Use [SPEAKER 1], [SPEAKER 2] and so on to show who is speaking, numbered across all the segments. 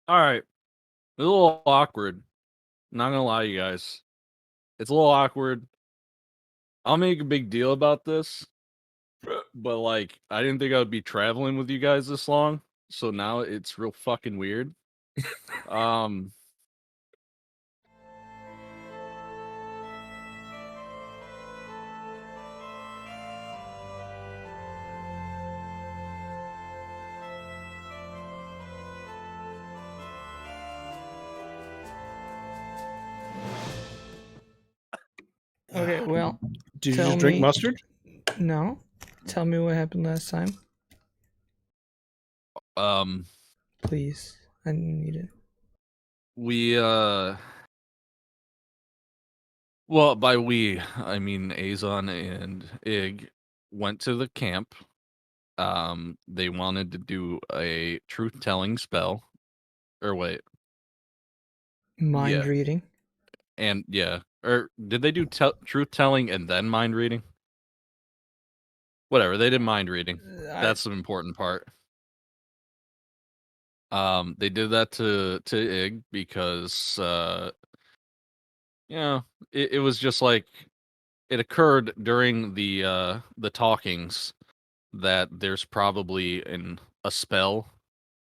[SPEAKER 1] All right. It's a little awkward. Not gonna lie to you guys. It's a little awkward. I'll make a big deal about this, but like, I didn't think I would be traveling with you guys this long, so now it's real fucking weird. Um,
[SPEAKER 2] Okay, well,
[SPEAKER 3] Did you
[SPEAKER 2] tell
[SPEAKER 3] just drink
[SPEAKER 2] me.
[SPEAKER 3] mustard?
[SPEAKER 2] No. Tell me what happened last time,
[SPEAKER 1] um,
[SPEAKER 2] please. I need it.
[SPEAKER 1] we well, by we, I mean Azon and Ig went to the camp. They wanted to do a truth-telling spell, or wait,
[SPEAKER 2] Mind
[SPEAKER 1] yeah,
[SPEAKER 2] reading.
[SPEAKER 1] and yeah, or did they do truth-telling and then mind reading? Whatever, they did mind reading. That's the important part. They did that to Ig because you know, it was just like it occurred during the talkings that there's probably a spell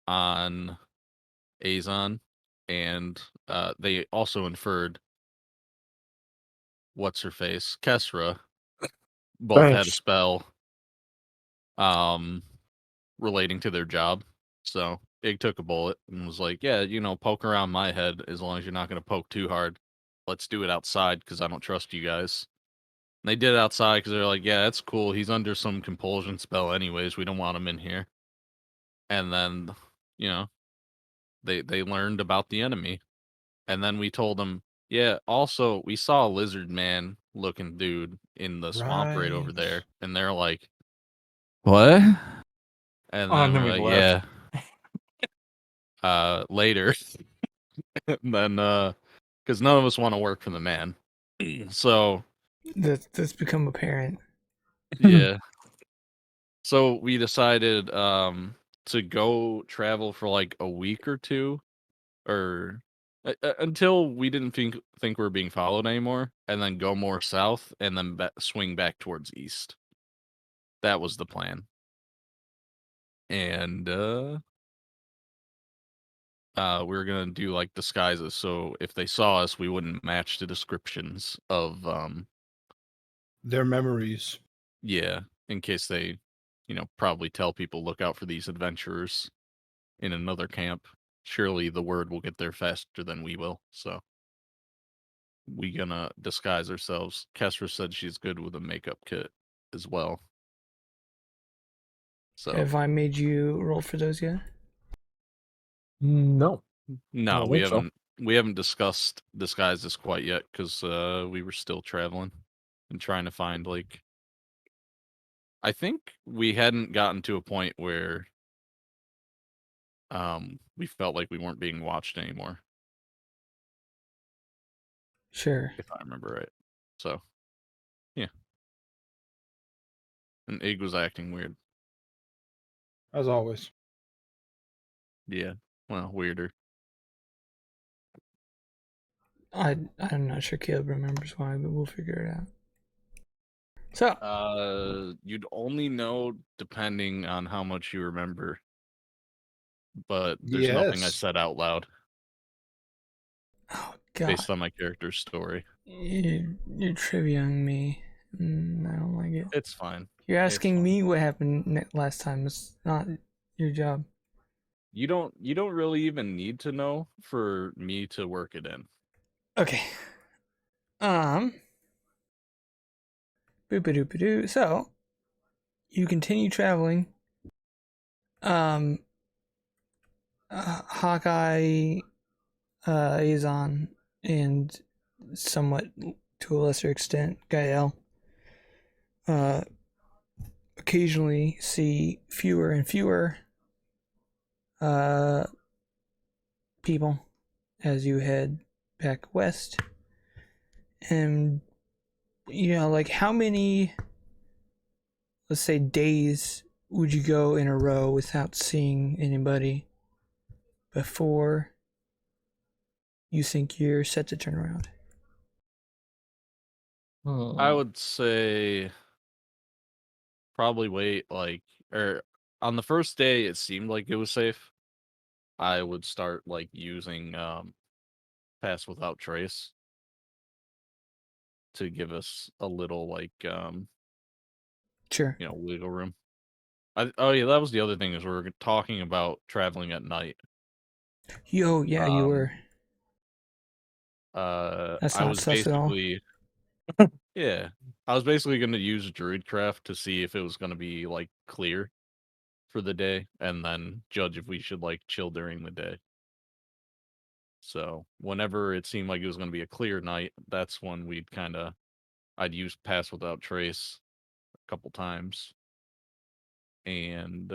[SPEAKER 1] on Azon, and they also inferred what's her face, Kesra, both had a
[SPEAKER 3] Thanks.
[SPEAKER 1] spell relating to their job. So Ig took a bullet and was like, "Yeah, poke around my head as long as you're not going to poke too hard. Let's do it outside because I don't trust you guys." And they did it outside because they're like, "Yeah, that's cool. He's under some compulsion spell, anyways. We don't want him in here." And then, you know, they learned about the enemy, and then we told them, "Yeah, also we saw a lizard man looking dude in the swamp right over
[SPEAKER 3] Right.
[SPEAKER 1] there," and they're like, "What?" And
[SPEAKER 4] Oh,
[SPEAKER 1] then
[SPEAKER 4] and then
[SPEAKER 1] we're
[SPEAKER 4] we
[SPEAKER 1] like,
[SPEAKER 4] left.
[SPEAKER 1] "Yeah." Later, and then because none of us want to work for the man, so
[SPEAKER 2] That's become apparent.
[SPEAKER 1] yeah. So we decided to go travel for like a week or two, or until we didn't think we were being followed anymore, and then go more south, and then swing back towards east. That was the plan, and we were gonna do like disguises, so if they saw us, we wouldn't match the descriptions of
[SPEAKER 3] Their memories.
[SPEAKER 1] yeah, in case they, probably tell people look out for these adventurers in another camp. Surely the word will get there faster than we will. So we gonna disguise ourselves. Kestra said she's good with a makeup kit as well. So
[SPEAKER 2] Have I made you roll for those yet?
[SPEAKER 4] No.
[SPEAKER 1] no,
[SPEAKER 4] don't
[SPEAKER 1] we
[SPEAKER 4] think so.
[SPEAKER 1] haven't discussed disguises quite yet because we were still traveling and trying to find like. I think we hadn't gotten to a point where we felt like we weren't being watched anymore,
[SPEAKER 2] Sure.
[SPEAKER 1] if I remember right. So yeah, and Ig was acting weird.
[SPEAKER 3] As always.
[SPEAKER 1] Yeah, well, weirder.
[SPEAKER 2] I'm not sure Caleb remembers why, but we'll figure it out. So
[SPEAKER 1] You'd only know depending on how much you remember, but there's nothing I
[SPEAKER 3] Yes.
[SPEAKER 1] said out loud
[SPEAKER 2] oh god,
[SPEAKER 1] based on my character's story.
[SPEAKER 2] you're triviaing me. I don't like it.
[SPEAKER 1] It's fine.
[SPEAKER 2] You're
[SPEAKER 1] It's
[SPEAKER 2] asking
[SPEAKER 1] fine.
[SPEAKER 2] me what happened last time. It's not your job.
[SPEAKER 1] You don't really even need to know for me to work it in.
[SPEAKER 2] Okay. Boop-a-doop-a-doo. So, you continue traveling. Hawkeye, Azon, and somewhat to a lesser extent, Gael, uh, occasionally see fewer and fewer uh, people as you head back west. And, like how many, let's say, days would you go in a row without seeing anybody before you think you're set to turn around?
[SPEAKER 1] I would say probably wait, or on the first day it seemed like it was safe. I would start using pass without trace to give us a little
[SPEAKER 2] Sure.
[SPEAKER 1] wiggle room. Oh yeah, that was the other thing is we were talking about traveling at night.
[SPEAKER 2] Yo, yeah, you were. That's
[SPEAKER 1] I
[SPEAKER 2] not
[SPEAKER 1] was
[SPEAKER 2] sus at all.
[SPEAKER 1] basically yeah, I was basically going to use Druidcraft to see if it was going to be clear for the day, and then judge if we should chill during the day. So whenever it seemed like it was going to be a clear night, that's when I'd use pass without trace a couple times, and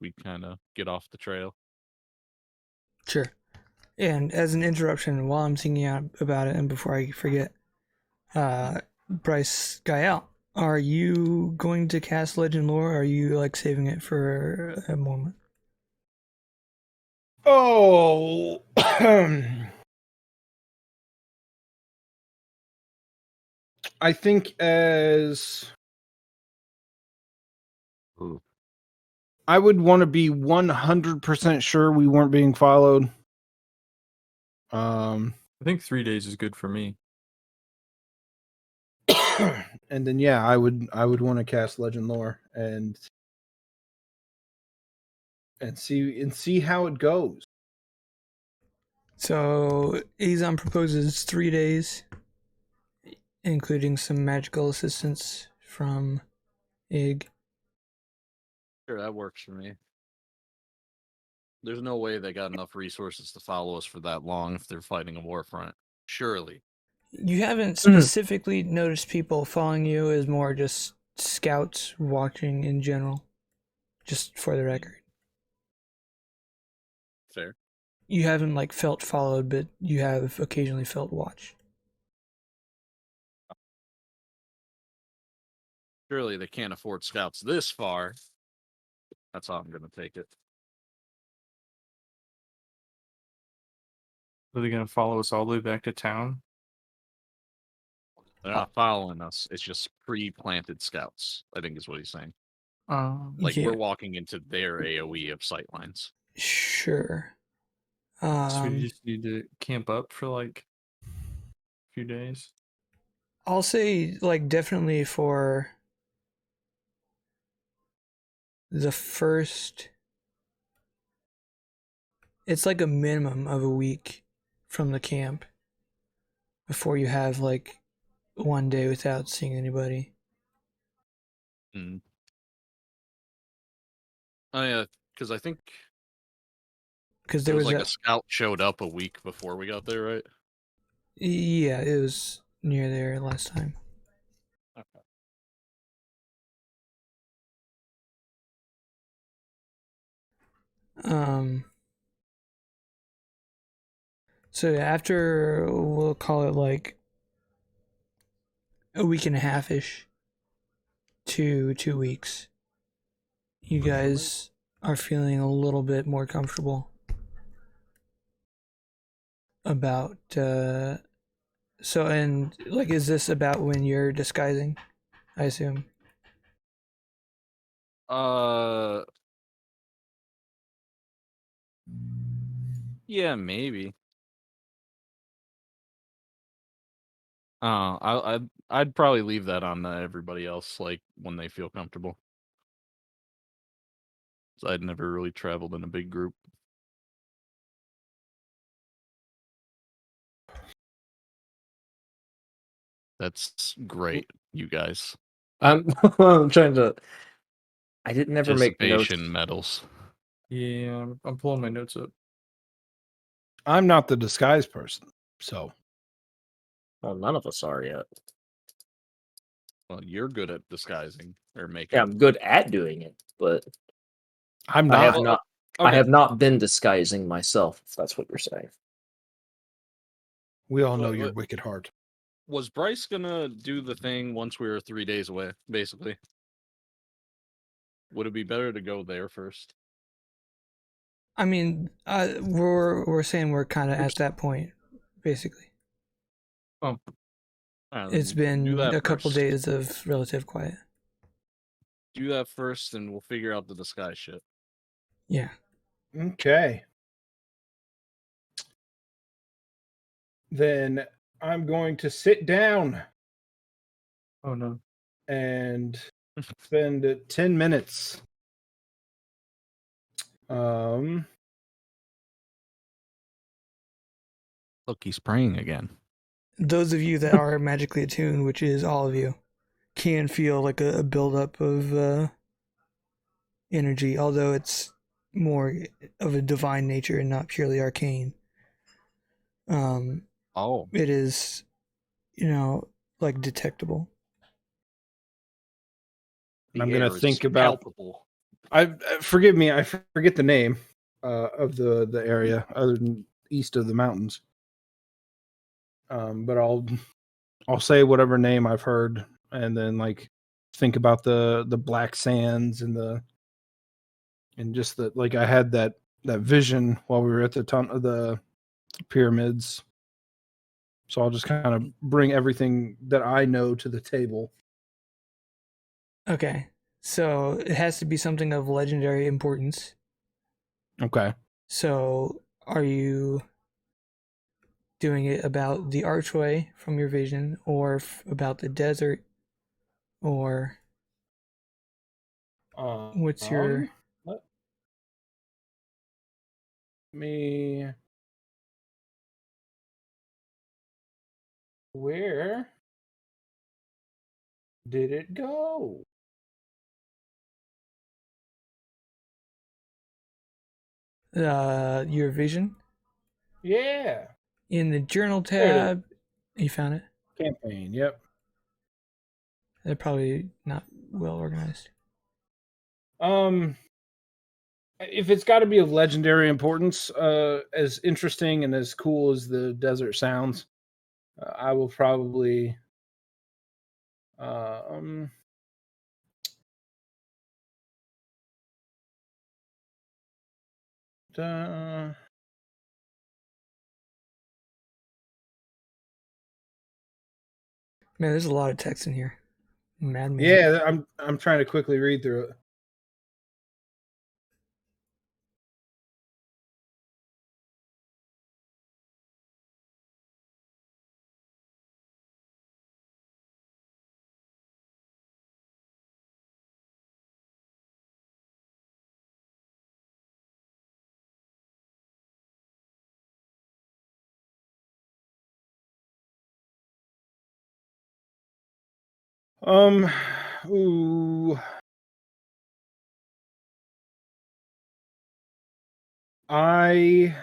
[SPEAKER 1] we'd kind of get off the trail.
[SPEAKER 2] Sure. And as an interruption, while I'm thinking out about it, and before I forget, Bryce Gael, are you going to cast Legend Lore, or are you saving it for a moment?
[SPEAKER 3] Oh, I think I would want to be 100% sure we weren't being followed.
[SPEAKER 4] I think 3 days is good for me.
[SPEAKER 3] And then I would want to cast Legend Lore and see how it goes.
[SPEAKER 2] So Azon proposes 3 days, including some magical assistance from Ig.
[SPEAKER 1] Sure, that works for me. There's no way they got enough resources to follow us for that long if they're fighting a war front. Surely.
[SPEAKER 2] You haven't specifically noticed people following you, as more just scouts watching in general, just for the record.
[SPEAKER 1] Fair.
[SPEAKER 2] You haven't felt followed, but you have occasionally felt watched.
[SPEAKER 1] Surely they can't afford scouts this far. That's how I'm going to take it.
[SPEAKER 4] Are they going to follow us all the way back to town?
[SPEAKER 1] They're not following us. It's just pre-planted scouts, I think is what he's saying.
[SPEAKER 2] Yeah.
[SPEAKER 1] We're walking into their AoE of sightlines.
[SPEAKER 2] Sure.
[SPEAKER 4] So we just need to camp up for a few days?
[SPEAKER 2] I'll say definitely for the first, it's a minimum of a week from the camp before you have 1 day without seeing anybody.
[SPEAKER 1] Oh yeah, because I think
[SPEAKER 2] there was
[SPEAKER 1] a scout showed up a week before we got there, right?
[SPEAKER 2] Yeah, it was near there last time.
[SPEAKER 1] Okay.
[SPEAKER 2] So after, we'll call it a week and a half ish to 2 weeks, you guys are feeling a little bit more comfortable about so, and is this about when you're disguising, I assume?
[SPEAKER 1] Yeah, maybe. I'd probably leave that on everybody else, when they feel comfortable. So I'd never really traveled in a big group. That's great, you guys.
[SPEAKER 5] I'm trying to. I didn't never make notes.
[SPEAKER 1] Participation medals.
[SPEAKER 4] Yeah, I'm pulling my notes up.
[SPEAKER 3] I'm not the disguise person, so.
[SPEAKER 5] Well, none of us are yet.
[SPEAKER 1] Well, you're good at disguising or making.
[SPEAKER 5] Yeah, I'm good at doing it, but
[SPEAKER 3] I'm not.
[SPEAKER 5] I have not.
[SPEAKER 1] Okay.
[SPEAKER 5] I have not been disguising myself. If that's what you're saying.
[SPEAKER 3] We all know your wicked heart.
[SPEAKER 1] Was Bryce gonna do the thing once we were 3 days away, basically? Would it be better to go there first?
[SPEAKER 2] I mean, we're saying we're kind of at that point, basically.
[SPEAKER 4] Oh,
[SPEAKER 2] It's
[SPEAKER 1] Do
[SPEAKER 2] been
[SPEAKER 1] that
[SPEAKER 2] a couple
[SPEAKER 1] first.
[SPEAKER 2] days of relative quiet.
[SPEAKER 1] Do that first, and we'll figure out the disguise shit.
[SPEAKER 2] Yeah.
[SPEAKER 3] Okay. Then I'm going to sit down
[SPEAKER 4] oh no.
[SPEAKER 3] and spend 10 minutes.
[SPEAKER 1] Look, he's praying again.
[SPEAKER 2] Those of you that are magically attuned, which is all of you, can feel like a buildup of energy, although it's more of a divine nature and not purely arcane.
[SPEAKER 1] Oh,
[SPEAKER 2] It is, like detectable.
[SPEAKER 1] the
[SPEAKER 3] I'm gonna
[SPEAKER 1] air is
[SPEAKER 3] think about.
[SPEAKER 1] palpable.
[SPEAKER 3] Forgive me. I forget the name of the area other than east of the mountains. But I'll say whatever name I've heard, and then like think about the black sands and just the like I had that vision while we were at the ton of the pyramids. So I'll just kind of bring everything that I know to the table.
[SPEAKER 2] Okay. So it has to be something of legendary importance.
[SPEAKER 3] Okay.
[SPEAKER 2] So are you doing it about the archway from your vision, or about the desert, or what's your...
[SPEAKER 3] Let me. Where did it go?
[SPEAKER 2] your vision
[SPEAKER 3] Yeah.
[SPEAKER 2] in the journal
[SPEAKER 3] There it is.
[SPEAKER 2] tab? You found it?
[SPEAKER 3] Campaign. Yep.
[SPEAKER 2] They're probably not well organized.
[SPEAKER 3] If it's got to be of legendary importance, as interesting and as cool as the desert sounds, I will probably man,
[SPEAKER 2] Man, there's a lot of text in here. Madman.
[SPEAKER 3] yeah, I'm trying to quickly read through it. Ooh, I'm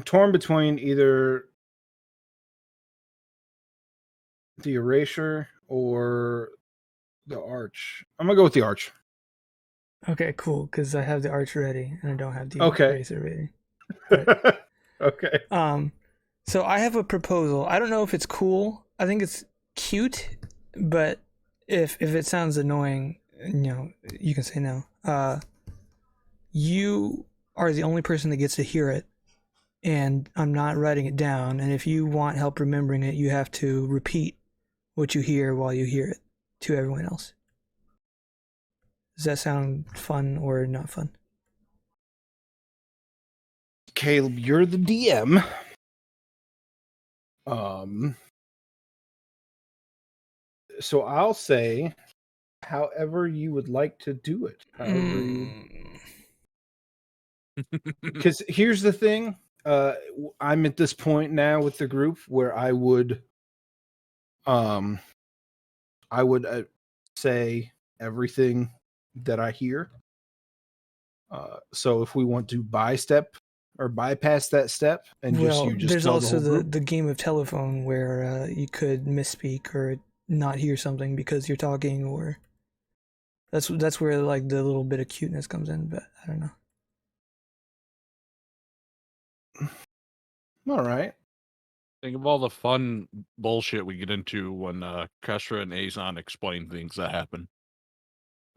[SPEAKER 3] torn between either the erasure or the arch. I'm gonna go with the arch.
[SPEAKER 2] Okay, cool, because I have the arch ready and I don't have the
[SPEAKER 3] Okay.
[SPEAKER 2] eraser ready. But
[SPEAKER 3] Okay.
[SPEAKER 2] so I have a proposal. I don't know if it's cool. I think it's cute, but if it sounds annoying, you can say no. You are the only person that gets to hear it, and I'm not writing it down. And if you want help remembering it, you have to repeat what you hear while you hear it to everyone else. Does that sound fun or not fun?
[SPEAKER 3] Caleb, you're the DM. So I'll say however you would like to do it. Because here's the thing. I'm at this point now with the group where I would say everything that I hear. So if we want to bypass that step and
[SPEAKER 2] Well,
[SPEAKER 3] just
[SPEAKER 2] there's
[SPEAKER 3] tell
[SPEAKER 2] also
[SPEAKER 3] the whole group.
[SPEAKER 2] the game of telephone where you could misspeak or not hear something because you're talking, or that's where like the little bit of cuteness comes in. But I don't know.
[SPEAKER 3] All right.
[SPEAKER 1] Think of all the fun bullshit we get into when Kestra and Azon explain things that happen.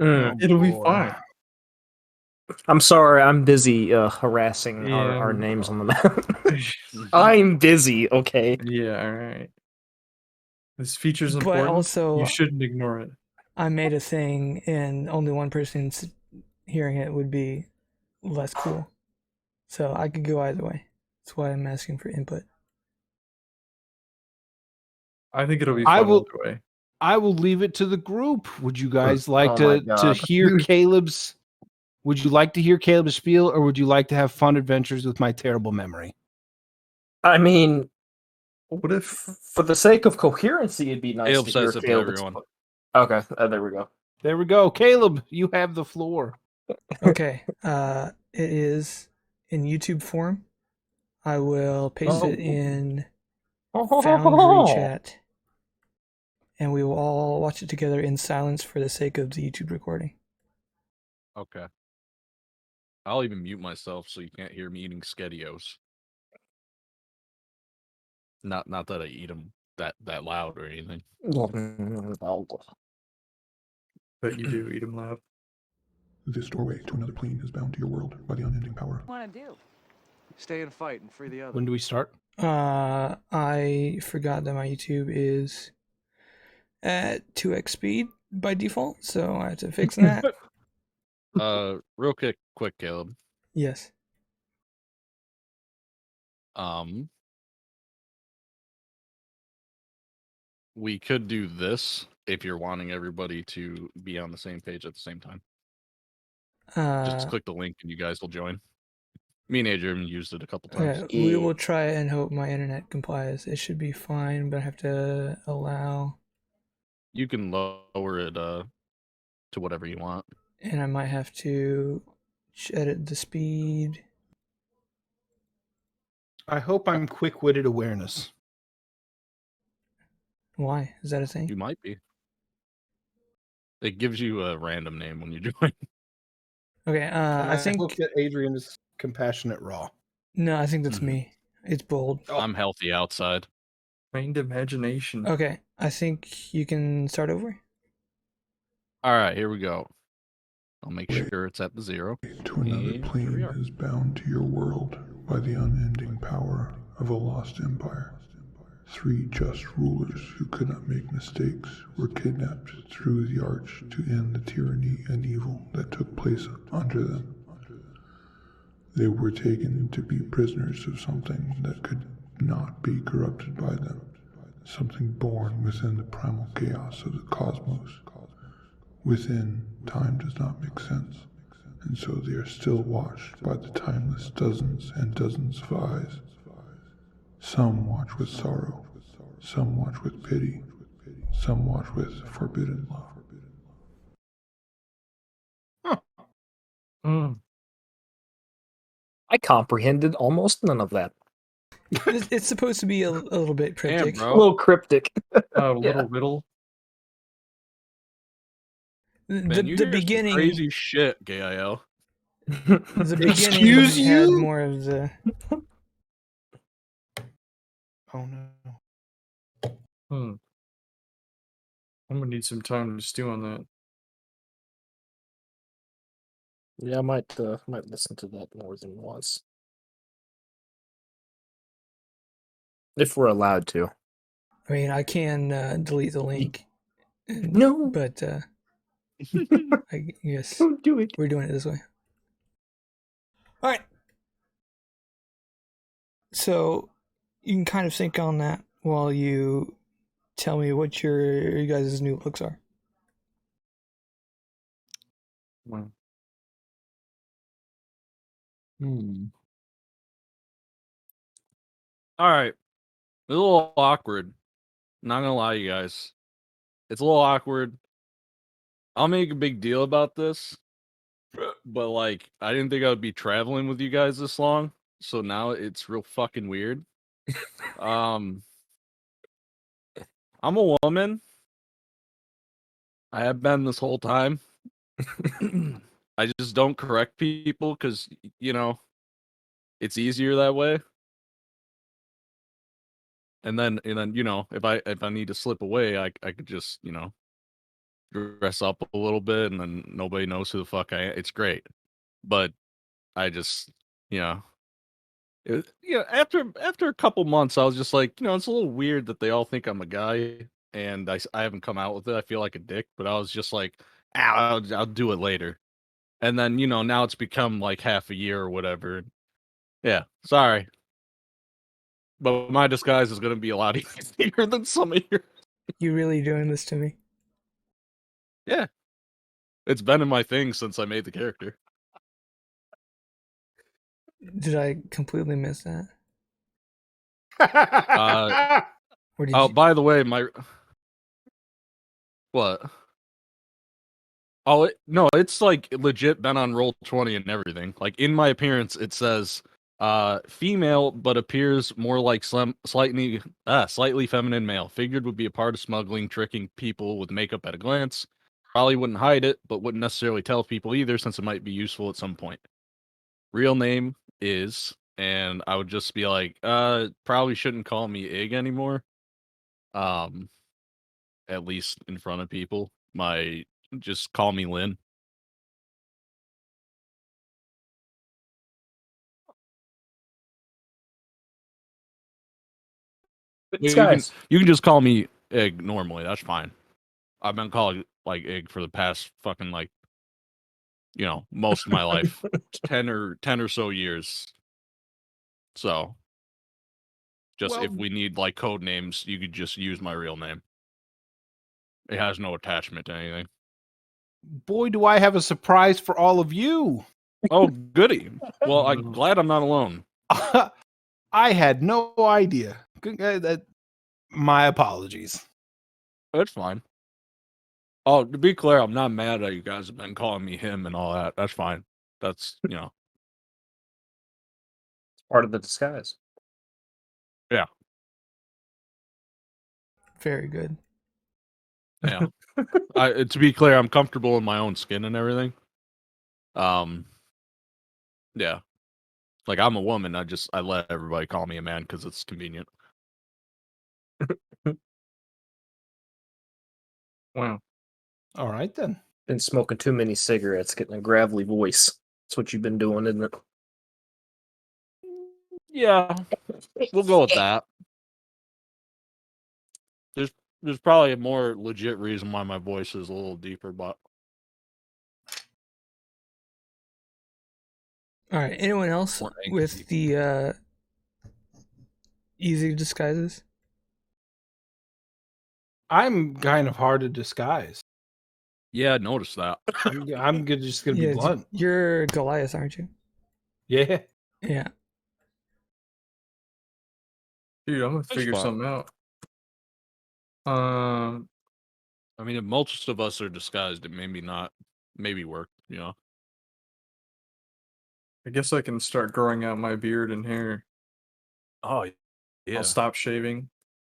[SPEAKER 4] It'll be
[SPEAKER 3] boy.
[SPEAKER 4] fine.
[SPEAKER 5] I'm sorry, I'm busy harassing
[SPEAKER 4] Yeah.
[SPEAKER 5] our names on the map. I'm busy, okay?
[SPEAKER 4] Yeah, alright. This feature's
[SPEAKER 2] But
[SPEAKER 4] important.
[SPEAKER 2] also-
[SPEAKER 4] you shouldn't ignore it.
[SPEAKER 2] I made a thing, and only one person's hearing it would be less cool. So I could go either way. That's why I'm asking for input.
[SPEAKER 4] I think it'll be
[SPEAKER 3] I
[SPEAKER 4] fun
[SPEAKER 3] will-
[SPEAKER 4] either way.
[SPEAKER 3] I will leave it to the group. Would you guys like
[SPEAKER 5] Oh my
[SPEAKER 3] to
[SPEAKER 5] God.
[SPEAKER 3] hear Caleb's? Would you like to hear Caleb's spiel, or would you like to have fun adventures with my terrible memory?
[SPEAKER 5] I mean,
[SPEAKER 4] What if
[SPEAKER 5] for the sake of coherency, it'd be nice
[SPEAKER 1] Caleb
[SPEAKER 5] to hear
[SPEAKER 1] says it to
[SPEAKER 5] Caleb's.
[SPEAKER 1] everyone.
[SPEAKER 5] Okay, there we go.
[SPEAKER 3] There we go, Caleb. You have the floor.
[SPEAKER 2] Okay. It is in YouTube form. I will paste it in Foundry chat, and we will all watch it together in silence for the sake of the YouTube recording.
[SPEAKER 1] Okay. I'll even mute myself so you can't hear me eating SpaghettiOs. Not that I eat them that loud or anything.
[SPEAKER 4] but you do eat them loud?
[SPEAKER 6] This doorway to another plane is bound to your world by the unending power.
[SPEAKER 7] What do you want to do? Stay and fight and free the other.
[SPEAKER 3] When do we start?
[SPEAKER 2] I forgot that my YouTube is at 2x speed by default, so I have to fix that.
[SPEAKER 1] Real quick, Caleb.
[SPEAKER 2] Yes.
[SPEAKER 1] We could do this if you're wanting everybody to be on the same page at the same time. Just click the link and you guys will join. Me and Adrian used it a couple times.
[SPEAKER 2] Okay, we will try and hope my internet complies. It should be fine, but I have to allow,
[SPEAKER 1] You can lower it to whatever you want.
[SPEAKER 2] and I might have to edit the speed.
[SPEAKER 3] I hope I'm quick-witted awareness.
[SPEAKER 2] Why? Is that a thing?
[SPEAKER 1] You might be. It gives you a random name when you join.
[SPEAKER 2] Okay, I think
[SPEAKER 3] hope that Adrian is compassionate raw.
[SPEAKER 2] no, I think that's me. It's bold.
[SPEAKER 1] I'm healthy outside.
[SPEAKER 4] Trained imagination.
[SPEAKER 2] Okay, I think you can start over.
[SPEAKER 1] All right, here we go. I'll make sure it's at the 0.
[SPEAKER 6] To another
[SPEAKER 1] And here we
[SPEAKER 6] plane
[SPEAKER 1] are.
[SPEAKER 6] is bound to your world by the unending power of a lost empire. 3 just rulers who could not make mistakes were kidnapped through the arch to end the tyranny and evil that took place under them. They were taken to be prisoners of something that could not be corrupted by them, something born within the primal chaos of the cosmos. Within, time does not make sense, and so they are still watched by the timeless dozens and dozens of eyes. Some watch with sorrow, some watch with pity, some watch with forbidden love.
[SPEAKER 5] I comprehended almost none of that.
[SPEAKER 2] It's supposed to be a little bit
[SPEAKER 1] Damn,
[SPEAKER 2] cryptic.
[SPEAKER 5] A
[SPEAKER 1] bro.
[SPEAKER 5] little cryptic.
[SPEAKER 4] Little riddle.
[SPEAKER 1] Man, you
[SPEAKER 2] The
[SPEAKER 1] hear some
[SPEAKER 2] beginning,
[SPEAKER 1] crazy shit, GIL.
[SPEAKER 2] the beginning
[SPEAKER 3] Excuse
[SPEAKER 2] had
[SPEAKER 3] you?
[SPEAKER 2] more of the.
[SPEAKER 3] Oh no.
[SPEAKER 4] I'm gonna need some time to stew on that.
[SPEAKER 5] Yeah, I might listen to that more than once. If we're allowed to.
[SPEAKER 2] I mean, I can delete the link.
[SPEAKER 5] No.
[SPEAKER 2] But I guess
[SPEAKER 5] Don't do it.
[SPEAKER 2] we're doing it this way. All right. So you can kind of think on that while you tell me what your guys' new looks are.
[SPEAKER 4] Wow.
[SPEAKER 1] All right. It's a little awkward. Not gonna lie, you guys. It's a little awkward. I'll make a big deal about this, but like, I didn't think I would be traveling with you guys this long, so now it's real fucking weird. I'm a woman. I have been this whole time. I just don't correct people because it's easier that way. And then if I need to slip away, I could just dress up a little bit, and then nobody knows who the fuck I am. It's great, but I just, you know, after a couple months, I was just like, it's a little weird that they all think I'm a guy, and I haven't come out with it. I feel like a dick, but I was just like, I'll do it later. And then, now it's become like half a year or whatever. Yeah, sorry. But my disguise is going to be a lot easier than some of yours.
[SPEAKER 2] You really doing this to me?
[SPEAKER 1] Yeah. It's been in my thing since I made the character.
[SPEAKER 2] Did I completely miss that? Or did
[SPEAKER 1] Oh,
[SPEAKER 2] you?
[SPEAKER 1] by the way, what? Oh, no, it's like legit been on Roll20 and everything. Like in my appearance, it says female, but appears more like slightly feminine male. Figured would be a part of smuggling, tricking people with makeup at a glance. Probably wouldn't hide it, but wouldn't necessarily tell people either, since it might be useful at some point. Real name is, and I would just be like, probably shouldn't call me Ig anymore. At least in front of people. Just call me Lynn. You can just call me Ig normally. That's fine. I've been calling like Ig for the past fucking most of my life, 10 or so years. So, if we need like code names, you could just use my real name. It has no attachment to anything.
[SPEAKER 3] Boy, do I have a surprise for all of you.
[SPEAKER 1] Oh, goody. Well, I'm glad I'm not alone.
[SPEAKER 3] I had no idea. My apologies.
[SPEAKER 1] That's fine. Oh, to be clear, I'm not mad that you guys have been calling me him and all that. That's fine. That's,
[SPEAKER 5] It's part of the disguise.
[SPEAKER 1] Yeah.
[SPEAKER 2] Very good.
[SPEAKER 1] Yeah. To be clear, I'm comfortable in my own skin and everything. Yeah. Like, I'm a woman. I let everybody call me a man because it's convenient.
[SPEAKER 5] Wow.
[SPEAKER 3] All right, then.
[SPEAKER 5] Been smoking too many cigarettes, getting a gravelly voice. That's what you've been doing, isn't it?
[SPEAKER 1] Yeah. We'll go with that. There's probably a more legit reason why my voice is a little deeper, but
[SPEAKER 2] All right. Anyone else with the easy disguises?
[SPEAKER 3] I'm kind of hard to disguise.
[SPEAKER 1] yeah, I noticed that.
[SPEAKER 3] I'm just gonna be blunt.
[SPEAKER 2] You're Goliath, aren't you?
[SPEAKER 3] Yeah.
[SPEAKER 2] Yeah.
[SPEAKER 4] Dude, I'm gonna figure
[SPEAKER 1] fine.
[SPEAKER 4] something out.
[SPEAKER 1] I mean, if most of us are disguised, it maybe work,
[SPEAKER 4] I guess I can start growing out my beard and hair.
[SPEAKER 1] Oh, yeah.
[SPEAKER 4] I'll stop shaving.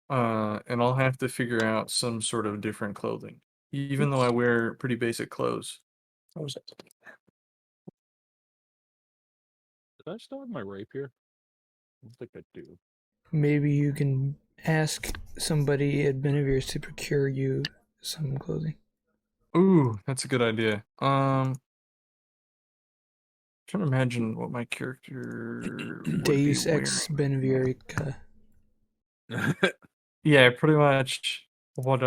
[SPEAKER 4] And I'll have to figure out some sort of different clothing. Even though I wear pretty basic clothes.
[SPEAKER 5] What was it?
[SPEAKER 1] Did I still have my rapier? I don't think I do.
[SPEAKER 2] Maybe you can ask somebody at Benevir's to procure you some clothing.
[SPEAKER 4] Ooh, that's a good idea. Trying to imagine what my character would
[SPEAKER 2] Deus
[SPEAKER 4] be
[SPEAKER 2] ex
[SPEAKER 4] wearing.
[SPEAKER 2] Benevirica.
[SPEAKER 4] Yeah, pretty much what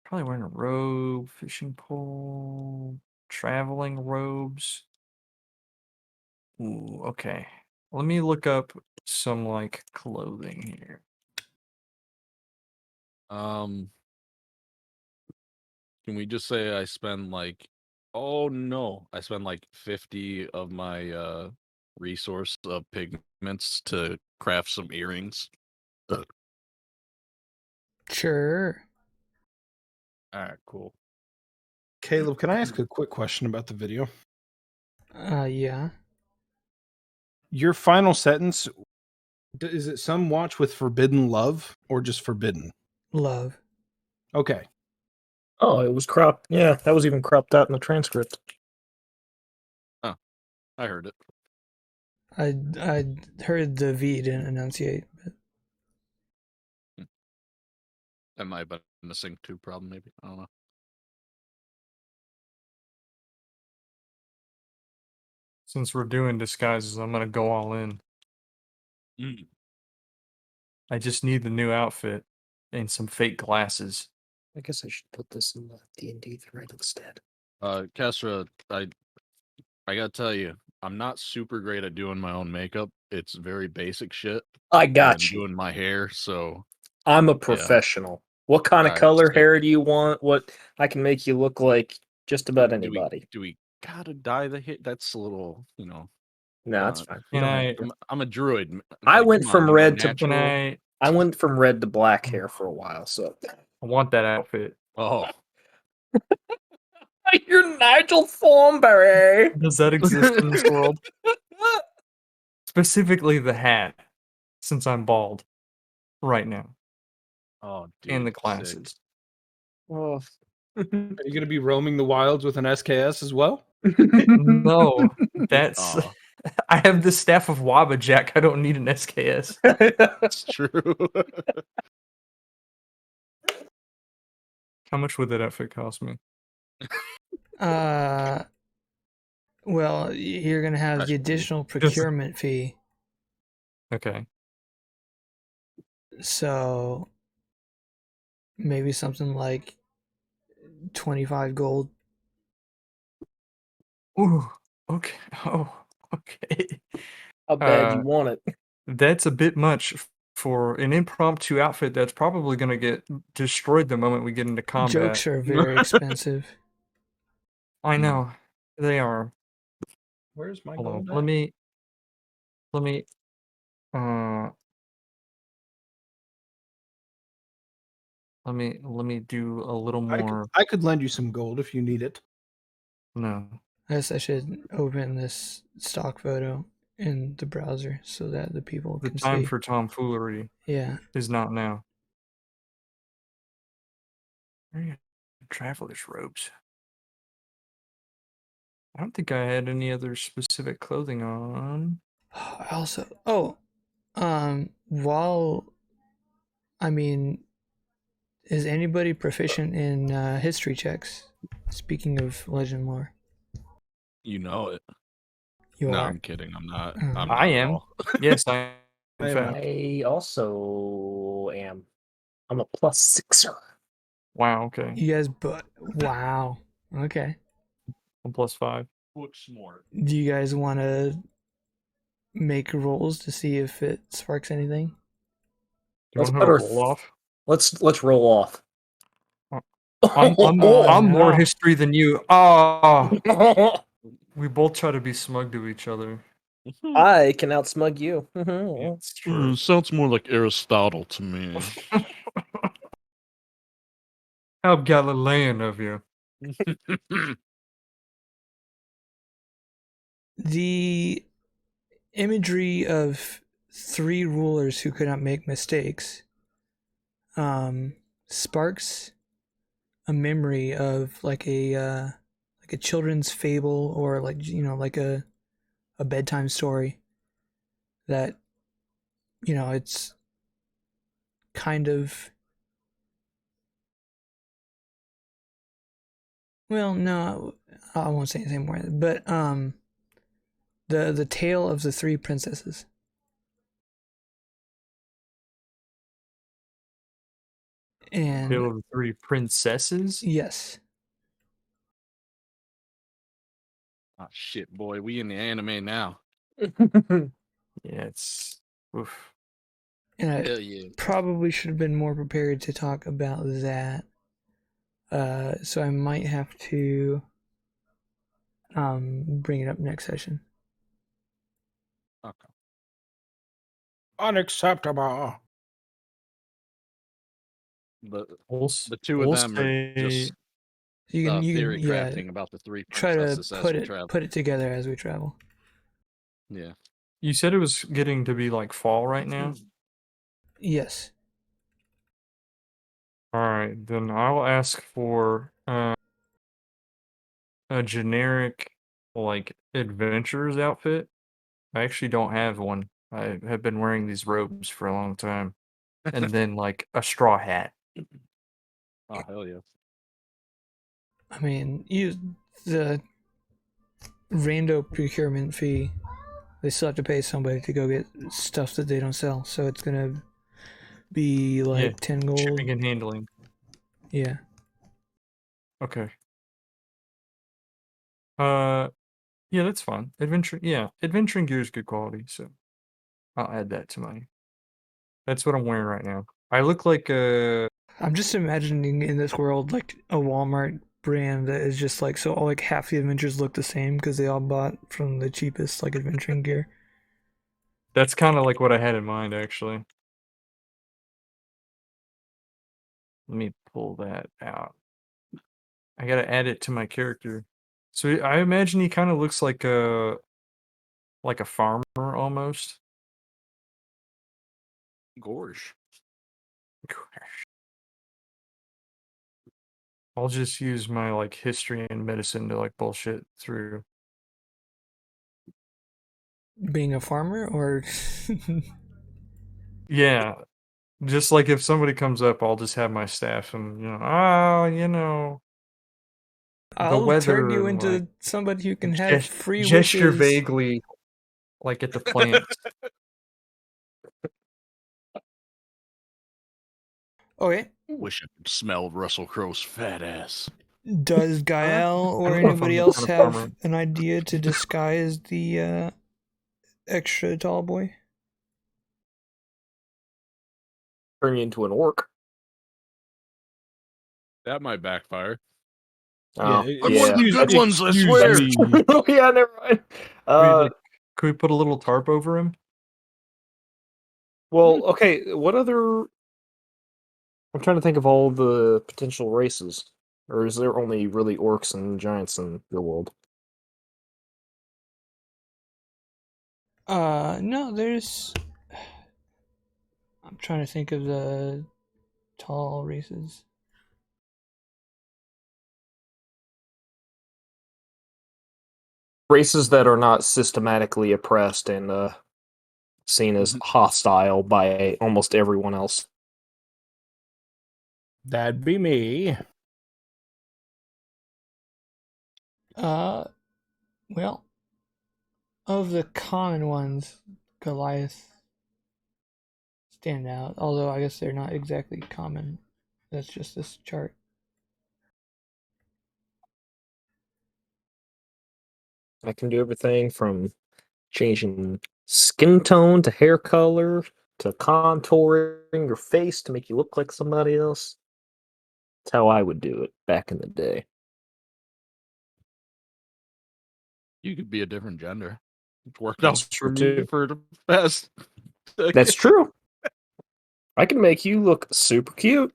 [SPEAKER 4] probably wearing a robe, fishing pole, traveling robes. Ooh, okay. Let me look up some like clothing here.
[SPEAKER 1] Can we just say I spend oh no, I spend 50 of my resource of pigments to craft some earrings.
[SPEAKER 2] Sure.
[SPEAKER 1] All right, cool.
[SPEAKER 3] Caleb, can I ask a quick question about the video?
[SPEAKER 2] Yeah.
[SPEAKER 3] Your final sentence, is it some watch with forbidden love or just forbidden?
[SPEAKER 2] Love.
[SPEAKER 3] Okay.
[SPEAKER 5] Oh, it was cropped. Yeah, that was even cropped out in the transcript.
[SPEAKER 1] Oh, I heard it.
[SPEAKER 2] I heard the V didn't enunciate. But...
[SPEAKER 1] That might have been in the sink too, probably, maybe. I don't know.
[SPEAKER 4] Since we're doing disguises, I'm gonna go all in. I just need the new outfit and some fake glasses.
[SPEAKER 5] I guess I should put this in the D&D thread instead.
[SPEAKER 1] Kestra, I gotta tell you, I'm not super great at doing my own makeup. It's very basic shit.
[SPEAKER 5] I got
[SPEAKER 1] and
[SPEAKER 5] you.
[SPEAKER 1] doing my hair, so
[SPEAKER 5] I'm a professional. What kind of
[SPEAKER 1] Alright,
[SPEAKER 5] color
[SPEAKER 1] sick.
[SPEAKER 5] hair do you want? What I can make you look like just about
[SPEAKER 1] do
[SPEAKER 5] anybody.
[SPEAKER 1] we gotta dye the hair? That's a little,
[SPEAKER 5] No, that's fine. You
[SPEAKER 4] Can
[SPEAKER 5] don't
[SPEAKER 4] I?
[SPEAKER 5] have to.
[SPEAKER 1] I'm a druid.
[SPEAKER 5] I
[SPEAKER 1] Like,
[SPEAKER 5] went
[SPEAKER 1] come on,
[SPEAKER 5] from
[SPEAKER 1] you know,
[SPEAKER 5] red to
[SPEAKER 4] Can
[SPEAKER 1] natural.
[SPEAKER 5] I went from red to black hair for a while, so
[SPEAKER 4] I want that outfit.
[SPEAKER 1] Oh,
[SPEAKER 5] you're Nigel Thornberry.
[SPEAKER 4] Does that exist in this world? Specifically the hat, since I'm bald right now,
[SPEAKER 1] oh, dude,
[SPEAKER 4] and the
[SPEAKER 1] sick.
[SPEAKER 4] glasses.
[SPEAKER 5] Oh.
[SPEAKER 3] Are you going to be roaming the wilds with an SKS as well?
[SPEAKER 4] No, that's.
[SPEAKER 1] Aw.
[SPEAKER 4] I have the staff of Wabajack. I don't need an SKS.
[SPEAKER 1] That's true.
[SPEAKER 4] How much would that outfit cost me?
[SPEAKER 2] Well, you're gonna have the
[SPEAKER 1] Fresh
[SPEAKER 2] additional procurement fee,
[SPEAKER 4] Okay.
[SPEAKER 2] so maybe something like 25 gold.
[SPEAKER 4] Ooh. Okay. Oh. Okay.
[SPEAKER 5] How bad
[SPEAKER 4] Uh,
[SPEAKER 5] you want it?
[SPEAKER 4] That's a bit much for an impromptu outfit that's probably going to get destroyed the moment we get into combat.
[SPEAKER 2] Jokes are very expensive.
[SPEAKER 4] I know. They are.
[SPEAKER 3] Where's my
[SPEAKER 4] Hold on.
[SPEAKER 3] gold?
[SPEAKER 4] Let me uh let me do a little more.
[SPEAKER 3] I could lend you some gold if you need it.
[SPEAKER 4] No.
[SPEAKER 2] I guess I should open this stock photo in the browser so that the people
[SPEAKER 4] The
[SPEAKER 2] can
[SPEAKER 4] time
[SPEAKER 2] see.
[SPEAKER 4] for tomfoolery
[SPEAKER 2] Yeah.
[SPEAKER 4] is not now. Where are your traveler's robes? I don't think I had any other specific clothing on.
[SPEAKER 2] I also, is anybody proficient in history checks? Speaking of legend lore,
[SPEAKER 1] You know it.
[SPEAKER 2] you
[SPEAKER 1] No,
[SPEAKER 2] are.
[SPEAKER 1] I'm kidding. I'm not.
[SPEAKER 2] Oh.
[SPEAKER 1] I'm
[SPEAKER 4] I
[SPEAKER 1] not at
[SPEAKER 4] am.
[SPEAKER 1] all.
[SPEAKER 4] Yes, I am.
[SPEAKER 3] I
[SPEAKER 4] In
[SPEAKER 3] am
[SPEAKER 4] fact.
[SPEAKER 5] I also am. I'm a +6er.
[SPEAKER 4] Wow, okay.
[SPEAKER 2] You guys, but wow. Okay.
[SPEAKER 4] I'm +5.
[SPEAKER 1] Look smart.
[SPEAKER 2] Do you guys want to make rolls to see if it sparks anything?
[SPEAKER 4] You
[SPEAKER 5] Let's
[SPEAKER 4] want to
[SPEAKER 5] put
[SPEAKER 4] have a
[SPEAKER 5] our
[SPEAKER 4] roll off?
[SPEAKER 5] Let's roll off.
[SPEAKER 4] I'm
[SPEAKER 2] no.
[SPEAKER 4] more history than you. Ah, we both try to be smug to each other.
[SPEAKER 5] I can outsmug you.
[SPEAKER 4] It's true.
[SPEAKER 1] Sounds more like Aristotle to me.
[SPEAKER 4] How Galilean of you.
[SPEAKER 2] The imagery of 3 rulers who could not make mistakes sparks a memory of like a children's fable, or like a bedtime story that it's kind of, well, no, I won't say anything more, but the tale of the 3 princesses. And
[SPEAKER 4] Tale of the 3 princesses?
[SPEAKER 2] yes.
[SPEAKER 1] Oh shit, boy, we in the anime now.
[SPEAKER 4] Yeah, it's oof.
[SPEAKER 2] And I
[SPEAKER 1] Hell yeah.
[SPEAKER 2] probably should have been more prepared to talk about that. So I might have to bring it up next session.
[SPEAKER 1] Okay.
[SPEAKER 3] Unacceptable.
[SPEAKER 1] The
[SPEAKER 4] We'll,
[SPEAKER 1] the two of them are just
[SPEAKER 2] You can
[SPEAKER 1] theory
[SPEAKER 2] yeah,
[SPEAKER 1] crafting about the 3
[SPEAKER 2] try to
[SPEAKER 1] princesses as we travel.
[SPEAKER 2] put it together as we travel.
[SPEAKER 1] Yeah.
[SPEAKER 4] You said it was getting to be like fall right now?
[SPEAKER 2] Yes.
[SPEAKER 4] Alright, then I'll ask for a generic like adventurer's outfit. I actually don't have one. I have been wearing these robes for a long time. And then like a straw hat.
[SPEAKER 1] Oh hell yeah!
[SPEAKER 2] I mean, the rando procurement fee. They still have to pay somebody to go get stuff that they don't sell, so it's gonna be like 10 gold.
[SPEAKER 4] Shipping and handling.
[SPEAKER 2] Yeah.
[SPEAKER 4] Okay. Yeah, that's fine. Adventuring gear is good quality, so I'll add that to my. That's what I'm wearing right now. I look like
[SPEAKER 2] I'm just imagining in this world like a Walmart brand that is just like so all like half the adventures look the same because they all bought from the cheapest like adventuring gear.
[SPEAKER 4] That's kind of like what I had in mind, actually. Let me pull that out. I gotta add it to my character. So I imagine he kind of looks like a farmer almost.
[SPEAKER 1] Gorge.
[SPEAKER 4] I'll just use my like history and medicine to like bullshit through.
[SPEAKER 2] Being a farmer or
[SPEAKER 4] Yeah, just like if somebody comes up, I'll just have my staff and the
[SPEAKER 2] I'll
[SPEAKER 4] weather
[SPEAKER 2] turn you
[SPEAKER 4] and,
[SPEAKER 2] into
[SPEAKER 4] like,
[SPEAKER 2] somebody who can have free
[SPEAKER 4] gesture
[SPEAKER 2] wishes.
[SPEAKER 4] vaguely, like at the plants.
[SPEAKER 2] Okay.
[SPEAKER 1] Wish I could smell Russell Crowe's fat ass.
[SPEAKER 2] Does Gael or
[SPEAKER 4] I don't know if
[SPEAKER 2] anybody
[SPEAKER 4] I'm
[SPEAKER 2] else
[SPEAKER 4] kind of
[SPEAKER 2] have
[SPEAKER 4] farmer.
[SPEAKER 2] an idea to disguise the extra tall boy?
[SPEAKER 5] Turn you into an orc.
[SPEAKER 1] That might backfire.
[SPEAKER 5] Oh,
[SPEAKER 1] One of the good ones, I swear.
[SPEAKER 5] Oh yeah, never mind.
[SPEAKER 4] Could we put a little tarp over him?
[SPEAKER 5] Well, okay. What other? I'm trying to think of all the potential races, or is there only really orcs and giants in your world?
[SPEAKER 2] No, there's. I'm trying to think of the tall races.
[SPEAKER 5] Races that are not systematically oppressed and seen as hostile by almost everyone else.
[SPEAKER 3] That'd be me.
[SPEAKER 2] Well, of the common ones, Goliath stand out. Although I guess they're not exactly common. That's just this chart.
[SPEAKER 5] I can do everything from changing skin tone to hair color to contouring your face to make you look like somebody else. That's how I would do it back in the day.
[SPEAKER 1] You could be a different gender. It's worked out
[SPEAKER 5] That's
[SPEAKER 1] for
[SPEAKER 5] true,
[SPEAKER 1] me
[SPEAKER 5] too.
[SPEAKER 1] for the best.
[SPEAKER 5] That's true. I can make you look super cute.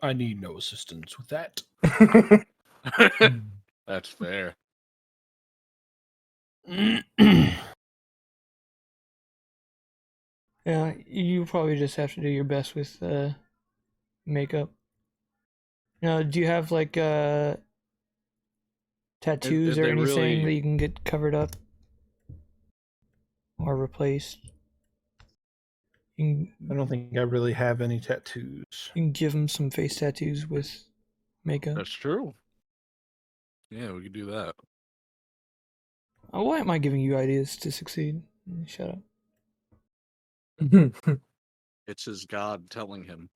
[SPEAKER 3] I need no assistance with that.
[SPEAKER 1] That's fair.
[SPEAKER 2] Yeah, you probably just have to do your best with makeup. Now, do you have like tattoos
[SPEAKER 1] If
[SPEAKER 2] or
[SPEAKER 1] they
[SPEAKER 2] anything
[SPEAKER 1] really-
[SPEAKER 2] that you can get covered up or replaced? You
[SPEAKER 3] I don't think I really have any tattoos.
[SPEAKER 2] can give them some face tattoos with makeup.
[SPEAKER 1] That's true. Yeah, we could do that.
[SPEAKER 2] Why am I giving you ideas to succeed? Shut up.
[SPEAKER 1] It's his God telling him,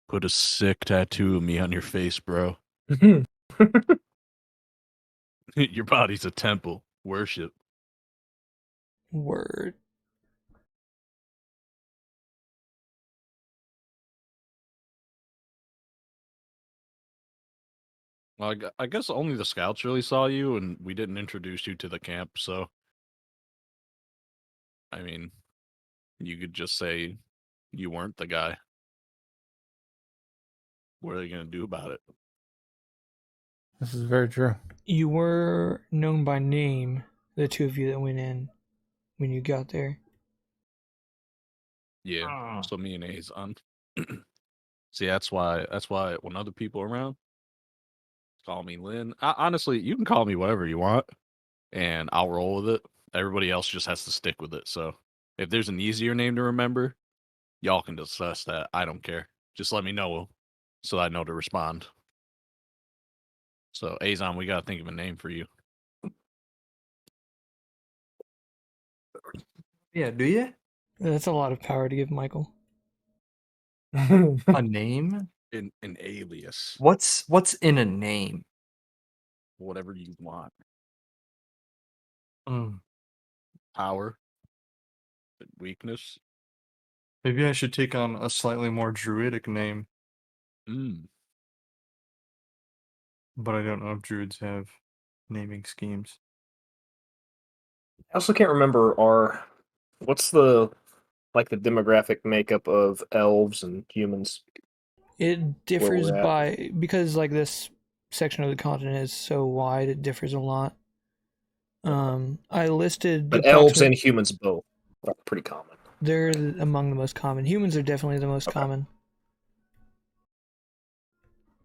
[SPEAKER 1] "Put a sick tattoo of me on your face, bro. Your body's a temple. Worship."
[SPEAKER 2] Word.
[SPEAKER 1] Well, I guess only the scouts really saw you, and we didn't introduce you to the camp, so... I mean, you could just say you weren't the guy. What are they going to do about it?
[SPEAKER 3] This is very true.
[SPEAKER 2] You were known by name, the two of you that went in when you got there.
[SPEAKER 1] Yeah, so me and A's on. See, that's why when other people are around, call me Lynn. Honestly, you can call me whatever you want, and I'll roll with it. Everybody else just has to stick with it. So if there's an easier name to remember, y'all can discuss that. I don't care. just let me know so I know to respond. So, Azon, we gotta think of a name for you.
[SPEAKER 4] Yeah, do you?
[SPEAKER 2] That's a lot of power to give Michael.
[SPEAKER 4] A name?
[SPEAKER 1] An alias.
[SPEAKER 4] What's in a name?
[SPEAKER 1] Whatever you want.
[SPEAKER 4] Mm.
[SPEAKER 1] Power. Weakness.
[SPEAKER 4] Maybe I should take on a slightly more druidic name, but I don't know if druids have naming schemes.
[SPEAKER 5] I also can't remember what's the demographic makeup of elves and humans.
[SPEAKER 2] It differs
[SPEAKER 5] we're at.
[SPEAKER 2] because like this section of the continent is so wide, it differs a lot. I listed
[SPEAKER 5] But elves and humans both are pretty common.
[SPEAKER 2] They're among the most common. Humans are definitely the most common.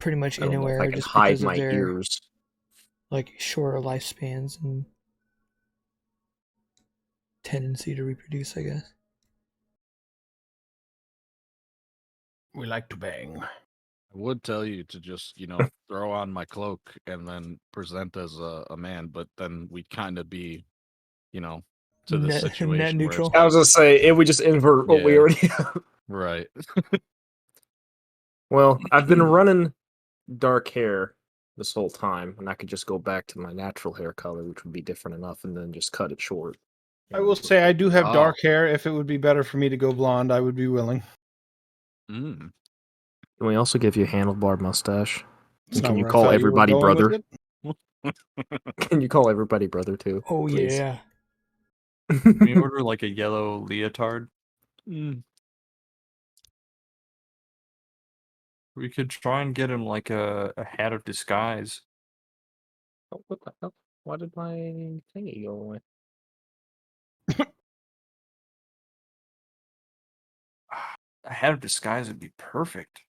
[SPEAKER 2] Pretty much
[SPEAKER 5] I don't know if I
[SPEAKER 2] anywhere,
[SPEAKER 5] can
[SPEAKER 2] just
[SPEAKER 5] hide
[SPEAKER 2] because of
[SPEAKER 5] my
[SPEAKER 2] their
[SPEAKER 5] ears.
[SPEAKER 2] like shorter lifespans and tendency to reproduce, I guess.
[SPEAKER 3] We like to bang.
[SPEAKER 1] I would tell you to just, throw on my cloak and then present as a man, but then we'd kind of be, to the
[SPEAKER 2] Net
[SPEAKER 1] situation where it's
[SPEAKER 2] neutral.
[SPEAKER 5] I was
[SPEAKER 1] like,
[SPEAKER 5] gonna say it would just invert what we
[SPEAKER 1] Yeah.
[SPEAKER 5] already have.
[SPEAKER 1] right.
[SPEAKER 5] Well, I've been running dark hair this whole time, and I could just go back to my natural hair color, which would be different enough, and then just cut it short.
[SPEAKER 3] I will say I do have
[SPEAKER 1] Oh.
[SPEAKER 3] dark hair. If it would be better for me to go blonde, I would be willing.
[SPEAKER 1] Mm.
[SPEAKER 5] Can we also give you a handlebar mustache?
[SPEAKER 3] It's
[SPEAKER 5] And
[SPEAKER 3] not
[SPEAKER 5] can you
[SPEAKER 3] where I
[SPEAKER 5] call
[SPEAKER 3] thought you were
[SPEAKER 5] everybody
[SPEAKER 3] going with
[SPEAKER 5] brother?
[SPEAKER 3] it.
[SPEAKER 5] Can you call everybody brother too?
[SPEAKER 2] Oh
[SPEAKER 5] please?
[SPEAKER 2] yeah.
[SPEAKER 4] Can we order like a yellow leotard? We could try and get him like a hat of disguise.
[SPEAKER 5] Oh, what the hell? Why did my thingy go away?
[SPEAKER 4] A hat of disguise would be perfect.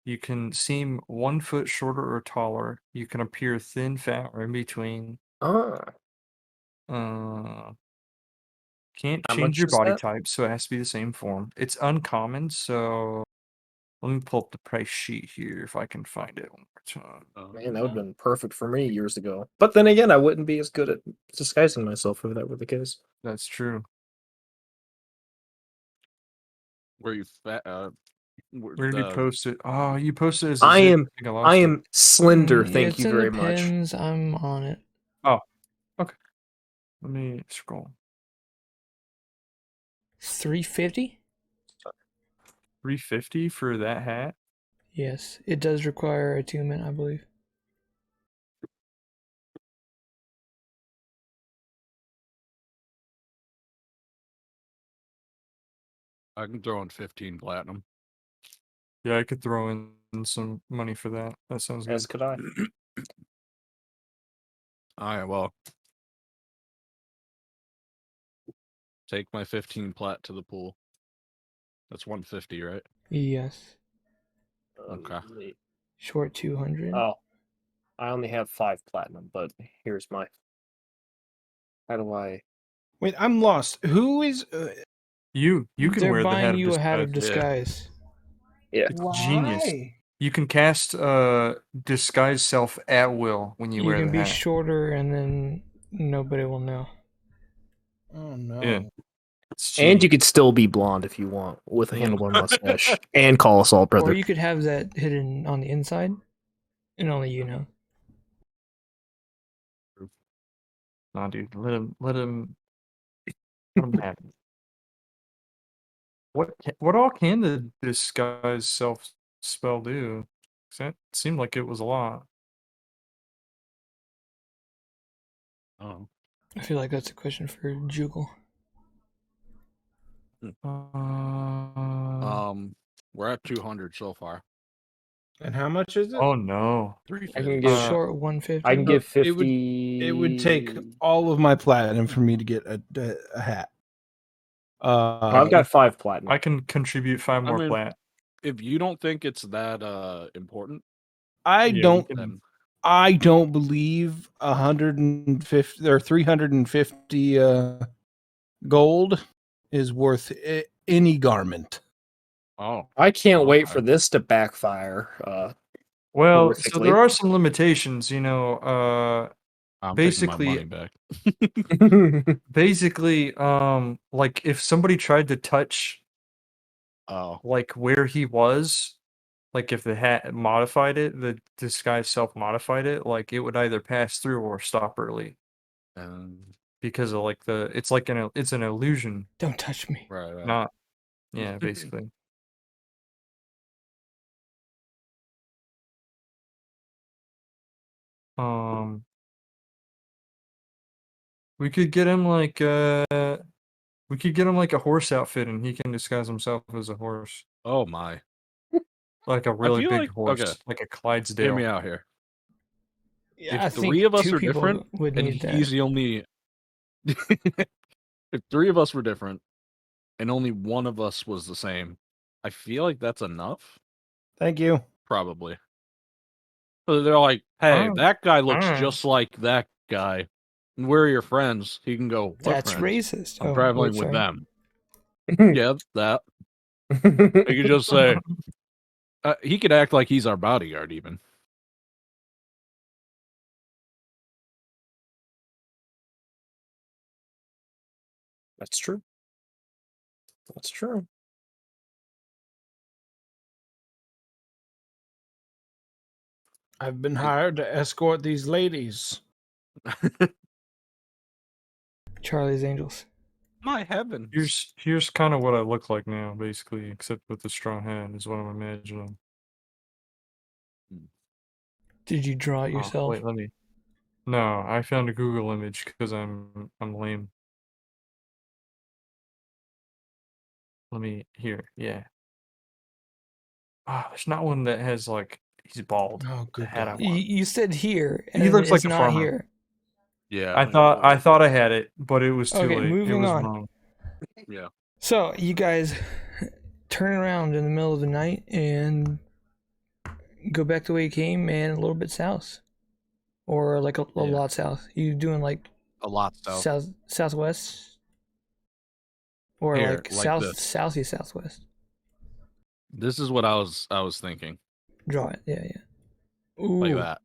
[SPEAKER 4] You can seem 1 foot shorter or taller. You can appear thin, fat, or in between.
[SPEAKER 5] Ah,
[SPEAKER 4] Can't
[SPEAKER 5] How
[SPEAKER 4] change
[SPEAKER 5] much
[SPEAKER 4] your
[SPEAKER 5] is
[SPEAKER 4] body
[SPEAKER 5] that?
[SPEAKER 4] type, so it has to be the same form. It's uncommon, so let me pull up the price sheet here if I can find it one more time.
[SPEAKER 5] Man, that would have been perfect for me years ago. But then again, I wouldn't be as good at disguising myself if that were the case.
[SPEAKER 4] That's true.
[SPEAKER 1] Were you fat?
[SPEAKER 4] Where did you post it? Oh, you posted it as a
[SPEAKER 5] I
[SPEAKER 4] zip.
[SPEAKER 5] am
[SPEAKER 4] I think I lost
[SPEAKER 5] I
[SPEAKER 4] it.
[SPEAKER 5] am slender, thank
[SPEAKER 2] It's
[SPEAKER 5] you
[SPEAKER 2] in
[SPEAKER 5] very
[SPEAKER 2] the
[SPEAKER 5] much.
[SPEAKER 2] pins. I'm on it.
[SPEAKER 4] Oh, okay. Let me scroll.
[SPEAKER 2] 350?
[SPEAKER 4] 350 for that hat?
[SPEAKER 2] Yes, it does require attunement, I believe.
[SPEAKER 1] I can throw in 15 platinum.
[SPEAKER 4] Yeah, I could throw in some money for that. That sounds good.
[SPEAKER 5] As could I.
[SPEAKER 1] All right, well, take my 15 plat to the pool. That's 150, right?
[SPEAKER 2] Yes.
[SPEAKER 1] Okay.
[SPEAKER 2] Short 200.
[SPEAKER 5] Oh, I only have 5 platinum, but here's my. How do I?
[SPEAKER 3] Wait, I'm lost. Who is?
[SPEAKER 4] You can
[SPEAKER 2] They're
[SPEAKER 4] wear the hat
[SPEAKER 2] buying
[SPEAKER 4] of
[SPEAKER 2] you a hat of
[SPEAKER 4] disguise.
[SPEAKER 2] disguise.
[SPEAKER 5] Yeah.
[SPEAKER 4] It's genius. You can cast disguise self at will when you
[SPEAKER 2] You
[SPEAKER 4] wear
[SPEAKER 2] can
[SPEAKER 4] the
[SPEAKER 2] be
[SPEAKER 4] hat.
[SPEAKER 2] shorter and then nobody will know.
[SPEAKER 3] Oh no.
[SPEAKER 4] Yeah. It's
[SPEAKER 5] And you
[SPEAKER 4] genius.
[SPEAKER 5] could still be blonde if you want with a handlebar mustache and call us all brother.
[SPEAKER 2] Or you could have that hidden on the inside and only you know.
[SPEAKER 4] Nah, dude, let him have it. What all can the disguise self spell do? 'Cause that seemed like it was a lot.
[SPEAKER 1] Oh.
[SPEAKER 2] I feel like that's a question for Jugal.
[SPEAKER 1] We're at 200 so far.
[SPEAKER 3] And how much is it?
[SPEAKER 4] Oh no.
[SPEAKER 1] 350.
[SPEAKER 5] I can give.
[SPEAKER 2] Short 150.
[SPEAKER 5] I can give
[SPEAKER 3] It would-
[SPEAKER 5] 50.
[SPEAKER 3] It would take all of my platinum for me to get a hat.
[SPEAKER 5] I've got 5 platinum.
[SPEAKER 4] I can contribute 5 more
[SPEAKER 1] mean,
[SPEAKER 4] plat.
[SPEAKER 1] If you don't think it's that important,
[SPEAKER 3] I
[SPEAKER 4] Yeah, we
[SPEAKER 3] don't.
[SPEAKER 4] can-
[SPEAKER 3] I don't believe 150 or 350 gold is worth any garment.
[SPEAKER 1] Oh,
[SPEAKER 5] I can't wait for
[SPEAKER 1] okay.
[SPEAKER 5] this to backfire.
[SPEAKER 4] Well, so there
[SPEAKER 5] Horrifically.
[SPEAKER 4] are some limitations, you know.
[SPEAKER 1] I'm taking my
[SPEAKER 4] Basically,
[SPEAKER 1] money back.
[SPEAKER 4] like if somebody tried to touch
[SPEAKER 1] Oh,
[SPEAKER 4] like where he was, like if the hat modified it, the disguise self-modified it, like it would either pass through or stop early because of like it's like it's an illusion,
[SPEAKER 2] Don't touch me.
[SPEAKER 1] right.
[SPEAKER 4] not yeah, basically. Um, we could get him like we could get him like a horse outfit, and he can disguise himself as a horse,
[SPEAKER 1] Oh my.
[SPEAKER 4] like a
[SPEAKER 1] I
[SPEAKER 4] really
[SPEAKER 1] feel
[SPEAKER 4] big
[SPEAKER 1] like
[SPEAKER 4] horse, like a
[SPEAKER 1] hear
[SPEAKER 4] Clydesdale.
[SPEAKER 1] me out here.
[SPEAKER 2] Yeah, I
[SPEAKER 1] If three
[SPEAKER 2] think
[SPEAKER 1] of us
[SPEAKER 2] 2
[SPEAKER 1] are different,
[SPEAKER 2] people would
[SPEAKER 1] and
[SPEAKER 2] need
[SPEAKER 1] he's
[SPEAKER 2] that.
[SPEAKER 1] the only, if 3 of us were different, and only one of us was the same, I feel like that's enough.
[SPEAKER 3] Thank you.
[SPEAKER 1] Probably. So they're like, "Hey,
[SPEAKER 4] Oh,
[SPEAKER 1] that guy looks
[SPEAKER 4] alright.
[SPEAKER 1] just like that guy. And we're your friends." He can go, "What
[SPEAKER 2] That's
[SPEAKER 1] friends?
[SPEAKER 2] racist.
[SPEAKER 1] I'm
[SPEAKER 2] Oh,
[SPEAKER 1] traveling
[SPEAKER 2] wait,
[SPEAKER 1] with
[SPEAKER 2] sorry.
[SPEAKER 1] them." Yeah, that. He could just say, he could act like he's our bodyguard, even.
[SPEAKER 5] That's true. That's true.
[SPEAKER 3] I've been hired to escort these ladies.
[SPEAKER 2] Charlie's Angels.
[SPEAKER 1] My heavens.
[SPEAKER 4] Here's kind of what I look like now, basically, except with the strong hand is what I'm imagining.
[SPEAKER 2] Did you draw it
[SPEAKER 4] Oh,
[SPEAKER 2] yourself?
[SPEAKER 4] wait, let me. No, I found a Google image because I'm lame. Let me here, yeah. Ah, there's not one that has like he's bald.
[SPEAKER 3] Oh,
[SPEAKER 4] The
[SPEAKER 3] good
[SPEAKER 4] hat I
[SPEAKER 3] God.
[SPEAKER 4] want.
[SPEAKER 2] You said here, and
[SPEAKER 4] He
[SPEAKER 2] then
[SPEAKER 4] looks like
[SPEAKER 2] it's
[SPEAKER 4] a
[SPEAKER 2] not
[SPEAKER 4] farmer.
[SPEAKER 2] here.
[SPEAKER 1] Yeah.
[SPEAKER 4] I thought I had it, but it was too
[SPEAKER 2] Okay,
[SPEAKER 4] late. It
[SPEAKER 2] moving
[SPEAKER 4] was
[SPEAKER 2] on.
[SPEAKER 4] wrong.
[SPEAKER 1] Yeah.
[SPEAKER 2] So you guys turn around in the middle of the night and go back the way you came and a little bit south, or like a
[SPEAKER 1] Yeah.
[SPEAKER 2] lot south. You doing like
[SPEAKER 1] A lot south.
[SPEAKER 2] southwest, or
[SPEAKER 1] Here,
[SPEAKER 2] like
[SPEAKER 1] like this.
[SPEAKER 2] southwest.
[SPEAKER 1] This is what I was thinking.
[SPEAKER 2] Draw it. Yeah. Ooh.
[SPEAKER 1] Like that.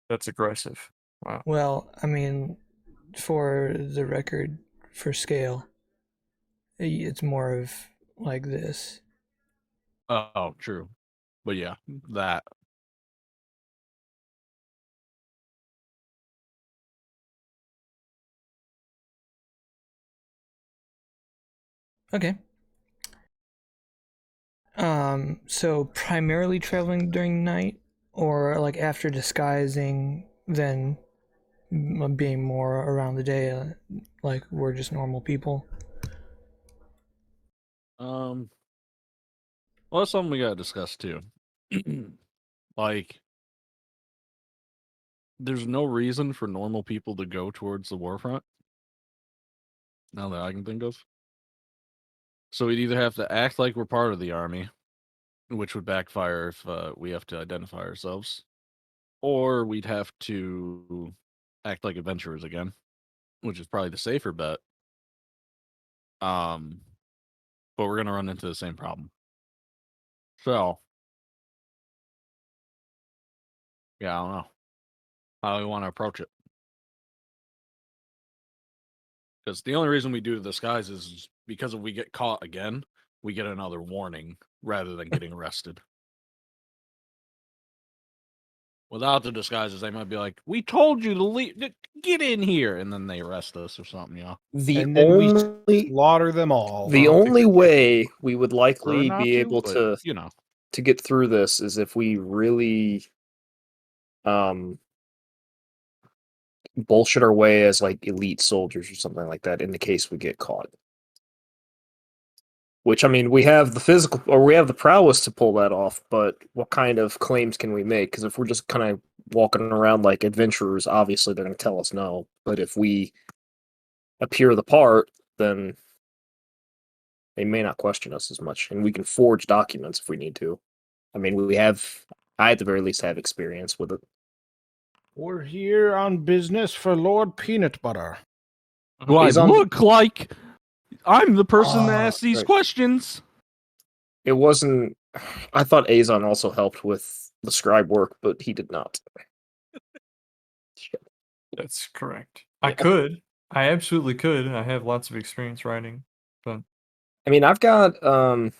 [SPEAKER 4] That's aggressive. Wow.
[SPEAKER 2] Well, I mean, for the record, for scale, it's more of like this.
[SPEAKER 1] Oh, true. But yeah, that.
[SPEAKER 2] Okay. So primarily traveling during night, or like after disguising, then being more around the day, like we're just normal people.
[SPEAKER 1] Well, that's something we gotta discuss too. Like, there's no reason for normal people to go towards the war front. Now that I can think of. So we'd either have to act like we're part of the army, which would backfire if we have to identify ourselves, or we'd have to act like adventurers again, which is probably the safer bet. But we're gonna run into the same problem. So, yeah, I don't know how we want to approach it. Because the only reason we do the disguise is because if we get caught again, we get another warning rather than getting arrested. Without the disguises, they might be like, "We told you to leave. Get in here," and then they arrest us or something. You know.
[SPEAKER 3] And then we slaughter them all.
[SPEAKER 5] The only way we would likely
[SPEAKER 1] not
[SPEAKER 5] be
[SPEAKER 1] to,
[SPEAKER 5] able
[SPEAKER 1] but,
[SPEAKER 5] to
[SPEAKER 1] you know,
[SPEAKER 5] to get through this is if we really bullshit our way as like elite soldiers or something like that in the case we get caught. Which, I mean, we have the physical, or we have the prowess to pull that off, but what kind of claims can we make? Because if we're just kind of walking around like adventurers, obviously they're going to tell us no. But if we appear the part, then they may not question us as much. And we can forge documents if we need to. I mean, I at the very least have experience with it.
[SPEAKER 3] We're here on business for Lord Peanut Butter.
[SPEAKER 1] do I
[SPEAKER 5] He's on-
[SPEAKER 1] look like I'm the person that
[SPEAKER 5] Ah,
[SPEAKER 1] asks these
[SPEAKER 5] right.
[SPEAKER 1] questions.
[SPEAKER 5] It wasn't. I thought Azon also helped with the scribe work, but he did not. Shit.
[SPEAKER 4] That's correct. I
[SPEAKER 5] Yeah.
[SPEAKER 4] could. I absolutely could. I have lots of experience writing, but
[SPEAKER 5] I mean, I've got
[SPEAKER 4] or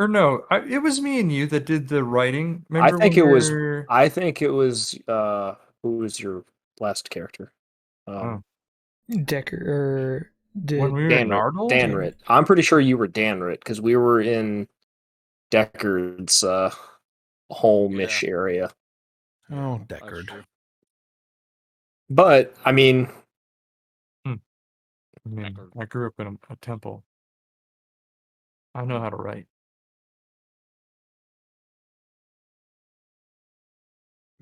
[SPEAKER 4] no, it was me and you that did the writing.
[SPEAKER 5] I
[SPEAKER 4] Remember
[SPEAKER 5] think
[SPEAKER 4] when
[SPEAKER 5] it was.
[SPEAKER 4] we're
[SPEAKER 5] I think it was. Who was your last character?
[SPEAKER 4] oh,
[SPEAKER 2] Decker or
[SPEAKER 4] when
[SPEAKER 2] did
[SPEAKER 4] we were in
[SPEAKER 5] Danrit.
[SPEAKER 4] Nardole?
[SPEAKER 5] Danrit. I'm pretty sure you were Danrit because we were in Deckard's home-ish area.
[SPEAKER 3] Oh,
[SPEAKER 1] That's
[SPEAKER 3] Deckard.
[SPEAKER 1] true.
[SPEAKER 5] But I mean,
[SPEAKER 4] I mean,
[SPEAKER 1] Deckard.
[SPEAKER 4] I grew up in a temple. I know how to write.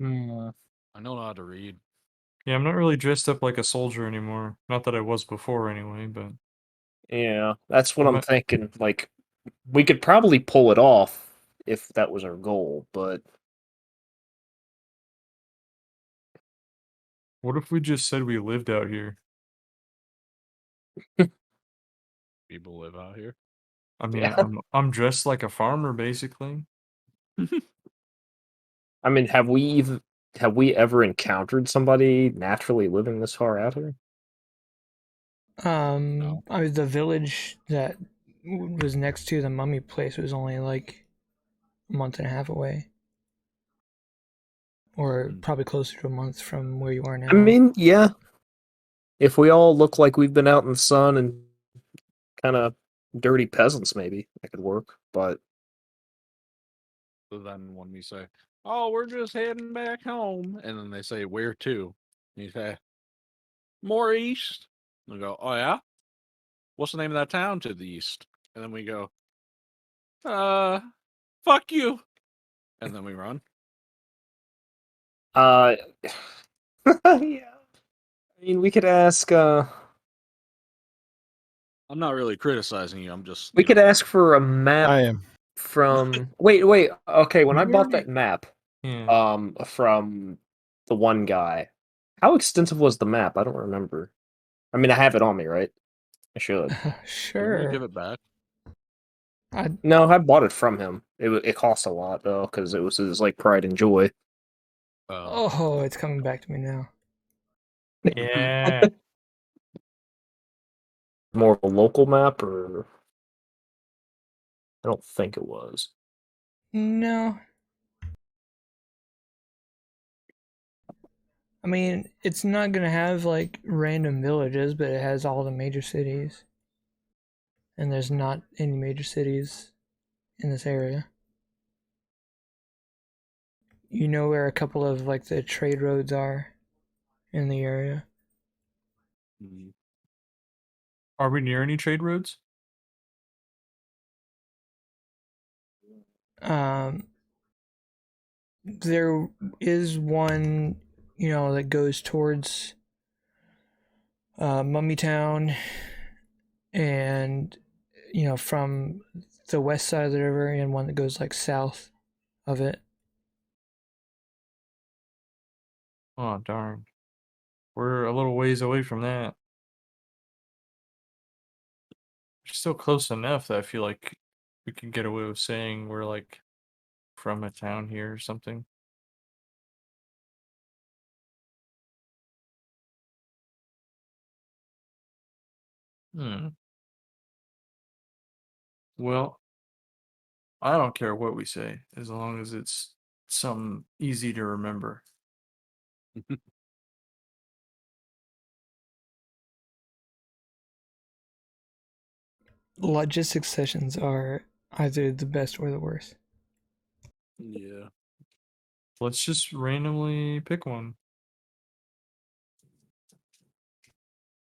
[SPEAKER 1] I know how to read.
[SPEAKER 4] Yeah, I'm not really dressed up like a soldier anymore. Not that I was before, anyway. But
[SPEAKER 5] yeah, that's what
[SPEAKER 4] I
[SPEAKER 5] I'm
[SPEAKER 4] might-
[SPEAKER 5] thinking. Like, we could probably pull it off if that was our goal, but
[SPEAKER 4] what if we just said we lived out here?
[SPEAKER 1] People live out here.
[SPEAKER 4] I mean,
[SPEAKER 5] yeah.
[SPEAKER 4] I'm dressed like a farmer, basically.
[SPEAKER 5] I mean, have we ever encountered somebody naturally living this far out here?
[SPEAKER 1] No.
[SPEAKER 2] I was the village that was next to the mummy place was only like a month and a half away, or probably closer to a month from where you are now.
[SPEAKER 5] I mean, yeah. If we all look like we've been out in the sun and kind of dirty peasants, maybe that could work. But
[SPEAKER 1] So then when we say, "Oh, we're just heading back home," and then they say, "Where to?" And you say, "More east." And we go, "Oh yeah, what's the name of that town to the east?" And then we go, fuck you," and then we run.
[SPEAKER 5] yeah. I mean, we could ask.
[SPEAKER 1] I'm not really criticizing you. I'm just
[SPEAKER 5] We could ask for a map
[SPEAKER 3] I am.
[SPEAKER 5] from. Wait. Okay, when I
[SPEAKER 4] We
[SPEAKER 5] bought
[SPEAKER 4] already-
[SPEAKER 5] that map,
[SPEAKER 4] Yeah.
[SPEAKER 5] from the one guy, how extensive was the map? I don't remember. I mean, I have it on me, right? I should.
[SPEAKER 1] Didn't you
[SPEAKER 2] Sure.
[SPEAKER 1] give it back.
[SPEAKER 5] No, I bought it from him. It cost a lot though, because it was his like pride and joy.
[SPEAKER 2] Oh, it's coming back to me now.
[SPEAKER 4] Yeah.
[SPEAKER 5] More of a local map, or I don't think it was.
[SPEAKER 2] No. I mean, it's not gonna have like random villages, but it has all the major cities. And there's not any major cities in this area. You know where a couple of like the trade roads are in the area.
[SPEAKER 4] Are we near any trade roads?
[SPEAKER 2] There is one, that goes towards Mummy Town, and from the west side of the river, and one that goes like south of it.
[SPEAKER 4] Oh darn. We're a little ways away from that. We're still close enough that I feel like we can get away with saying we're like from a town here or something. Well, I don't care what we say as long as it's something easy to remember.
[SPEAKER 2] Logistics sessions are either the best or the worst.
[SPEAKER 1] Yeah.
[SPEAKER 4] Let's just randomly pick one.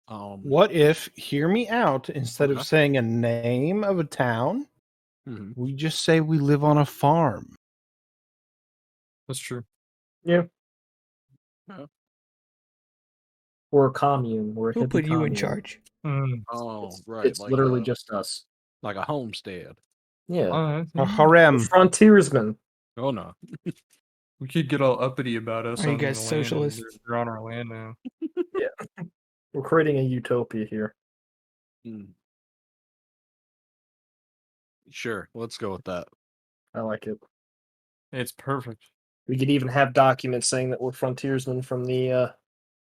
[SPEAKER 3] What if, hear me out, instead of
[SPEAKER 1] Okay.
[SPEAKER 3] saying a name of a town,
[SPEAKER 1] Mhm.
[SPEAKER 3] we just say we live on a farm?
[SPEAKER 4] That's true.
[SPEAKER 5] Yeah.
[SPEAKER 1] Yeah.
[SPEAKER 5] We're a commune. We're a
[SPEAKER 2] Who
[SPEAKER 5] hippie
[SPEAKER 2] put you in
[SPEAKER 5] commune.
[SPEAKER 2] charge?
[SPEAKER 1] Oh,
[SPEAKER 5] It's,
[SPEAKER 1] right.
[SPEAKER 5] it's
[SPEAKER 1] like
[SPEAKER 5] literally
[SPEAKER 1] a,
[SPEAKER 5] just us.
[SPEAKER 1] like a homestead.
[SPEAKER 5] Yeah.
[SPEAKER 3] A harem.
[SPEAKER 5] Frontiersmen.
[SPEAKER 1] Oh no.
[SPEAKER 4] We could get all uppity about us
[SPEAKER 2] Are you
[SPEAKER 4] owning
[SPEAKER 2] guys
[SPEAKER 4] the land, and
[SPEAKER 2] socialists?
[SPEAKER 4] they're on our land now.
[SPEAKER 5] Yeah. We're creating a utopia here.
[SPEAKER 1] Sure, let's go with that.
[SPEAKER 5] I like it.
[SPEAKER 4] It's perfect.
[SPEAKER 5] We could even have documents saying that we're frontiersmen from the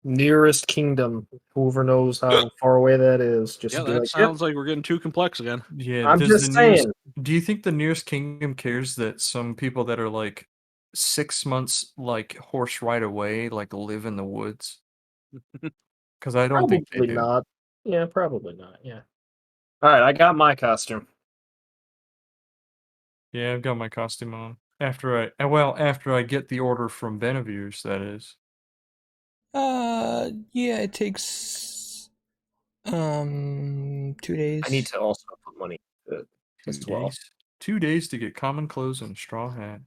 [SPEAKER 5] nearest kingdom. Whoever knows how far away that is. Just
[SPEAKER 1] Yeah,
[SPEAKER 5] be
[SPEAKER 1] that
[SPEAKER 5] like,
[SPEAKER 1] sounds like we're getting too complex again.
[SPEAKER 4] Yeah,
[SPEAKER 5] I'm
[SPEAKER 4] does
[SPEAKER 5] just
[SPEAKER 4] the nearest,
[SPEAKER 5] saying.
[SPEAKER 4] do you think the nearest kingdom cares that some people that are like 6 months like horse ride away like live in the woods? Because I don't think they
[SPEAKER 5] Probably
[SPEAKER 4] do.
[SPEAKER 5] not. Yeah, probably not. Yeah. All right, I got my costume.
[SPEAKER 4] Yeah, I've got my costume on. After I get the order from Benevir's, that is.
[SPEAKER 2] Yeah, it takes 2 days.
[SPEAKER 5] I need to also put money into it as well.
[SPEAKER 4] 2 days to get common clothes and a straw hat.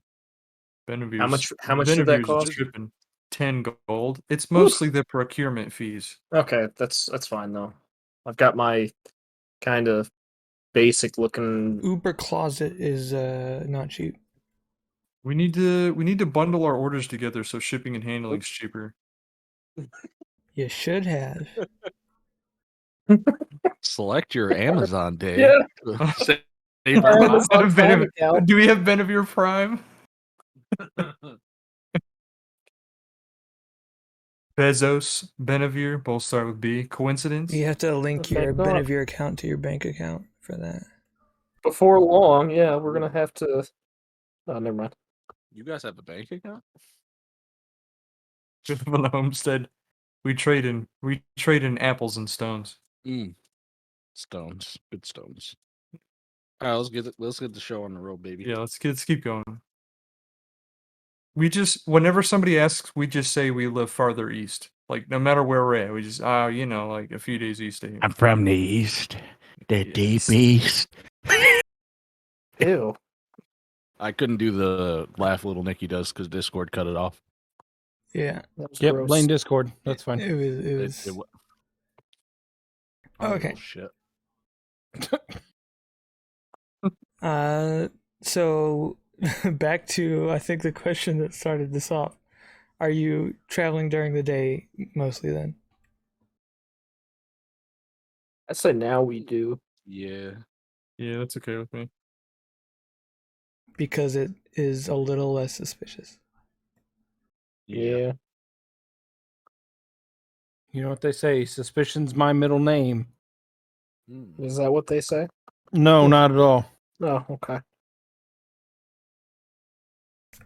[SPEAKER 4] Benevir's.
[SPEAKER 5] How much did that
[SPEAKER 4] Benevir's
[SPEAKER 5] cost?
[SPEAKER 4] is tripping 10 gold. It's mostly the procurement fees.
[SPEAKER 5] Okay, that's fine though. I've got my kind of basic looking.
[SPEAKER 2] Uber closet is not cheap.
[SPEAKER 4] We need to bundle our orders together so shipping and handling's cheaper.
[SPEAKER 2] You should have.
[SPEAKER 1] Select your Amazon day.
[SPEAKER 5] Yeah.
[SPEAKER 1] Save
[SPEAKER 5] Amazon
[SPEAKER 1] your
[SPEAKER 4] Instead of
[SPEAKER 5] Prime
[SPEAKER 4] Benevir-
[SPEAKER 5] account.
[SPEAKER 4] Do we have Benevir Prime? Bezos, Benevir, both start with B. Coincidence?
[SPEAKER 2] You have to link
[SPEAKER 5] Okay,
[SPEAKER 2] your
[SPEAKER 5] go on.
[SPEAKER 2] Benevir account to your bank account for that.
[SPEAKER 5] Before long, yeah, we're gonna have to. Oh, never mind.
[SPEAKER 1] You guys have a bank account?
[SPEAKER 4] We live on the homestead. We trade in apples and stones.
[SPEAKER 1] Stones. Good stones. All right, let's get the show on the road, baby.
[SPEAKER 4] Yeah, let's keep going. Whenever somebody asks, we just say we live farther east. Like no matter where we're at, we just like a few days east of here.
[SPEAKER 8] I'm from the east, the deep
[SPEAKER 4] Yes.
[SPEAKER 8] east.
[SPEAKER 5] Ew.
[SPEAKER 1] I couldn't do the laugh little Nicky does because Discord cut it off.
[SPEAKER 2] Yeah.
[SPEAKER 5] That was
[SPEAKER 3] Yep,
[SPEAKER 5] gross.
[SPEAKER 3] blame Discord. That's fine.
[SPEAKER 2] It was. Okay.
[SPEAKER 1] Shit.
[SPEAKER 2] So back to I think the question that started this off. Are you traveling during the day mostly then?
[SPEAKER 5] I say now we do.
[SPEAKER 1] Yeah.
[SPEAKER 4] Yeah, that's okay with me.
[SPEAKER 2] Because it is a little less suspicious.
[SPEAKER 5] Yeah.
[SPEAKER 3] You know what they say? Suspicion's my middle name.
[SPEAKER 5] Is that what they say?
[SPEAKER 3] No, not at all.
[SPEAKER 5] Oh, okay.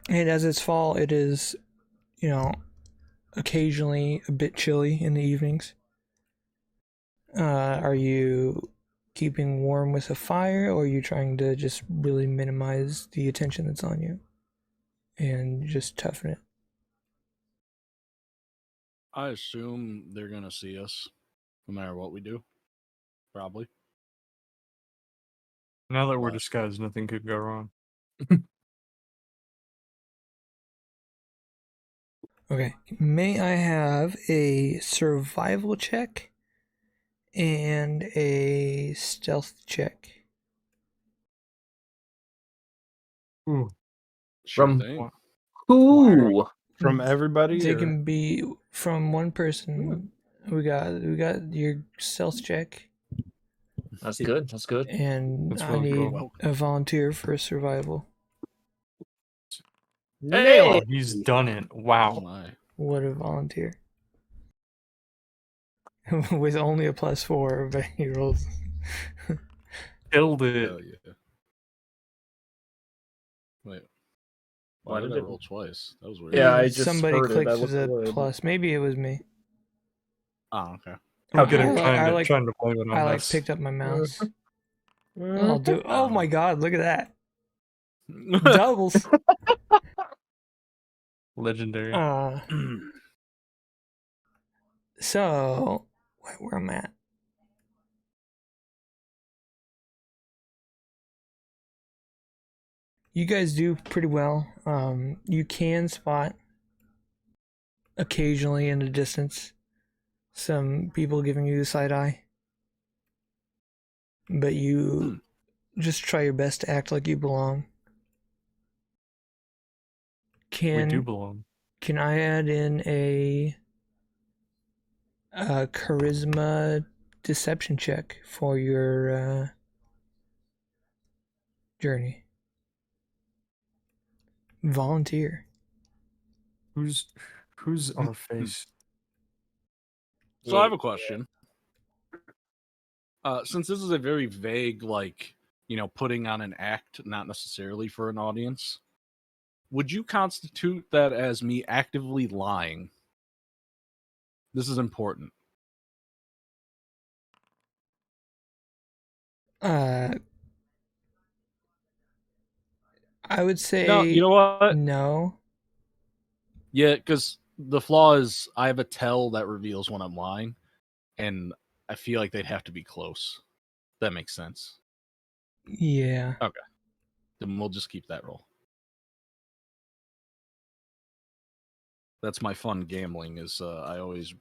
[SPEAKER 2] And as it's fall, it is, occasionally a bit chilly in the evenings. Are you keeping warm with a fire, or are you trying to just really minimize the attention that's on you and just toughen it?
[SPEAKER 1] I assume they're gonna see us, no matter what we do. Probably.
[SPEAKER 4] Now that we're disguised, nothing could go wrong.
[SPEAKER 2] Okay. May I have a survival check and a stealth check?
[SPEAKER 4] Ooh.
[SPEAKER 1] Sure
[SPEAKER 5] From-
[SPEAKER 1] thing.
[SPEAKER 5] Ooh.
[SPEAKER 3] From everybody?
[SPEAKER 2] They
[SPEAKER 3] or-
[SPEAKER 2] can be from one person. We got your stealth check,
[SPEAKER 5] That's good. That's good.
[SPEAKER 2] and
[SPEAKER 4] That's
[SPEAKER 2] I
[SPEAKER 4] really
[SPEAKER 2] need
[SPEAKER 4] cool.
[SPEAKER 2] a volunteer for survival.
[SPEAKER 5] Hey!
[SPEAKER 4] He's done it.
[SPEAKER 1] Oh
[SPEAKER 4] Wow.
[SPEAKER 1] my.
[SPEAKER 2] What a volunteer! With only a +4, but he rolls.
[SPEAKER 4] Killed it.
[SPEAKER 1] Hell yeah. Wait.
[SPEAKER 5] Why
[SPEAKER 1] Why did
[SPEAKER 5] did
[SPEAKER 1] I
[SPEAKER 5] it-
[SPEAKER 1] roll twice? That was weird.
[SPEAKER 5] Yeah, I just
[SPEAKER 2] somebody
[SPEAKER 5] heard it.
[SPEAKER 2] clicks
[SPEAKER 5] I
[SPEAKER 2] as
[SPEAKER 5] looked
[SPEAKER 2] a
[SPEAKER 5] away.
[SPEAKER 2] plus. Maybe it was me.
[SPEAKER 1] Oh, okay.
[SPEAKER 4] I'm good
[SPEAKER 2] I
[SPEAKER 4] at
[SPEAKER 2] like-
[SPEAKER 4] trying to blame it on
[SPEAKER 2] I
[SPEAKER 4] us.
[SPEAKER 2] picked up my mouse.
[SPEAKER 5] Mm.
[SPEAKER 2] I'll do. Oh my god! Look at that. Doubles.
[SPEAKER 4] Legendary.
[SPEAKER 2] So where am I at? You guys do pretty well. You can spot occasionally in the distance some people giving you the side eye, but you just try your best to act like you belong.
[SPEAKER 4] We do belong.
[SPEAKER 2] Can I add in a a charisma deception check for your journey. Volunteer.
[SPEAKER 4] Who's our face?
[SPEAKER 1] So I have a question. Since this is a very vague, like, putting on an act, not necessarily for an audience, would you constitute that as me actively lying? This is important.
[SPEAKER 2] I would say
[SPEAKER 1] No, you know what?
[SPEAKER 2] no.
[SPEAKER 1] Yeah, because the flaw is I have a tell that reveals when I'm lying, and I feel like they'd have to be close. That makes sense.
[SPEAKER 2] Yeah.
[SPEAKER 1] Okay. Then we'll just keep that roll. That's my fun gambling is I always,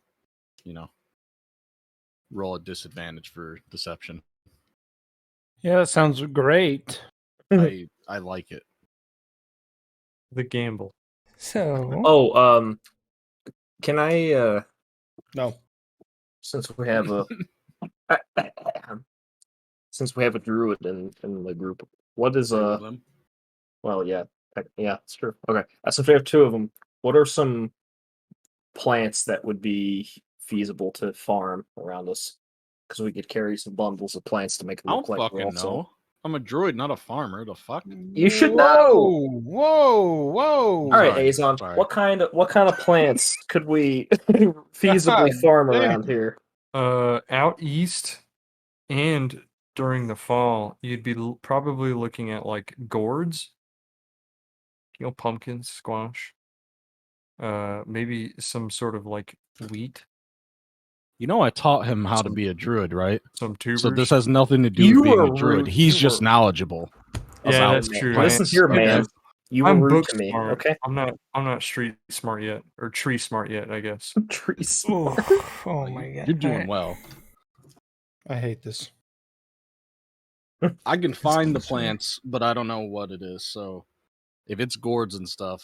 [SPEAKER 1] roll a disadvantage for deception.
[SPEAKER 3] Yeah, that sounds great.
[SPEAKER 1] I like it.
[SPEAKER 4] The gamble.
[SPEAKER 2] So
[SPEAKER 5] Oh, can I
[SPEAKER 3] No.
[SPEAKER 5] since we have a druid in the group, what is
[SPEAKER 1] Two of them.
[SPEAKER 5] well, yeah, it's true. Okay, so if we have two of them, what are some plants that would be feasible to farm around us? Because we could carry some bundles of plants to make it
[SPEAKER 1] I
[SPEAKER 5] look
[SPEAKER 1] don't
[SPEAKER 5] like we're
[SPEAKER 1] fucking
[SPEAKER 5] also.
[SPEAKER 1] know. I'm a druid, not a farmer. The fuck?
[SPEAKER 5] You should know.
[SPEAKER 3] Whoa!
[SPEAKER 5] All right,
[SPEAKER 1] Sorry,
[SPEAKER 5] Azon.
[SPEAKER 1] sorry.
[SPEAKER 5] What kind of plants could we feasibly
[SPEAKER 3] God
[SPEAKER 5] farm
[SPEAKER 3] damn.
[SPEAKER 5] around here?
[SPEAKER 4] Out east and during the fall, you'd be probably looking at like gourds, pumpkins, squash, maybe some sort of like wheat,
[SPEAKER 1] I taught him how to be a druid, right?
[SPEAKER 4] some
[SPEAKER 1] So this
[SPEAKER 4] tubers.
[SPEAKER 1] has nothing to do
[SPEAKER 5] You
[SPEAKER 1] with being
[SPEAKER 5] were
[SPEAKER 1] a druid.
[SPEAKER 5] rude.
[SPEAKER 1] He's
[SPEAKER 5] You
[SPEAKER 1] just
[SPEAKER 5] were-
[SPEAKER 1] knowledgeable
[SPEAKER 4] Yeah,
[SPEAKER 1] about
[SPEAKER 4] that's true.
[SPEAKER 5] Listen here, man. You were
[SPEAKER 4] I'm
[SPEAKER 5] rude
[SPEAKER 4] book
[SPEAKER 5] to me.
[SPEAKER 4] smart.
[SPEAKER 5] Okay.
[SPEAKER 4] I'm not street smart yet, or tree smart yet, I guess.
[SPEAKER 5] Trees.
[SPEAKER 2] oh my god.
[SPEAKER 1] You're doing
[SPEAKER 2] Alright.
[SPEAKER 1] well.
[SPEAKER 3] I hate this.
[SPEAKER 1] I can find the
[SPEAKER 2] closer.
[SPEAKER 1] plants, but I don't know what it is. So if it's gourds and stuff,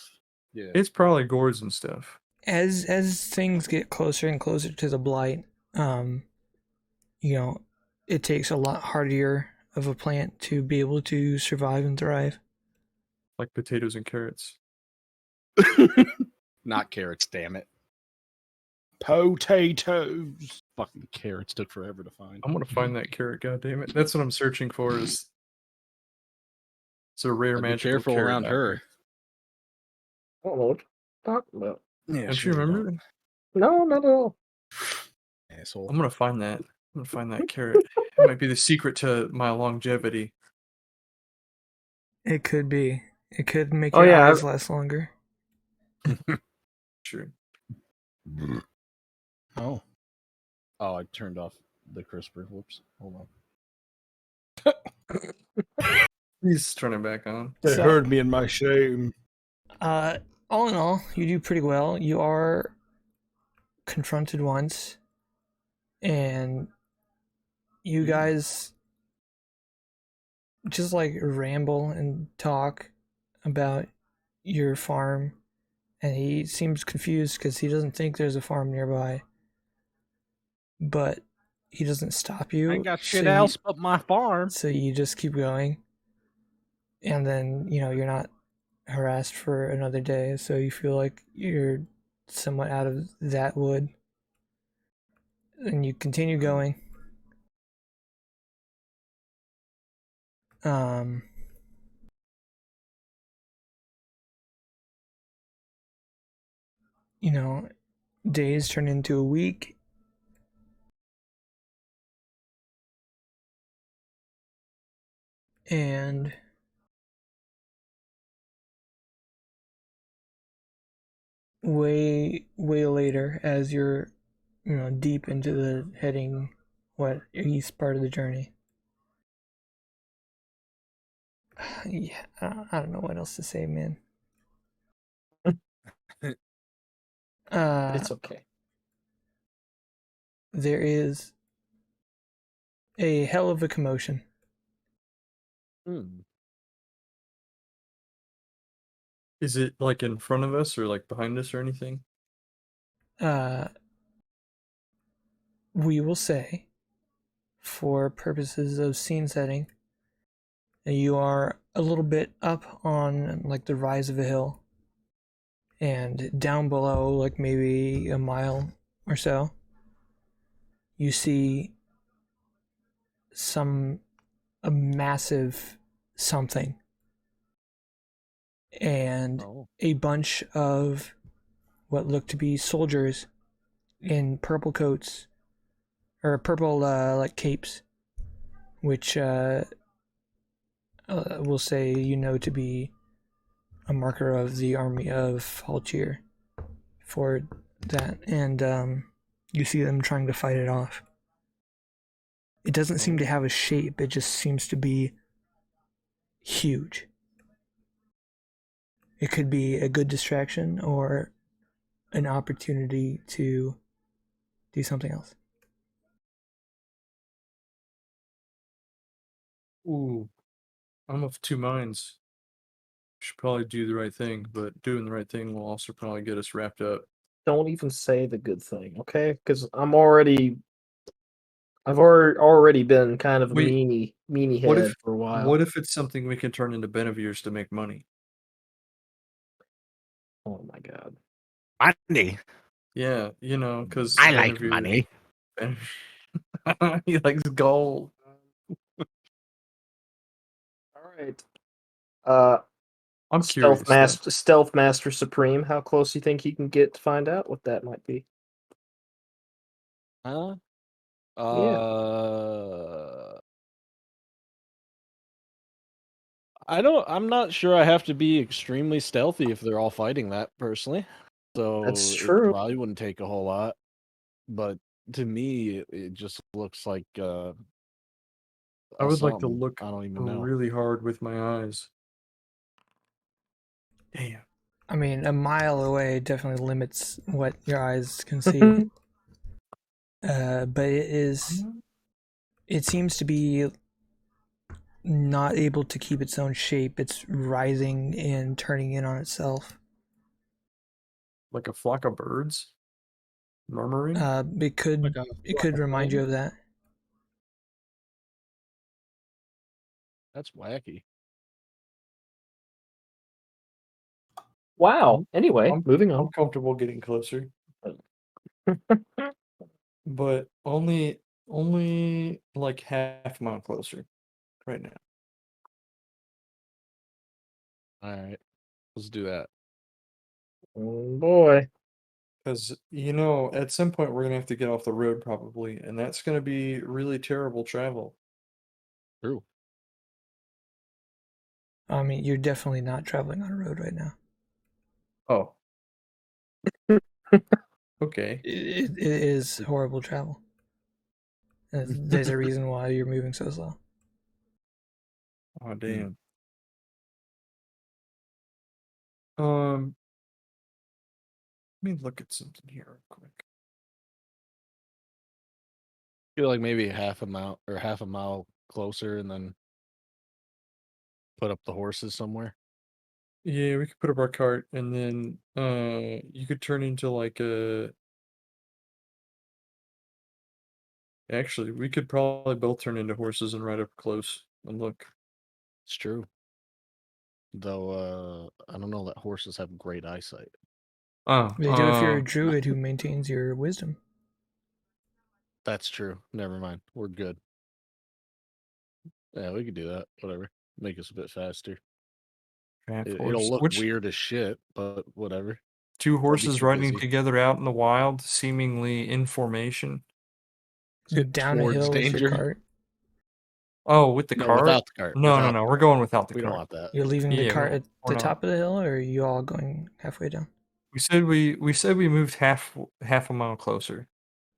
[SPEAKER 1] yeah.
[SPEAKER 4] It's probably gourds and stuff.
[SPEAKER 2] As things get closer and closer to the blight, it takes a lot hardier of a plant to be able to survive and thrive.
[SPEAKER 4] Like potatoes and carrots.
[SPEAKER 1] Not carrots, damn it.
[SPEAKER 3] Potatoes.
[SPEAKER 1] Fucking carrots took forever to find.
[SPEAKER 4] I'm gonna find that carrot, goddammit. That's what I'm searching for is it's a rare
[SPEAKER 1] Be
[SPEAKER 4] magical
[SPEAKER 1] careful
[SPEAKER 4] carrot
[SPEAKER 1] around
[SPEAKER 4] out
[SPEAKER 1] her.
[SPEAKER 4] here.
[SPEAKER 5] I don't know what you're talking about.
[SPEAKER 1] Yeah,
[SPEAKER 4] Don't you remember?
[SPEAKER 5] No, not at all.
[SPEAKER 1] Asshole.
[SPEAKER 4] I'm gonna find that. I'm gonna find that carrot. It might be the secret to my longevity.
[SPEAKER 2] It could be. It could make
[SPEAKER 5] Oh,
[SPEAKER 2] your
[SPEAKER 5] yeah,
[SPEAKER 2] eyes last longer.
[SPEAKER 4] True.
[SPEAKER 3] Oh.
[SPEAKER 1] Oh, I turned off the crisper. Whoops. Hold on.
[SPEAKER 4] He's turning back on.
[SPEAKER 3] They
[SPEAKER 2] So-
[SPEAKER 3] heard me in my shame.
[SPEAKER 2] All in all, you do pretty well. You are confronted once, and you guys just like ramble and talk about your farm, and he seems confused because he doesn't think there's a farm nearby, but he doesn't stop you.
[SPEAKER 1] I ain't got shit
[SPEAKER 2] so
[SPEAKER 1] else but my farm.
[SPEAKER 2] So you just keep going, and then you're not harassed for another day, so you feel like you're somewhat out of that wood, and you continue going. Days turn into a week, and way later, as you're deep into the heading east part of the journey. Yeah, I don't know what else to say, man.
[SPEAKER 5] It's okay.
[SPEAKER 2] There is a hell of a commotion.
[SPEAKER 4] Is it like in front of us or like behind us or anything?
[SPEAKER 2] we will say, for purposes of scene setting, that you are a little bit up on like the rise of a hill, and down below, like maybe a mile or so, you see a massive something, and
[SPEAKER 1] Oh.
[SPEAKER 2] a bunch of what look to be soldiers in purple coats or purple like capes, which we'll say to be a marker of the army of Haltir for that, and you see them trying to fight it off. It doesn't seem to have a shape, it just seems to be huge. It could be a good distraction or an opportunity to do something else.
[SPEAKER 4] Ooh, I'm of two minds. Should probably do the right thing, but doing the right thing will also probably get us wrapped up.
[SPEAKER 5] Don't even say the good thing, okay? Because I've already been kind of a
[SPEAKER 4] Wait,
[SPEAKER 5] meanie
[SPEAKER 4] What
[SPEAKER 5] head
[SPEAKER 4] if
[SPEAKER 5] for a while.
[SPEAKER 4] what if it's something we can turn into Benevirs to make money?
[SPEAKER 5] Oh my god.
[SPEAKER 8] Money.
[SPEAKER 4] Yeah, because
[SPEAKER 8] I like
[SPEAKER 4] Benevir,
[SPEAKER 8] money.
[SPEAKER 4] he likes gold.
[SPEAKER 5] All right. Uh,
[SPEAKER 4] I'm curious though.
[SPEAKER 5] Stealth Master Supreme. How close do you think he can get to find out what that might be?
[SPEAKER 1] Huh?
[SPEAKER 5] Yeah.
[SPEAKER 1] I'm not sure I have to be extremely stealthy if they're all fighting that personally. So
[SPEAKER 5] That's
[SPEAKER 1] it
[SPEAKER 5] true.
[SPEAKER 1] probably wouldn't take a whole lot. But to me, it just looks like
[SPEAKER 4] I would like to
[SPEAKER 1] something.
[SPEAKER 4] look
[SPEAKER 1] I don't even know.
[SPEAKER 4] really hard with my eyes. Damn.
[SPEAKER 2] I mean, a mile away definitely limits what your eyes can see. But it seems to be not able to keep its own shape. It's rising and turning in on itself.
[SPEAKER 4] Like a flock of birds murmuring.
[SPEAKER 2] It could remind you of that.
[SPEAKER 1] That's wacky.
[SPEAKER 5] Wow. Anyway,
[SPEAKER 4] I'm
[SPEAKER 5] moving
[SPEAKER 4] I'm
[SPEAKER 5] on.
[SPEAKER 4] comfortable getting closer, but only like half a mile closer right now.
[SPEAKER 1] All right, let's do that.
[SPEAKER 5] Oh boy.
[SPEAKER 4] Because at some point we're gonna have to get off the road probably, and that's gonna be really terrible travel.
[SPEAKER 1] True.
[SPEAKER 2] I mean, you're definitely not traveling on a road right now.
[SPEAKER 4] Oh. Okay.
[SPEAKER 2] It is horrible travel. There's a reason why you're moving so slow.
[SPEAKER 4] Oh damn. Let me look at something here real quick.
[SPEAKER 1] Feel like maybe half a mile closer, and then put up the horses somewhere.
[SPEAKER 4] Yeah, we could put up our cart, and then you could turn into like a. Actually, we could probably both turn into horses and ride up close and look.
[SPEAKER 1] It's true. Though I don't know that horses have great eyesight.
[SPEAKER 4] Oh,
[SPEAKER 2] They do if you're a druid who maintains your wisdom.
[SPEAKER 1] That's true. Never mind. We're good. Yeah, we could do that. Whatever. Make us a bit faster. It'll look weird as shit, but whatever.
[SPEAKER 4] Two horses
[SPEAKER 1] too
[SPEAKER 4] riding
[SPEAKER 1] busy.
[SPEAKER 4] together out in the wild, seemingly in formation.
[SPEAKER 2] Down a
[SPEAKER 1] Towards
[SPEAKER 2] hill with
[SPEAKER 1] danger.
[SPEAKER 2] your cart.
[SPEAKER 4] Oh, with the
[SPEAKER 1] No,
[SPEAKER 4] cart?
[SPEAKER 1] without the cart.
[SPEAKER 4] No,
[SPEAKER 1] Without
[SPEAKER 4] no,
[SPEAKER 1] the
[SPEAKER 4] we're
[SPEAKER 1] cart.
[SPEAKER 4] going without the
[SPEAKER 1] We
[SPEAKER 4] cart.
[SPEAKER 1] don't want that.
[SPEAKER 2] You're leaving the
[SPEAKER 4] Yeah,
[SPEAKER 2] cart at
[SPEAKER 4] we're
[SPEAKER 2] the
[SPEAKER 4] not.
[SPEAKER 2] top of the hill, or are you all going halfway down?
[SPEAKER 4] We said we moved half a mile closer.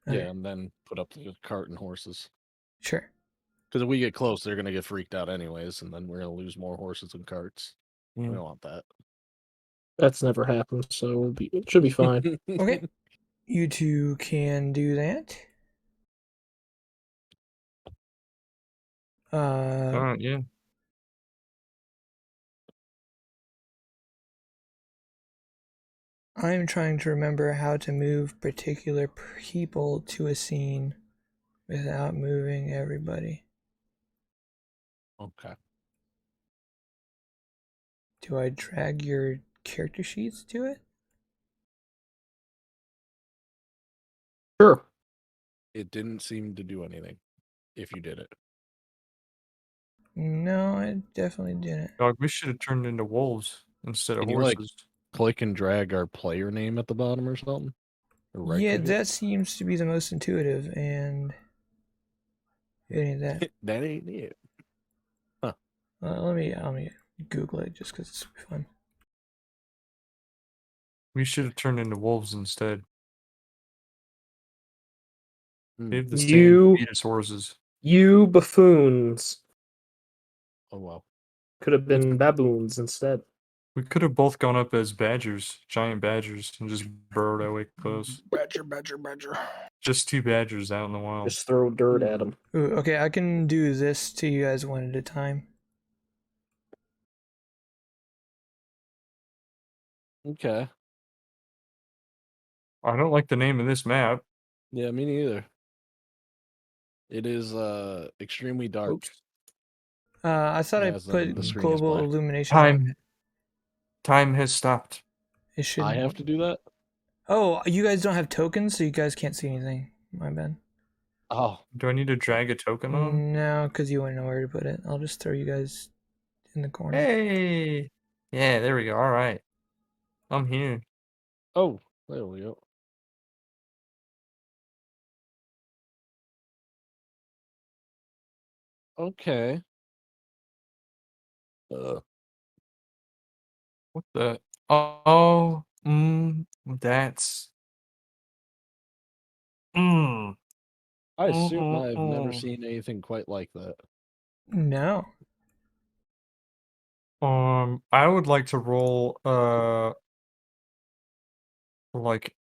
[SPEAKER 2] Okay.
[SPEAKER 1] Yeah, and then put up the cart and horses.
[SPEAKER 2] Sure.
[SPEAKER 1] Because if we get close, they're gonna get freaked out anyways, and then we're gonna lose more horses and carts.
[SPEAKER 4] Yeah.
[SPEAKER 1] We don't want that.
[SPEAKER 5] That's never happened, so it should be fine.
[SPEAKER 2] Okay. You two can do that.
[SPEAKER 4] Yeah.
[SPEAKER 2] I'm trying to remember how to move particular people to a scene. without moving everybody.
[SPEAKER 1] Okay.
[SPEAKER 2] Do I drag your character sheets to it?
[SPEAKER 5] Sure.
[SPEAKER 1] It didn't seem to do anything if you did it.
[SPEAKER 2] No, I definitely didn't.
[SPEAKER 4] Dog, we should have turned into wolves instead of
[SPEAKER 1] Can you, like,
[SPEAKER 4] horses.
[SPEAKER 1] click and drag our player name at the bottom or something? Or right
[SPEAKER 2] Yeah,
[SPEAKER 1] click
[SPEAKER 2] that seems to be the most intuitive, and it ain't that.
[SPEAKER 1] it? That ain't it.
[SPEAKER 2] Let me Google it just because it's fun.
[SPEAKER 4] We should have turned into wolves instead.
[SPEAKER 1] Hmm.
[SPEAKER 4] They have the
[SPEAKER 5] You-
[SPEAKER 4] same speed as horses.
[SPEAKER 5] You buffoons.
[SPEAKER 1] Oh well.
[SPEAKER 5] Could have been baboons instead.
[SPEAKER 4] We could have both gone up as badgers, giant badgers, and just burrowed our way close.
[SPEAKER 3] Badger.
[SPEAKER 4] Just two badgers out in the wild.
[SPEAKER 5] Just throw dirt at them.
[SPEAKER 2] Ooh, okay, I can do this to you guys one at a time.
[SPEAKER 1] Okay.
[SPEAKER 4] I don't like the name of this map.
[SPEAKER 1] Yeah, me neither. It is extremely dark.
[SPEAKER 5] Oops.
[SPEAKER 2] I thought I
[SPEAKER 1] As the
[SPEAKER 2] put
[SPEAKER 1] screen is
[SPEAKER 2] global
[SPEAKER 1] black.
[SPEAKER 2] illumination on.
[SPEAKER 4] Time has stopped.
[SPEAKER 2] It should.
[SPEAKER 1] I have to do that?
[SPEAKER 2] Oh, you guys don't have tokens, so you guys can't see anything. My bad.
[SPEAKER 1] Oh.
[SPEAKER 4] Do I need to drag a token on?
[SPEAKER 2] No, because you wouldn't know where to put it. I'll just throw you guys in the corner.
[SPEAKER 4] Hey! Yeah, there we go. All right. I'm here.
[SPEAKER 1] Oh, there we go. Okay.
[SPEAKER 4] What the? Oh, that's.
[SPEAKER 1] I assume I've never
[SPEAKER 4] Mm.
[SPEAKER 1] seen anything quite like that.
[SPEAKER 2] No.
[SPEAKER 4] I would like to roll, like,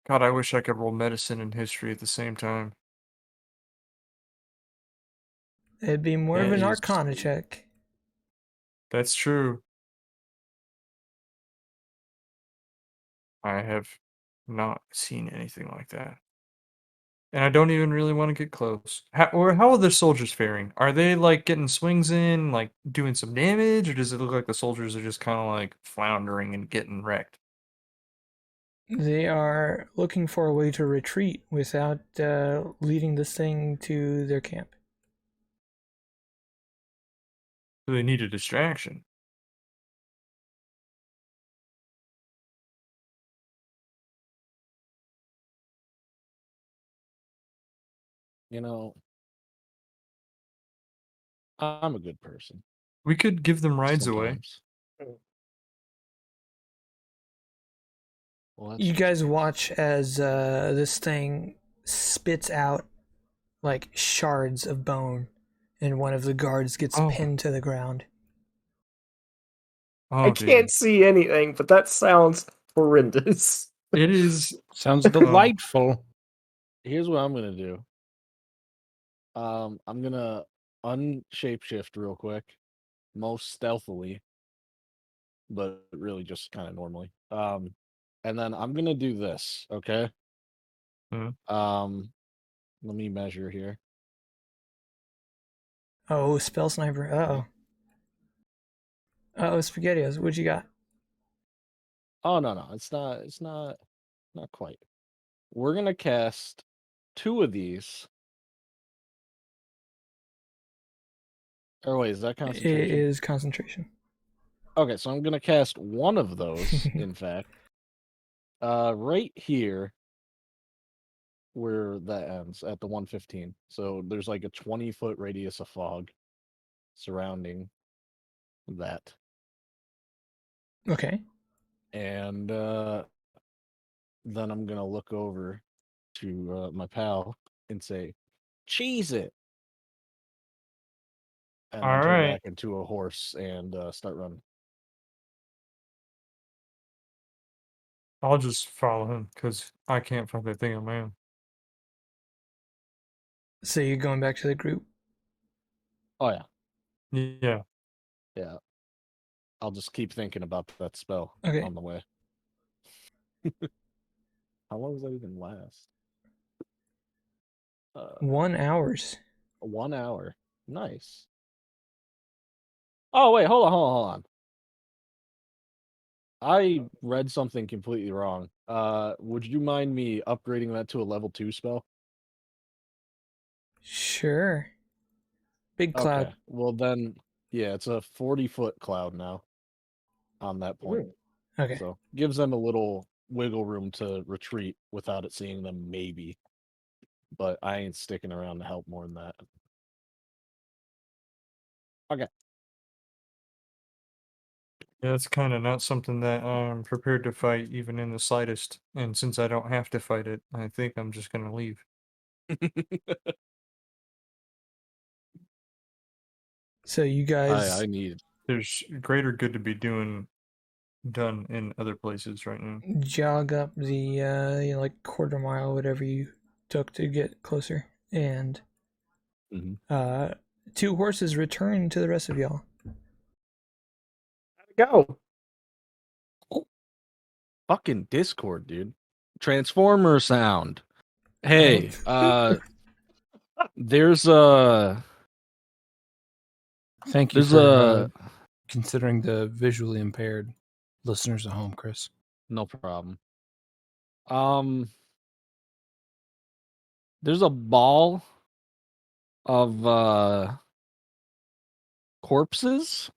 [SPEAKER 4] God, I wish I could roll medicine and history at the same time.
[SPEAKER 2] It'd be more of
[SPEAKER 4] That
[SPEAKER 2] an
[SPEAKER 4] is-
[SPEAKER 2] arcana check.
[SPEAKER 4] That's true. I have not seen anything like that. And I don't even really want to get close. How are the soldiers faring? Are they like getting swings in, like doing some damage, or does it look like the soldiers are just kind of like floundering and getting wrecked?
[SPEAKER 2] They are looking for a way to retreat without leading this thing to their camp.
[SPEAKER 4] Do they need a distraction?
[SPEAKER 1] You know, I'm a good person.
[SPEAKER 4] We could give them rides away.
[SPEAKER 1] Sometimes. Well, that's
[SPEAKER 2] You
[SPEAKER 1] just
[SPEAKER 2] guys
[SPEAKER 1] crazy.
[SPEAKER 2] watch as this thing spits out like shards of bone, and one of the guards gets
[SPEAKER 4] Oh.
[SPEAKER 2] pinned to the ground.
[SPEAKER 4] Oh,
[SPEAKER 5] I
[SPEAKER 4] dude.
[SPEAKER 5] can't see anything, but that sounds horrendous.
[SPEAKER 4] It is.
[SPEAKER 3] Sounds delightful.
[SPEAKER 1] Here's what I'm gonna do. I'm gonna unshapeshift real quick, most stealthily, but really just kind of normally. And then I'm gonna do this, okay?
[SPEAKER 4] Mhm.
[SPEAKER 1] Let me measure here.
[SPEAKER 2] Oh, spell sniper. Uh-oh. Uh-oh, SpaghettiOs. What you got?
[SPEAKER 1] Oh no, it's not quite. We're gonna cast 2 of these. Or wait, is that
[SPEAKER 2] It
[SPEAKER 1] concentration?
[SPEAKER 2] is concentration.
[SPEAKER 1] Okay, so I'm gonna cast 1 of those, in fact. Right here where that ends at the 115. So there's like a 20-foot radius of fog surrounding that.
[SPEAKER 2] Okay.
[SPEAKER 1] And then I'm gonna look over to my pal and say, "Cheese it!" And then turn
[SPEAKER 4] Alright.
[SPEAKER 1] back into a horse and start running.
[SPEAKER 4] I'll just follow him because I can't find that thing on my own.
[SPEAKER 2] So you're going back to the group?
[SPEAKER 1] Oh yeah,
[SPEAKER 4] Yeah.
[SPEAKER 1] yeah. I'll just keep thinking about that spell
[SPEAKER 2] Okay.
[SPEAKER 1] on the way. How long does that even last?
[SPEAKER 2] 1 hour.
[SPEAKER 1] 1 hour. Nice. Oh, wait, hold on. I read something completely wrong. Would you mind me upgrading that to a level 2 spell?
[SPEAKER 2] Sure. Big cloud.
[SPEAKER 1] Okay. Well then, yeah, it's a 40-foot cloud now on that point.
[SPEAKER 2] Okay.
[SPEAKER 1] So gives them a little wiggle room to retreat without it seeing them, maybe. But I ain't sticking around to help more than that. Okay.
[SPEAKER 4] Yeah, it's kind of not something that I'm prepared to fight, even in the slightest. And since I don't have to fight it, I think I'm just gonna leave.
[SPEAKER 2] So you guys
[SPEAKER 1] I need.
[SPEAKER 4] There's greater good to be done in other places right now.
[SPEAKER 2] jog up the like quarter mile, whatever you took to get closer, and
[SPEAKER 1] Mhm.
[SPEAKER 2] 2 horses return to the rest of y'all.
[SPEAKER 5] Go.
[SPEAKER 1] Fucking Discord, dude. Transformer sound. Hey, there's a
[SPEAKER 3] Thank you
[SPEAKER 1] there's
[SPEAKER 3] for
[SPEAKER 1] a
[SPEAKER 3] considering the visually impaired listeners at home, Chris.
[SPEAKER 1] no problem. There's a ball of corpses,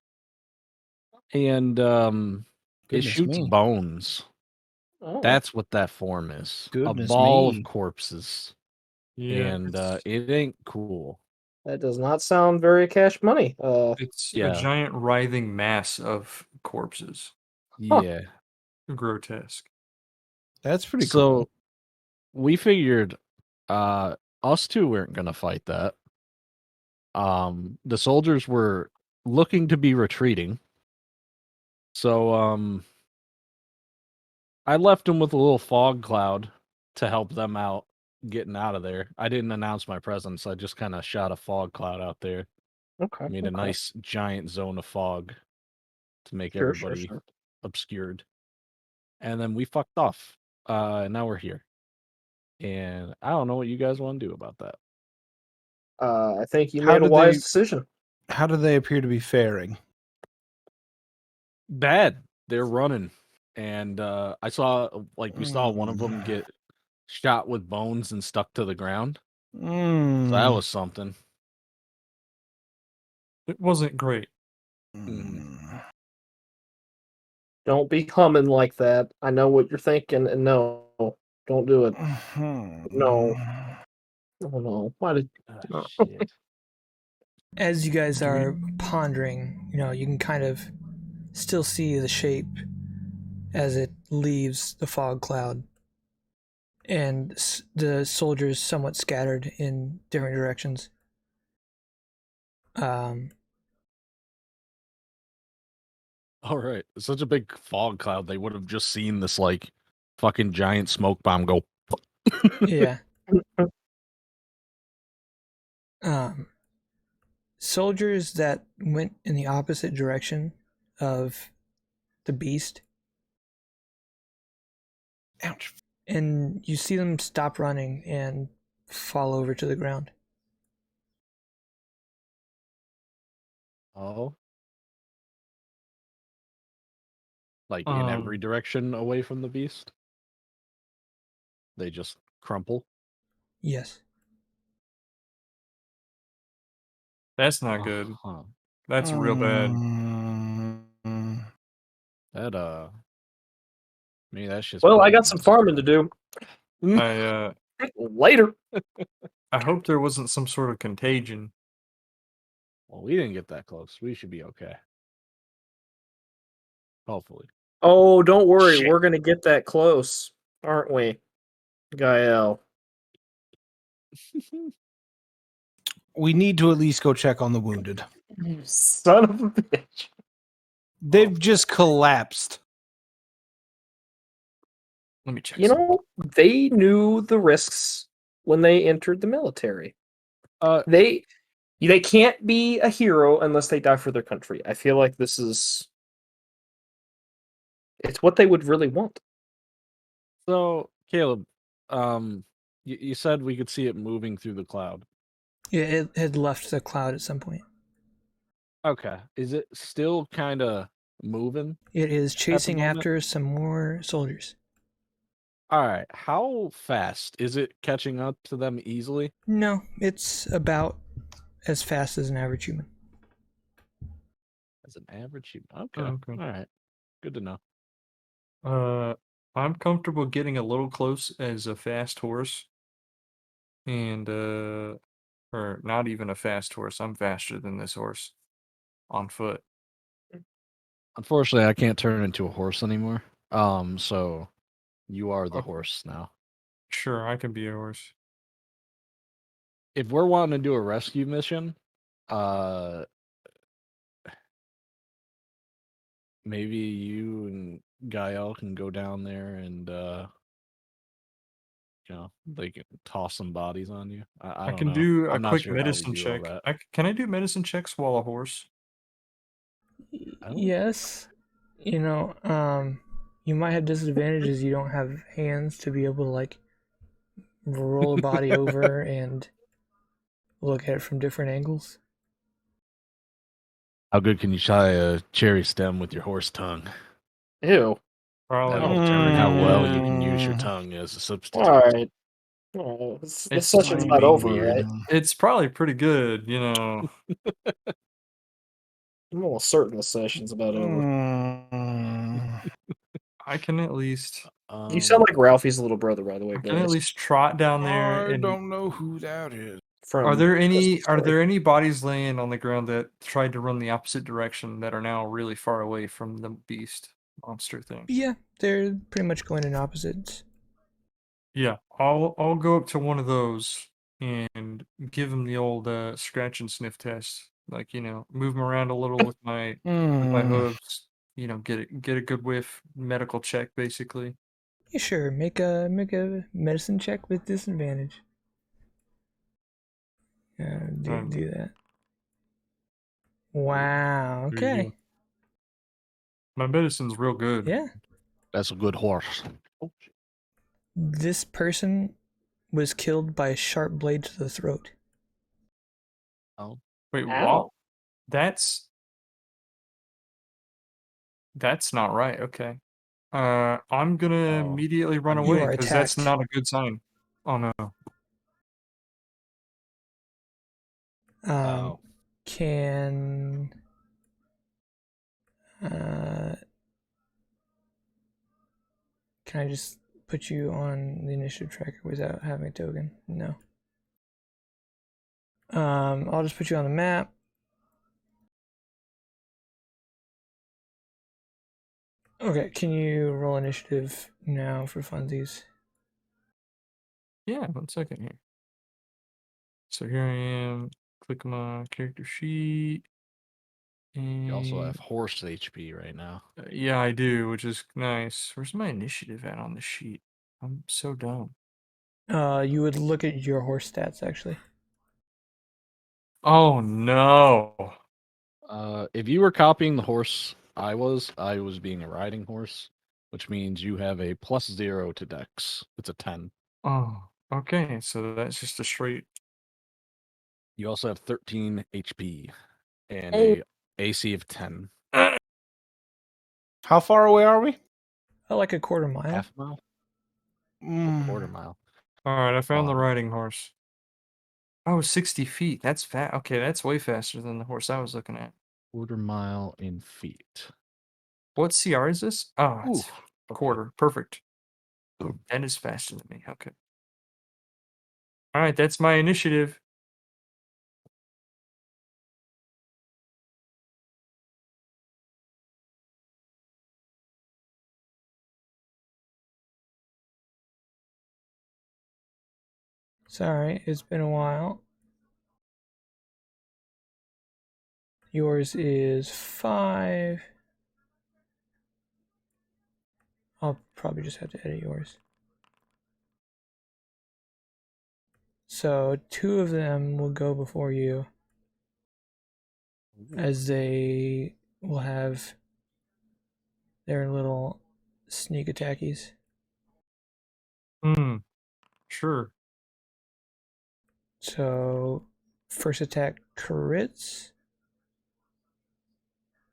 [SPEAKER 1] and it
[SPEAKER 3] Goodness
[SPEAKER 1] shoots
[SPEAKER 3] me.
[SPEAKER 1] bones.
[SPEAKER 5] Oh.
[SPEAKER 1] That's what that form is.
[SPEAKER 3] Goodness
[SPEAKER 1] a ball
[SPEAKER 3] me.
[SPEAKER 1] of corpses.
[SPEAKER 4] Yeah,
[SPEAKER 1] And it ain't cool.
[SPEAKER 5] That does not sound very cash money.
[SPEAKER 4] it's a
[SPEAKER 1] Yeah.
[SPEAKER 4] giant writhing mass of corpses.
[SPEAKER 1] Yeah.
[SPEAKER 4] Grotesque.
[SPEAKER 3] That's pretty
[SPEAKER 1] So
[SPEAKER 3] cool.
[SPEAKER 1] we figured us two weren't gonna fight that. The soldiers were looking to be retreating. So I left them with a little fog cloud to help them out getting out of there. I didn't announce my presence. I just kind of shot a fog cloud out there.
[SPEAKER 5] Okay.
[SPEAKER 1] Made a nice giant zone of fog to make
[SPEAKER 5] Sure.
[SPEAKER 1] everybody obscured. And then we fucked off. And now we're here. And I don't know what you guys want to do about that.
[SPEAKER 5] I think you
[SPEAKER 3] How
[SPEAKER 5] made a
[SPEAKER 3] did
[SPEAKER 5] wise
[SPEAKER 3] they-
[SPEAKER 5] decision.
[SPEAKER 3] How do they appear to be faring?
[SPEAKER 1] Bad. They're running. And I saw, we saw one of them get shot with bones and stuck to the ground. So that was something.
[SPEAKER 4] It wasn't great.
[SPEAKER 5] Don't be humming like that. I know what you're thinking, and no, don't do it. No. Oh no. Why did
[SPEAKER 1] Oh, shit.
[SPEAKER 2] As you guys are pondering, you can kind of still see the shape as it leaves the fog cloud, and the soldiers somewhat scattered in different directions.
[SPEAKER 1] All right. It's such a big fog cloud. They would have just seen this fucking giant smoke bomb go.
[SPEAKER 2] Yeah. Soldiers that went in the opposite direction of the beast.
[SPEAKER 3] Ouch.
[SPEAKER 2] And you see them stop running and fall over to the ground.
[SPEAKER 1] Oh. In every direction away from the beast? They just crumple?
[SPEAKER 2] Yes.
[SPEAKER 4] That's not good. That's real bad.
[SPEAKER 1] That maybe that's just.
[SPEAKER 5] Well, I got some farming to do.
[SPEAKER 4] I
[SPEAKER 5] Later.
[SPEAKER 4] I hope there wasn't some sort of contagion.
[SPEAKER 1] Well, we didn't get that close. We should be okay. Hopefully.
[SPEAKER 5] Oh, don't worry.
[SPEAKER 1] Shit.
[SPEAKER 5] We're gonna get that close, aren't we, Gael?
[SPEAKER 3] We need to at least go check on the wounded.
[SPEAKER 5] Son of a bitch.
[SPEAKER 3] They've just collapsed.
[SPEAKER 4] Let me check.
[SPEAKER 5] You know, they knew the risks when they entered the military. They can't be a hero unless they die for their country. I feel like it's what they would really want.
[SPEAKER 1] So, Caleb, You said we could see it moving through the cloud.
[SPEAKER 2] Yeah, it had left the cloud at some point.
[SPEAKER 1] Okay. Is it still kind of moving?
[SPEAKER 2] It is chasing
[SPEAKER 1] moment?
[SPEAKER 2] after some more soldiers.
[SPEAKER 1] All right. How fast is it catching up to them easily?
[SPEAKER 2] No, it's about as fast as an average human.
[SPEAKER 1] As an average human. Okay.
[SPEAKER 4] Okay.
[SPEAKER 1] All right. Good to know.
[SPEAKER 4] I'm comfortable getting a little close as a fast horse. And or not even a fast horse. I'm faster than this horse on foot.
[SPEAKER 1] Unfortunately, I can't turn into a horse anymore. So you are the
[SPEAKER 4] Okay.
[SPEAKER 1] horse now.
[SPEAKER 4] Sure, I can be a horse.
[SPEAKER 1] If we're wanting to do a rescue mission, maybe you and Gael can go down there and they can toss some bodies on you. I
[SPEAKER 4] I
[SPEAKER 1] don't
[SPEAKER 4] can
[SPEAKER 1] know.
[SPEAKER 4] do a
[SPEAKER 1] I'm not
[SPEAKER 4] quick
[SPEAKER 1] sure how we
[SPEAKER 4] medicine
[SPEAKER 1] do all
[SPEAKER 4] check.
[SPEAKER 1] that.
[SPEAKER 4] Can I do medicine checks while a horse?
[SPEAKER 1] Oh.
[SPEAKER 2] Yes. You might have disadvantages. You don't have hands to be able to like roll a body over and look at it from different angles.
[SPEAKER 1] How good can you try a cherry stem with your horse tongue?
[SPEAKER 5] Ew.
[SPEAKER 4] Probably.
[SPEAKER 1] That'll determine how well you can use your tongue as a substitute.
[SPEAKER 5] All right. All right. This
[SPEAKER 4] It's
[SPEAKER 5] session's not
[SPEAKER 1] pretty
[SPEAKER 5] over,
[SPEAKER 1] weird.
[SPEAKER 5] right?
[SPEAKER 4] It's probably pretty good, you know.
[SPEAKER 5] I'm almost certain the session's about over.
[SPEAKER 4] I can at least
[SPEAKER 5] You sound like Ralphie's little brother, by the way,
[SPEAKER 4] I can at
[SPEAKER 5] guys.
[SPEAKER 4] least trot down there
[SPEAKER 3] I
[SPEAKER 4] and
[SPEAKER 3] don't know who that is.
[SPEAKER 5] From
[SPEAKER 4] are there
[SPEAKER 5] Christmas Story.
[SPEAKER 4] any bodies laying on the ground that tried to run the opposite direction that are now really far away from the beast monster thing?
[SPEAKER 2] Yeah, they're pretty much going in opposites.
[SPEAKER 4] Yeah, I'll go up to one of those and give him the old scratch and sniff test. Like, move him around a little with my hooves. Get a good whiff, medical check basically.
[SPEAKER 2] Yeah, sure. Make a medicine check with disadvantage. Do that. Wow.
[SPEAKER 4] There you
[SPEAKER 2] Okay.
[SPEAKER 4] go. My medicine's real good.
[SPEAKER 2] Yeah.
[SPEAKER 1] That's a good horse.
[SPEAKER 2] This person was killed by a sharp blade to the throat.
[SPEAKER 1] Oh.
[SPEAKER 4] Wait, what?
[SPEAKER 5] Ow.
[SPEAKER 4] That's not right. Okay. I'm gonna immediately run
[SPEAKER 2] You
[SPEAKER 4] away
[SPEAKER 2] are
[SPEAKER 4] because that's
[SPEAKER 2] attacked.
[SPEAKER 4] not a good sign. Oh no.
[SPEAKER 1] Wow.
[SPEAKER 2] Can I just put you on the initiative tracker without having a token? No. I'll just put you on the map. Okay, can you roll initiative now for funsies?
[SPEAKER 4] Yeah, 1 second here. So here I am. Click my character sheet. And
[SPEAKER 1] You also have horse HP right now.
[SPEAKER 4] yeah, I do, which is nice. Where's my initiative at on the sheet? I'm so dumb.
[SPEAKER 2] You would look at your horse stats actually.
[SPEAKER 4] Oh no.
[SPEAKER 1] If you were copying the horse I was being a riding horse, which means you have a +0 to Dex. It's a 10.
[SPEAKER 4] Oh, okay. So that's just a straight.
[SPEAKER 1] You also have 13 HP and
[SPEAKER 5] Hey.
[SPEAKER 1] a AC of 10.
[SPEAKER 3] How far away are we?
[SPEAKER 2] Like a quarter mile.
[SPEAKER 1] Half mile? Quarter mile.
[SPEAKER 4] All right, I found the
[SPEAKER 1] Um,
[SPEAKER 4] riding horse. Oh, 60 feet. That's fast. Okay, that's way faster than the horse I was looking at.
[SPEAKER 1] Quarter mile in feet.
[SPEAKER 4] What CR is this? Oh, it's
[SPEAKER 1] Ooh, okay.
[SPEAKER 4] quarter. Perfect. That is faster than me. Okay. All right, that's my initiative.
[SPEAKER 2] Sorry, it's been a while. Yours is 5. I'll probably just have to edit yours. So 2 of them will go before you, as they will have their little sneak attackies.
[SPEAKER 4] Sure.
[SPEAKER 2] So, first attack crits.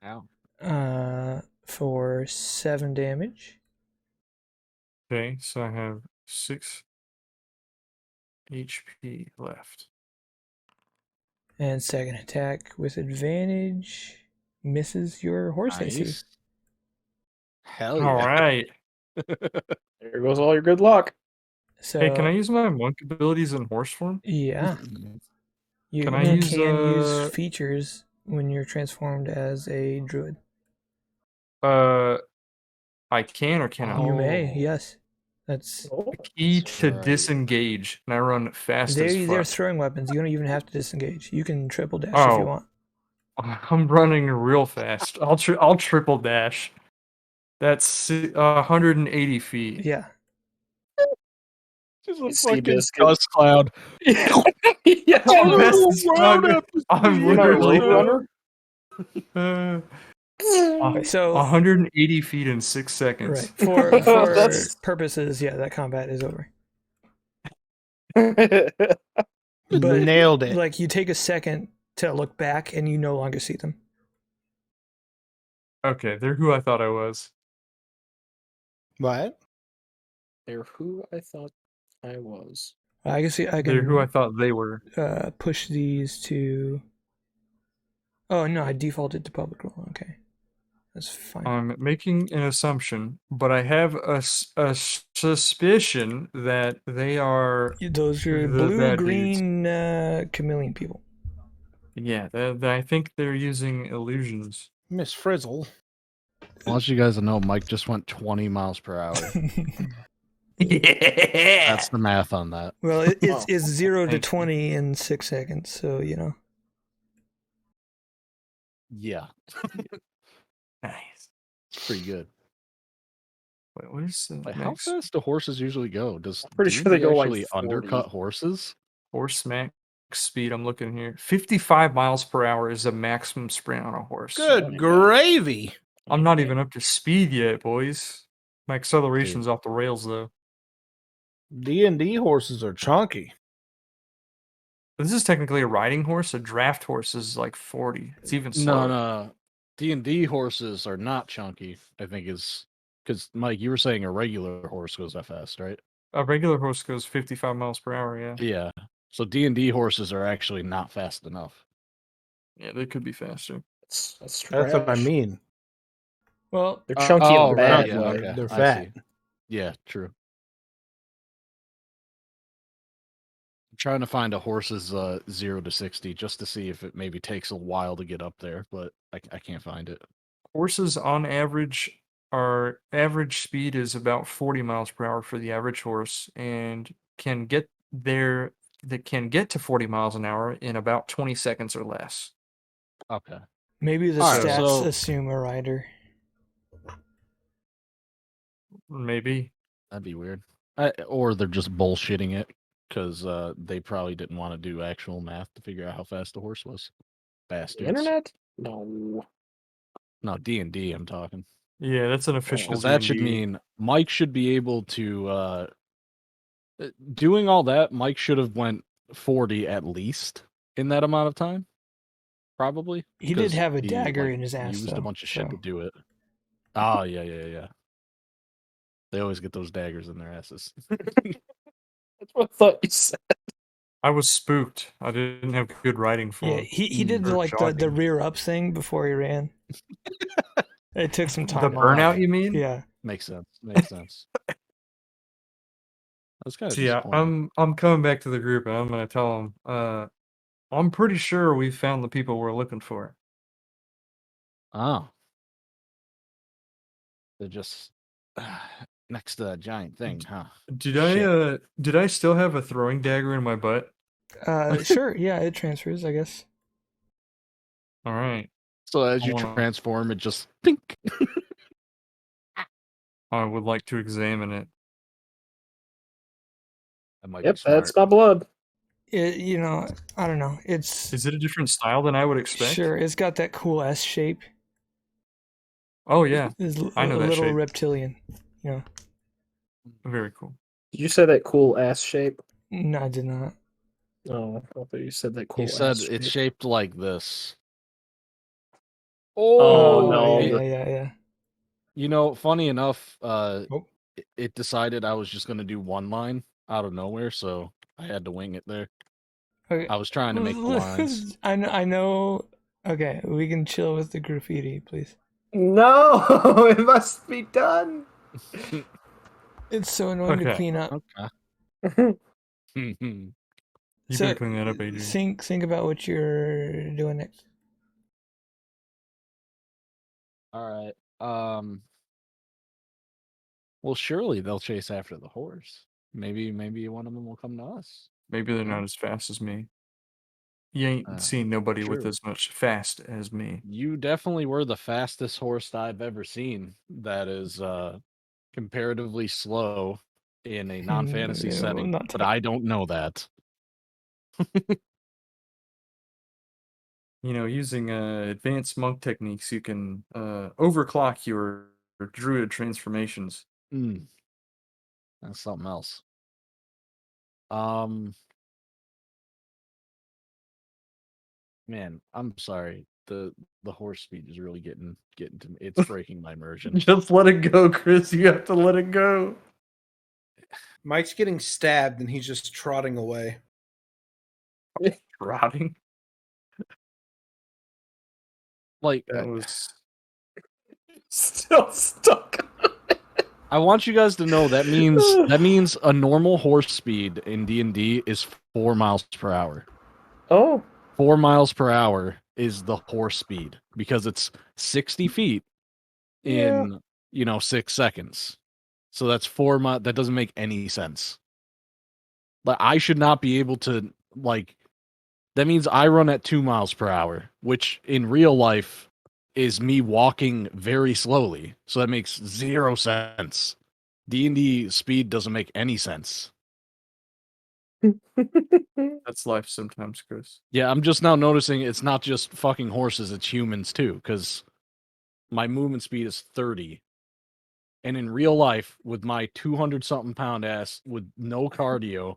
[SPEAKER 1] Ow.
[SPEAKER 2] For 7 damage.
[SPEAKER 4] Okay, so I have 6 HP left.
[SPEAKER 2] And second attack with advantage misses your horse AC.
[SPEAKER 1] Nice. Hell
[SPEAKER 4] All
[SPEAKER 1] yeah.
[SPEAKER 4] right.
[SPEAKER 5] There goes all your good luck.
[SPEAKER 2] So,
[SPEAKER 4] Hey, can I use my monk abilities in horse form?
[SPEAKER 2] Yeah. You
[SPEAKER 4] Can I
[SPEAKER 2] can
[SPEAKER 4] use,
[SPEAKER 2] use features when you're transformed as a druid.
[SPEAKER 4] I can or cannot?
[SPEAKER 2] You may,
[SPEAKER 1] Oh.
[SPEAKER 2] yes. That's
[SPEAKER 5] Oh,
[SPEAKER 4] E
[SPEAKER 1] That's
[SPEAKER 4] to
[SPEAKER 1] right.
[SPEAKER 4] disengage, and I run fast as
[SPEAKER 2] they're
[SPEAKER 4] fuck.
[SPEAKER 2] throwing weapons. You don't even have to disengage. You can triple dash if you
[SPEAKER 4] Oh.
[SPEAKER 2] want.
[SPEAKER 4] I'm running real fast. I'll triple dash. That's 180 feet.
[SPEAKER 2] Yeah.
[SPEAKER 1] Just a
[SPEAKER 5] Sea
[SPEAKER 1] fucking
[SPEAKER 5] biscuit.
[SPEAKER 1] dust cloud.
[SPEAKER 5] yeah,
[SPEAKER 4] I'm
[SPEAKER 1] Oh,
[SPEAKER 4] fast as
[SPEAKER 1] round
[SPEAKER 4] fuck.
[SPEAKER 1] up the
[SPEAKER 4] I'm
[SPEAKER 1] speed.
[SPEAKER 5] you're not a
[SPEAKER 4] literally
[SPEAKER 5] road
[SPEAKER 4] uh,
[SPEAKER 5] runner.
[SPEAKER 2] So
[SPEAKER 4] 180 feet in 6 seconds.
[SPEAKER 2] right. For
[SPEAKER 5] That's-
[SPEAKER 2] purposes, yeah, that combat is over. But
[SPEAKER 3] Nailed it.
[SPEAKER 2] like you take a second to look back and you no longer see them.
[SPEAKER 4] Okay, they're who I thought I was.
[SPEAKER 3] What?
[SPEAKER 5] They're who I thought I was.
[SPEAKER 2] I can see I
[SPEAKER 4] They're who I
[SPEAKER 2] can
[SPEAKER 4] thought they were.
[SPEAKER 2] push these to. Oh no, I defaulted to public role. Okay, that's fine.
[SPEAKER 4] I'm making an assumption, but I have a suspicion that they are.
[SPEAKER 2] Those are
[SPEAKER 4] the
[SPEAKER 2] blue,
[SPEAKER 4] bad dudes.
[SPEAKER 2] green, chameleon people.
[SPEAKER 4] Yeah, I think they're using illusions.
[SPEAKER 3] Miss Frizzle.
[SPEAKER 1] I want you guys to know Mike just went 20 miles per hour.
[SPEAKER 5] Yeah.
[SPEAKER 1] That's the math on that.
[SPEAKER 2] Well,
[SPEAKER 5] Wow.
[SPEAKER 2] it's 0 to
[SPEAKER 4] Thank you.
[SPEAKER 2] 20 in 6 seconds, so you know.
[SPEAKER 1] Yeah.
[SPEAKER 4] Nice.
[SPEAKER 1] It's pretty good.
[SPEAKER 4] Wait, what is the
[SPEAKER 1] Like, how
[SPEAKER 4] next
[SPEAKER 1] fast do horses usually go? Does
[SPEAKER 5] Pretty sure they
[SPEAKER 1] D&D
[SPEAKER 5] go, like,
[SPEAKER 1] actually
[SPEAKER 5] 40.
[SPEAKER 1] undercut horses?
[SPEAKER 4] horse max speed? I'm looking here. 55 miles per hour is the maximum sprint on a horse.
[SPEAKER 3] Good gravy.
[SPEAKER 4] I'm not even up to speed yet, boys. My acceleration's off the rails, though.
[SPEAKER 3] D&D horses are chunky.
[SPEAKER 4] This is technically a riding horse. A draft horse is like 40. It's even slower.
[SPEAKER 1] No. D&D horses are not chunky, I think is... Because, Mike, you were saying a regular horse goes that fast, right?
[SPEAKER 4] A regular horse goes 55 miles per hour, yeah.
[SPEAKER 1] Yeah. So D&D horses are actually not fast enough.
[SPEAKER 4] Yeah, they could be faster.
[SPEAKER 5] That's
[SPEAKER 3] That's what I
[SPEAKER 5] trash.
[SPEAKER 3] mean.
[SPEAKER 2] Well,
[SPEAKER 5] They're chunky in a bad
[SPEAKER 3] right,
[SPEAKER 5] way.
[SPEAKER 3] yeah. They're
[SPEAKER 1] I
[SPEAKER 3] fat.
[SPEAKER 1] see. Yeah, true. I'm trying to find a horse's 0 to 60 just to see if it maybe takes a while to get up there, but I can't find it.
[SPEAKER 4] Horses on average average speed is about 40 miles per hour for the average horse, and can get to 40 miles an hour in about 20 seconds or less.
[SPEAKER 1] Okay.
[SPEAKER 2] maybe the
[SPEAKER 1] Alright,
[SPEAKER 2] stats
[SPEAKER 1] so-
[SPEAKER 2] assume a rider.
[SPEAKER 4] Maybe.
[SPEAKER 1] That'd be weird. Or they're just bullshitting it because they probably didn't want to do actual math to figure out how fast the horse was.
[SPEAKER 5] The
[SPEAKER 1] Bastards.
[SPEAKER 5] internet? No.
[SPEAKER 1] No, D&D I'm talking.
[SPEAKER 4] Yeah, that's an official.
[SPEAKER 1] Because that should
[SPEAKER 4] D&D.
[SPEAKER 1] mean Mike should be able to... doing all that, Mike should have went 40 at least in that amount of time. Probably.
[SPEAKER 2] He did
[SPEAKER 1] 'cause
[SPEAKER 2] have a
[SPEAKER 1] he,
[SPEAKER 2] dagger
[SPEAKER 1] like,
[SPEAKER 2] in his ass,
[SPEAKER 1] used
[SPEAKER 2] though,
[SPEAKER 1] a bunch of shit to
[SPEAKER 2] so-
[SPEAKER 1] do it. Oh, yeah. They always get those daggers in their asses.
[SPEAKER 5] That's what I thought you said.
[SPEAKER 4] I was spooked. I didn't have good riding for
[SPEAKER 2] Yeah,
[SPEAKER 4] him.
[SPEAKER 2] he did
[SPEAKER 4] Or
[SPEAKER 2] like the
[SPEAKER 4] jogging.
[SPEAKER 2] rear up thing before he ran. It took some time.
[SPEAKER 4] The
[SPEAKER 2] off.
[SPEAKER 4] burnout, you mean?
[SPEAKER 2] Yeah.
[SPEAKER 1] Makes sense. That's kind of
[SPEAKER 4] So yeah, I'm coming back to the group and I'm gonna tell them. I'm pretty sure we found the people we're looking for.
[SPEAKER 1] Oh. They're just next to that giant thing, huh?
[SPEAKER 4] Did I still have a throwing dagger in my butt?
[SPEAKER 2] Sure. Yeah, it transfers, I guess.
[SPEAKER 4] All right.
[SPEAKER 1] So as
[SPEAKER 4] I
[SPEAKER 1] you
[SPEAKER 4] wanna-
[SPEAKER 1] transform, it just think.
[SPEAKER 4] I would like to examine it.
[SPEAKER 1] That might
[SPEAKER 5] Yep,
[SPEAKER 1] be smart.
[SPEAKER 5] that's my blood.
[SPEAKER 2] I don't know. It's
[SPEAKER 4] Is it a different style than I would expect?
[SPEAKER 2] sure. It's got that cool S shape.
[SPEAKER 4] Oh yeah,
[SPEAKER 2] It's
[SPEAKER 4] I know
[SPEAKER 2] a
[SPEAKER 4] that
[SPEAKER 2] little
[SPEAKER 4] shape.
[SPEAKER 2] reptilian. You know.
[SPEAKER 4] Very cool.
[SPEAKER 5] Did you say that cool ass shape?
[SPEAKER 2] No, I did not.
[SPEAKER 5] Oh, I thought you said that
[SPEAKER 1] He
[SPEAKER 5] cool
[SPEAKER 1] said
[SPEAKER 5] ass
[SPEAKER 1] it's
[SPEAKER 5] shit.
[SPEAKER 1] shaped like this.
[SPEAKER 5] Oh,
[SPEAKER 2] Oh,
[SPEAKER 5] no.
[SPEAKER 2] yeah.
[SPEAKER 1] You know, funny enough,
[SPEAKER 3] Oh.
[SPEAKER 1] it decided I was just gonna do one line out of nowhere, so I had to wing it there.
[SPEAKER 2] Okay.
[SPEAKER 1] I was trying to make the lines.
[SPEAKER 2] I know. Okay, we can chill with the graffiti, please.
[SPEAKER 5] No, it must be done.
[SPEAKER 2] It's so annoying to
[SPEAKER 4] Okay.
[SPEAKER 2] clean up.
[SPEAKER 1] Okay.
[SPEAKER 4] You
[SPEAKER 2] So
[SPEAKER 4] better clean that up, Adrian.
[SPEAKER 2] think about what you're doing next.
[SPEAKER 1] All right. Well, surely they'll chase after the horse. Maybe one of them will come to us.
[SPEAKER 4] Maybe they're not as fast as me. You ain't seen nobody with
[SPEAKER 1] true.
[SPEAKER 4] as much fast as me.
[SPEAKER 1] You definitely were the fastest horse I've ever seen. That is comparatively slow in a non-fantasy
[SPEAKER 2] No,
[SPEAKER 1] setting,
[SPEAKER 2] not
[SPEAKER 1] but
[SPEAKER 2] today.
[SPEAKER 1] I don't know that.
[SPEAKER 4] You know, using advanced monk techniques, you can overclock your druid transformations.
[SPEAKER 1] That's something else. Man, I'm sorry. The horse speed is really getting to me. It's breaking my immersion.
[SPEAKER 4] Just let it go, Chris. You have to let it go.
[SPEAKER 3] Mike's getting stabbed and he's just trotting away.
[SPEAKER 4] Rotting.
[SPEAKER 1] Like
[SPEAKER 4] That was still stuck.
[SPEAKER 1] I want you guys to know that means a normal horse speed in D&D is 4 miles per hour.
[SPEAKER 5] Oh,
[SPEAKER 1] 4 miles per hour is the horse speed because it's 60 feet in 6 seconds. So that's 4 miles. That doesn't make any sense. Like I should not be able to that means I run at 2 miles per hour, which in real life is me walking very slowly. So that makes 0 sense. D&D speed doesn't make any sense.
[SPEAKER 4] That's life sometimes, Chris.
[SPEAKER 1] Yeah, I'm just now noticing it's not just fucking horses, it's humans too, because my movement speed is 30. And in real life, with my 200 something pound ass with no cardio,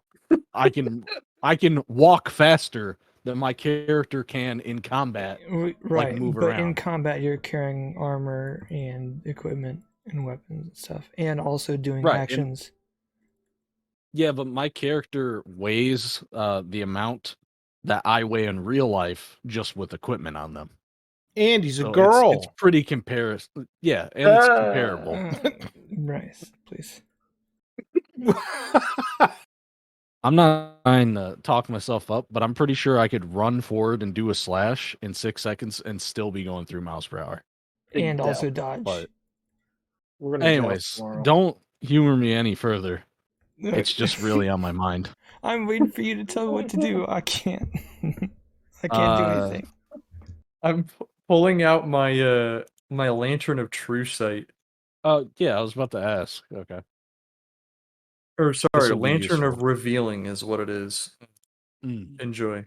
[SPEAKER 1] I can walk faster than my character can in combat.
[SPEAKER 2] Right,
[SPEAKER 1] move
[SPEAKER 2] but in
[SPEAKER 1] around.
[SPEAKER 2] combat you're carrying armor and equipment and weapons and stuff, and also doing
[SPEAKER 1] Right, and-
[SPEAKER 2] actions.
[SPEAKER 1] Yeah, but my character weighs the amount that I weigh in real life just with equipment on them.
[SPEAKER 3] And he's a
[SPEAKER 1] So
[SPEAKER 3] girl.
[SPEAKER 1] It's pretty comparison. Yeah, and it's comparable.
[SPEAKER 2] Bryce, please.
[SPEAKER 1] I'm not trying to talk myself up, but I'm pretty sure I could run forward and do a slash in 6 seconds and still be going through miles per hour.
[SPEAKER 5] big
[SPEAKER 2] And also
[SPEAKER 5] doubt.
[SPEAKER 2] dodge.
[SPEAKER 1] But
[SPEAKER 5] We're gonna joust
[SPEAKER 1] anyways,
[SPEAKER 5] tomorrow.
[SPEAKER 1] don't humor me any further. It's just really on my mind.
[SPEAKER 2] I'm waiting for you to tell me what to do. I can't. I can't do anything.
[SPEAKER 4] I'm pulling out my my lantern of true sight.
[SPEAKER 1] Yeah, I was about to ask. Okay.
[SPEAKER 4] Or sorry,
[SPEAKER 1] will be
[SPEAKER 4] lantern of
[SPEAKER 1] useful.
[SPEAKER 4] revealing is what it is.
[SPEAKER 1] Mm.
[SPEAKER 4] Enjoy.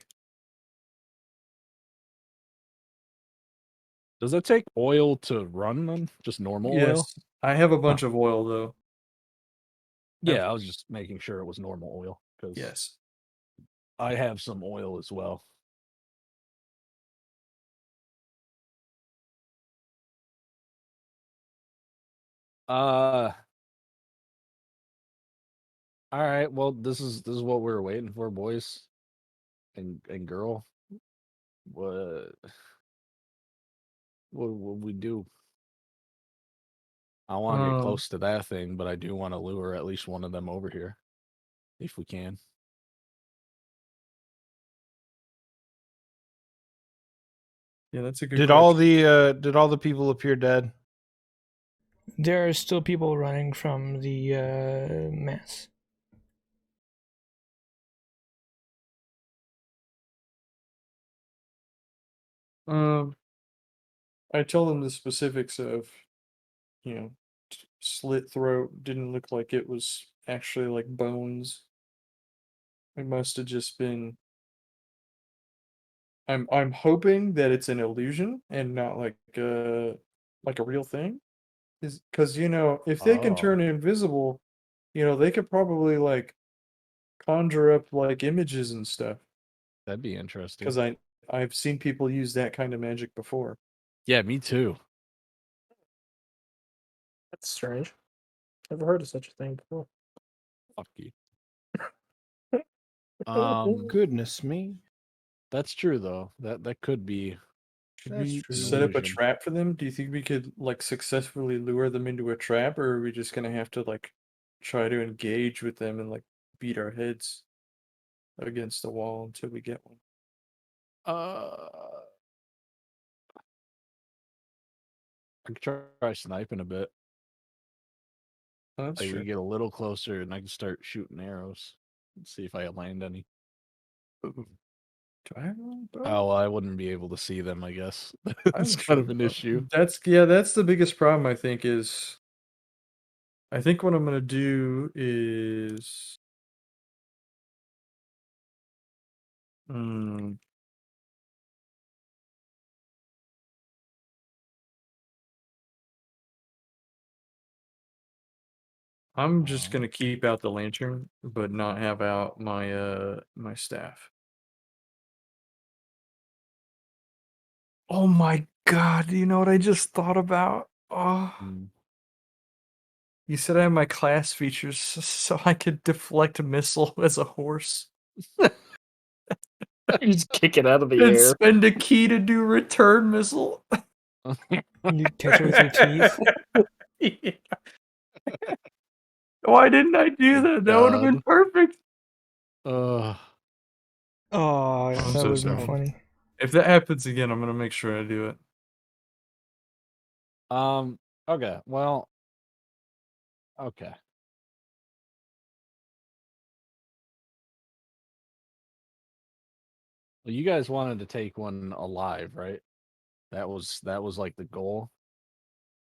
[SPEAKER 1] Does that take oil to run them? Just normal oil?
[SPEAKER 4] Yes, I have a bunch of oil though.
[SPEAKER 1] Yeah, I was just making sure it was normal oil because
[SPEAKER 4] Yes.
[SPEAKER 1] I have some oil as well. All right. Well, this is what we were waiting for, boys and girl. What would we do? I want to get close to that thing, but I do want to lure at least one of them over here, if we can.
[SPEAKER 4] Yeah, that's a good
[SPEAKER 3] Did
[SPEAKER 4] question.
[SPEAKER 3] all the people appear dead?
[SPEAKER 2] There are still people running from the mass.
[SPEAKER 4] I told them the specifics of, slit throat didn't look like it was actually like bones. It must have just been. I'm hoping that it's an illusion and not like a real thing. Is because if they can turn invisible, they could probably like conjure up like images and stuff.
[SPEAKER 1] That'd be interesting.
[SPEAKER 4] because I've seen people use that kind of magic before.
[SPEAKER 1] Yeah, me too.
[SPEAKER 5] That's strange. Never heard of such a thing before.
[SPEAKER 1] Fuck you.
[SPEAKER 3] Goodness me.
[SPEAKER 1] That's true though. That could be.
[SPEAKER 4] Should
[SPEAKER 3] That's
[SPEAKER 4] we
[SPEAKER 3] true.
[SPEAKER 4] set up a
[SPEAKER 1] Illusion.
[SPEAKER 4] trap for them? Do you think we could like successfully lure them into a trap, or are we just gonna have to like try to engage with them and like beat our heads against the wall until we get one?
[SPEAKER 1] I could try sniping a bit.
[SPEAKER 4] Oh, that's
[SPEAKER 1] Like
[SPEAKER 4] true.
[SPEAKER 1] we get a little closer, and I can start shooting arrows and see if I land any.
[SPEAKER 4] Ooh. Do I have one?
[SPEAKER 1] Oh, well, I wouldn't be able to see them. I guess
[SPEAKER 4] I
[SPEAKER 1] that's
[SPEAKER 4] have
[SPEAKER 1] kind of
[SPEAKER 4] short
[SPEAKER 1] an
[SPEAKER 4] bow.
[SPEAKER 1] issue.
[SPEAKER 4] That's the biggest problem I think is. I think what I'm gonna do is. Hmm. I'm just gonna keep out the lantern, but not have out my my staff. Oh my god, you know what I just thought about? Oh,
[SPEAKER 1] Mm.
[SPEAKER 4] you said I have my class features so I could deflect a missile as a horse.
[SPEAKER 5] You just kick it out of the
[SPEAKER 4] And
[SPEAKER 5] air.
[SPEAKER 4] spend a key to do return missile.
[SPEAKER 2] You catch it with your teeth.
[SPEAKER 4] Yeah. Why didn't I do that? That would have been
[SPEAKER 1] God.
[SPEAKER 4] perfect.
[SPEAKER 2] Oh,
[SPEAKER 4] I'm
[SPEAKER 2] that
[SPEAKER 4] so
[SPEAKER 2] would have been
[SPEAKER 4] sorry.
[SPEAKER 2] funny.
[SPEAKER 4] If that happens again, I'm gonna make sure I do it.
[SPEAKER 1] Okay. Well. Okay. Well, you guys wanted to take one alive, right? That was like the goal.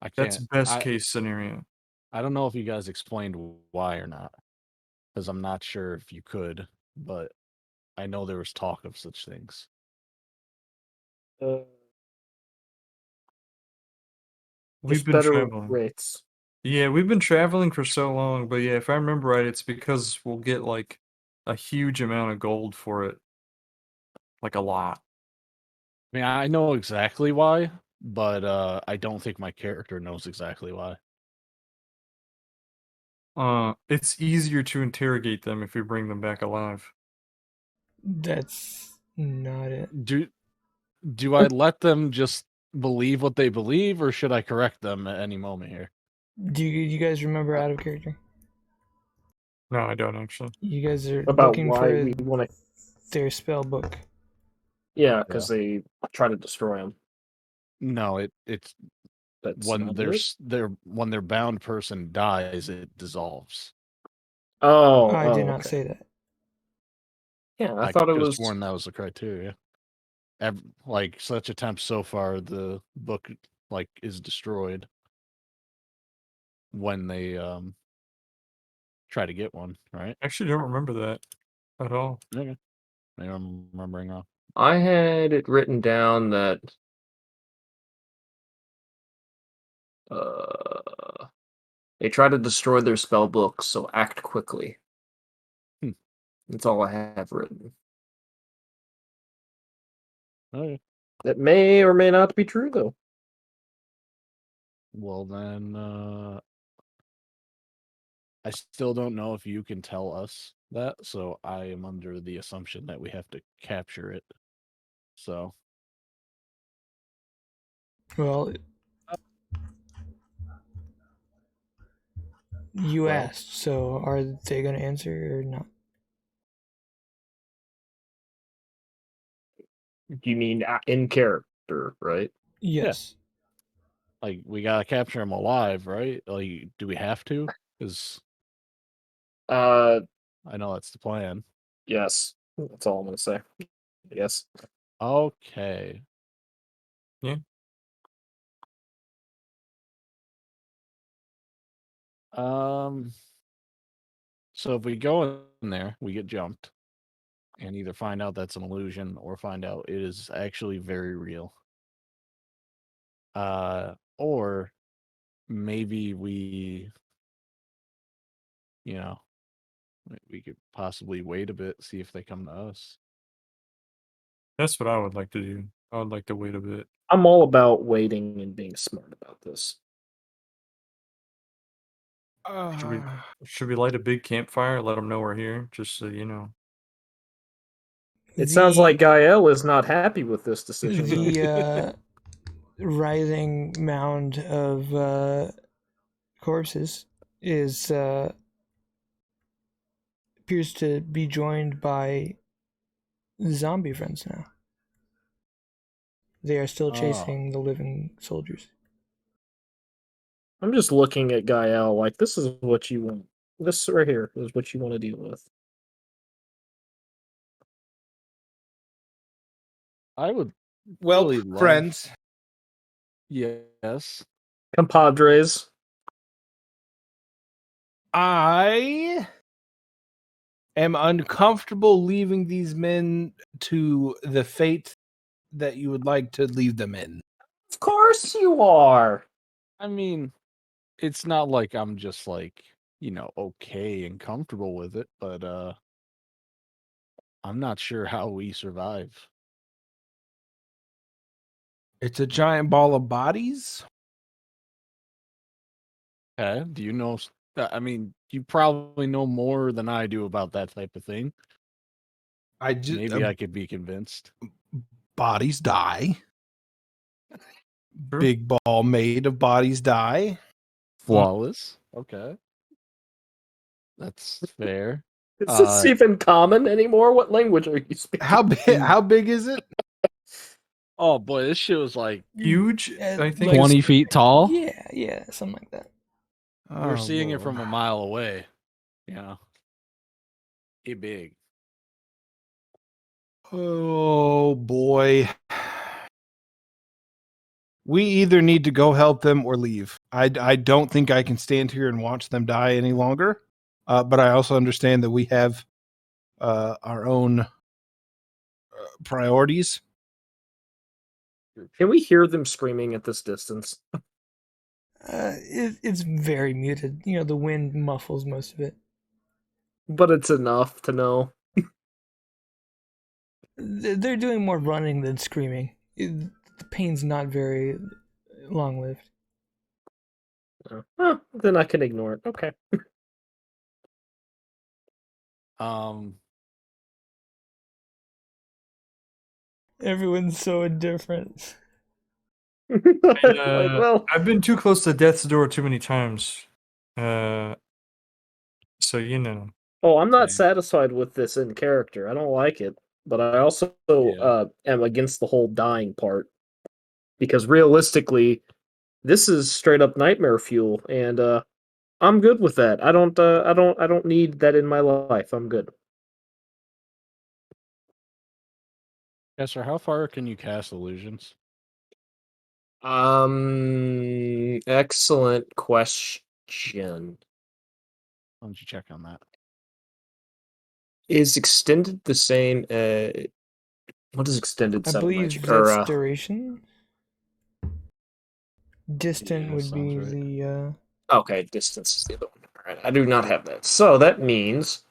[SPEAKER 1] I
[SPEAKER 4] That's
[SPEAKER 1] can't.
[SPEAKER 4] best case scenario.
[SPEAKER 1] I don't know if you guys explained why or not, because I'm not sure if you could, but I know there was talk of such things.
[SPEAKER 4] We've
[SPEAKER 5] Just
[SPEAKER 4] been
[SPEAKER 5] better
[SPEAKER 4] traveling.
[SPEAKER 5] rates.
[SPEAKER 4] Yeah, we've been traveling for so long, but yeah, if I remember right, it's because we'll get like a huge amount of gold for it. Like a lot.
[SPEAKER 1] I mean, I know exactly why, but I don't think my character knows exactly why.
[SPEAKER 4] It's easier to interrogate them if we bring them back alive.
[SPEAKER 2] That's not it.
[SPEAKER 1] Do I let them just believe what they believe, or should I correct them at any moment here?
[SPEAKER 2] Do you guys remember out of character?
[SPEAKER 4] No, I don't actually.
[SPEAKER 2] You guys are
[SPEAKER 5] About
[SPEAKER 2] looking
[SPEAKER 5] why
[SPEAKER 2] for
[SPEAKER 5] we want to.
[SPEAKER 2] their spell book.
[SPEAKER 5] Yeah, because they try to destroy them.
[SPEAKER 1] No, it's
[SPEAKER 5] That's
[SPEAKER 1] when
[SPEAKER 5] not it?
[SPEAKER 1] when their bound person dies, it dissolves.
[SPEAKER 5] Oh,
[SPEAKER 2] I did not
[SPEAKER 5] okay.
[SPEAKER 2] say that.
[SPEAKER 5] Yeah, I
[SPEAKER 1] I
[SPEAKER 5] thought it
[SPEAKER 1] could have
[SPEAKER 5] was.
[SPEAKER 1] sworn that was the criteria. Like such attempts so far, the book like is destroyed when they try to get one, right?
[SPEAKER 4] I actually don't remember that at all.
[SPEAKER 1] Okay. Maybe I'm remembering wrong.
[SPEAKER 5] I had it written down that they try to destroy their spell book, so act quickly.
[SPEAKER 1] Hmm.
[SPEAKER 5] That's all I have written.
[SPEAKER 1] Okay.
[SPEAKER 5] That may or may not be true, though.
[SPEAKER 1] Well then, I still don't know if you can tell us that, so I am under the assumption that we have to capture it. So,
[SPEAKER 2] Well, you
[SPEAKER 1] Well-
[SPEAKER 2] asked, so are they going to answer or not?
[SPEAKER 5] You mean in character, right?
[SPEAKER 2] Yes.
[SPEAKER 1] like, we gotta capture him alive, right? Like, do we have to? Because
[SPEAKER 5] Uh,
[SPEAKER 1] I know that's the plan.
[SPEAKER 5] yes. That's all I'm gonna say. Yes.
[SPEAKER 1] Okay.
[SPEAKER 4] Yeah.
[SPEAKER 1] So if we go in there, we get jumped, and either find out that's an illusion or find out it is actually very real. Or maybe we, you know, we could possibly wait a bit, see if they come to us.
[SPEAKER 4] That's what I would like to do. I would like to wait a bit.
[SPEAKER 5] I'm all about waiting and being smart about this.
[SPEAKER 4] Should we light a big campfire? Let them know we're here, just so you know.
[SPEAKER 5] It sounds like Gael is not happy with this decision.
[SPEAKER 2] The rising mound of corpses is appears to be joined by zombie friends now. They are still chasing the living soldiers.
[SPEAKER 5] I'm just looking at Gael like this is what you want. This right here is what you want to deal with.
[SPEAKER 1] I would
[SPEAKER 3] Well,
[SPEAKER 1] really love.
[SPEAKER 3] friends,
[SPEAKER 1] Yes.
[SPEAKER 5] Compadres.
[SPEAKER 3] I am uncomfortable leaving these men to the fate that you would like to leave them in.
[SPEAKER 5] Of course you are.
[SPEAKER 1] I mean, it's not like I'm just like, okay and comfortable with it, but I'm not sure how we survive.
[SPEAKER 3] It's a giant ball of bodies.
[SPEAKER 1] Okay. Do you know? I mean, you probably know more than I do about that type of thing.
[SPEAKER 3] I just
[SPEAKER 1] Maybe I could be convinced.
[SPEAKER 3] bodies die.
[SPEAKER 4] Sure.
[SPEAKER 3] Big ball made of bodies die.
[SPEAKER 1] Flawless. Okay. That's fair.
[SPEAKER 5] Is this even common anymore? What language are you speaking?
[SPEAKER 3] How big is it?
[SPEAKER 1] Oh boy, this shit was like
[SPEAKER 4] Huge. I think
[SPEAKER 1] 20 feet tall.
[SPEAKER 2] Yeah, something like that.
[SPEAKER 1] You're
[SPEAKER 3] Oh,
[SPEAKER 1] seeing it
[SPEAKER 3] Lord.
[SPEAKER 1] from a mile away. It big.
[SPEAKER 3] Oh boy. We either need to go help them or leave. I don't think I can stand here and watch them die any longer. But I also understand that we have our own priorities.
[SPEAKER 5] Can we hear them screaming at this distance?
[SPEAKER 2] It's very muted. The wind muffles most of it.
[SPEAKER 5] But it's enough to know.
[SPEAKER 2] They're doing more running than screaming. The pain's not very long-lived.
[SPEAKER 5] Then I can ignore it. Okay.
[SPEAKER 2] Everyone's so indifferent.
[SPEAKER 5] Well,
[SPEAKER 4] I've been too close to death's door too many times. So
[SPEAKER 5] Oh, I'm not
[SPEAKER 1] Same.
[SPEAKER 5] satisfied with this in character. I don't like it, but I also am against the whole dying part because realistically, this is straight up nightmare fuel, and I'm good with that. I don't need that in my life. I'm good.
[SPEAKER 1] Yeah, sir. How far can you cast illusions?
[SPEAKER 5] Excellent question.
[SPEAKER 1] Why don't you check on that?
[SPEAKER 5] Is extended the same? What is extended
[SPEAKER 2] I
[SPEAKER 5] sound
[SPEAKER 2] believe
[SPEAKER 5] magic?
[SPEAKER 2] that's duration. Distant
[SPEAKER 1] Yeah,
[SPEAKER 2] would
[SPEAKER 1] sounds
[SPEAKER 2] be
[SPEAKER 1] right.
[SPEAKER 2] the
[SPEAKER 5] Okay, distance is the other one. All right, I do not have that. So that means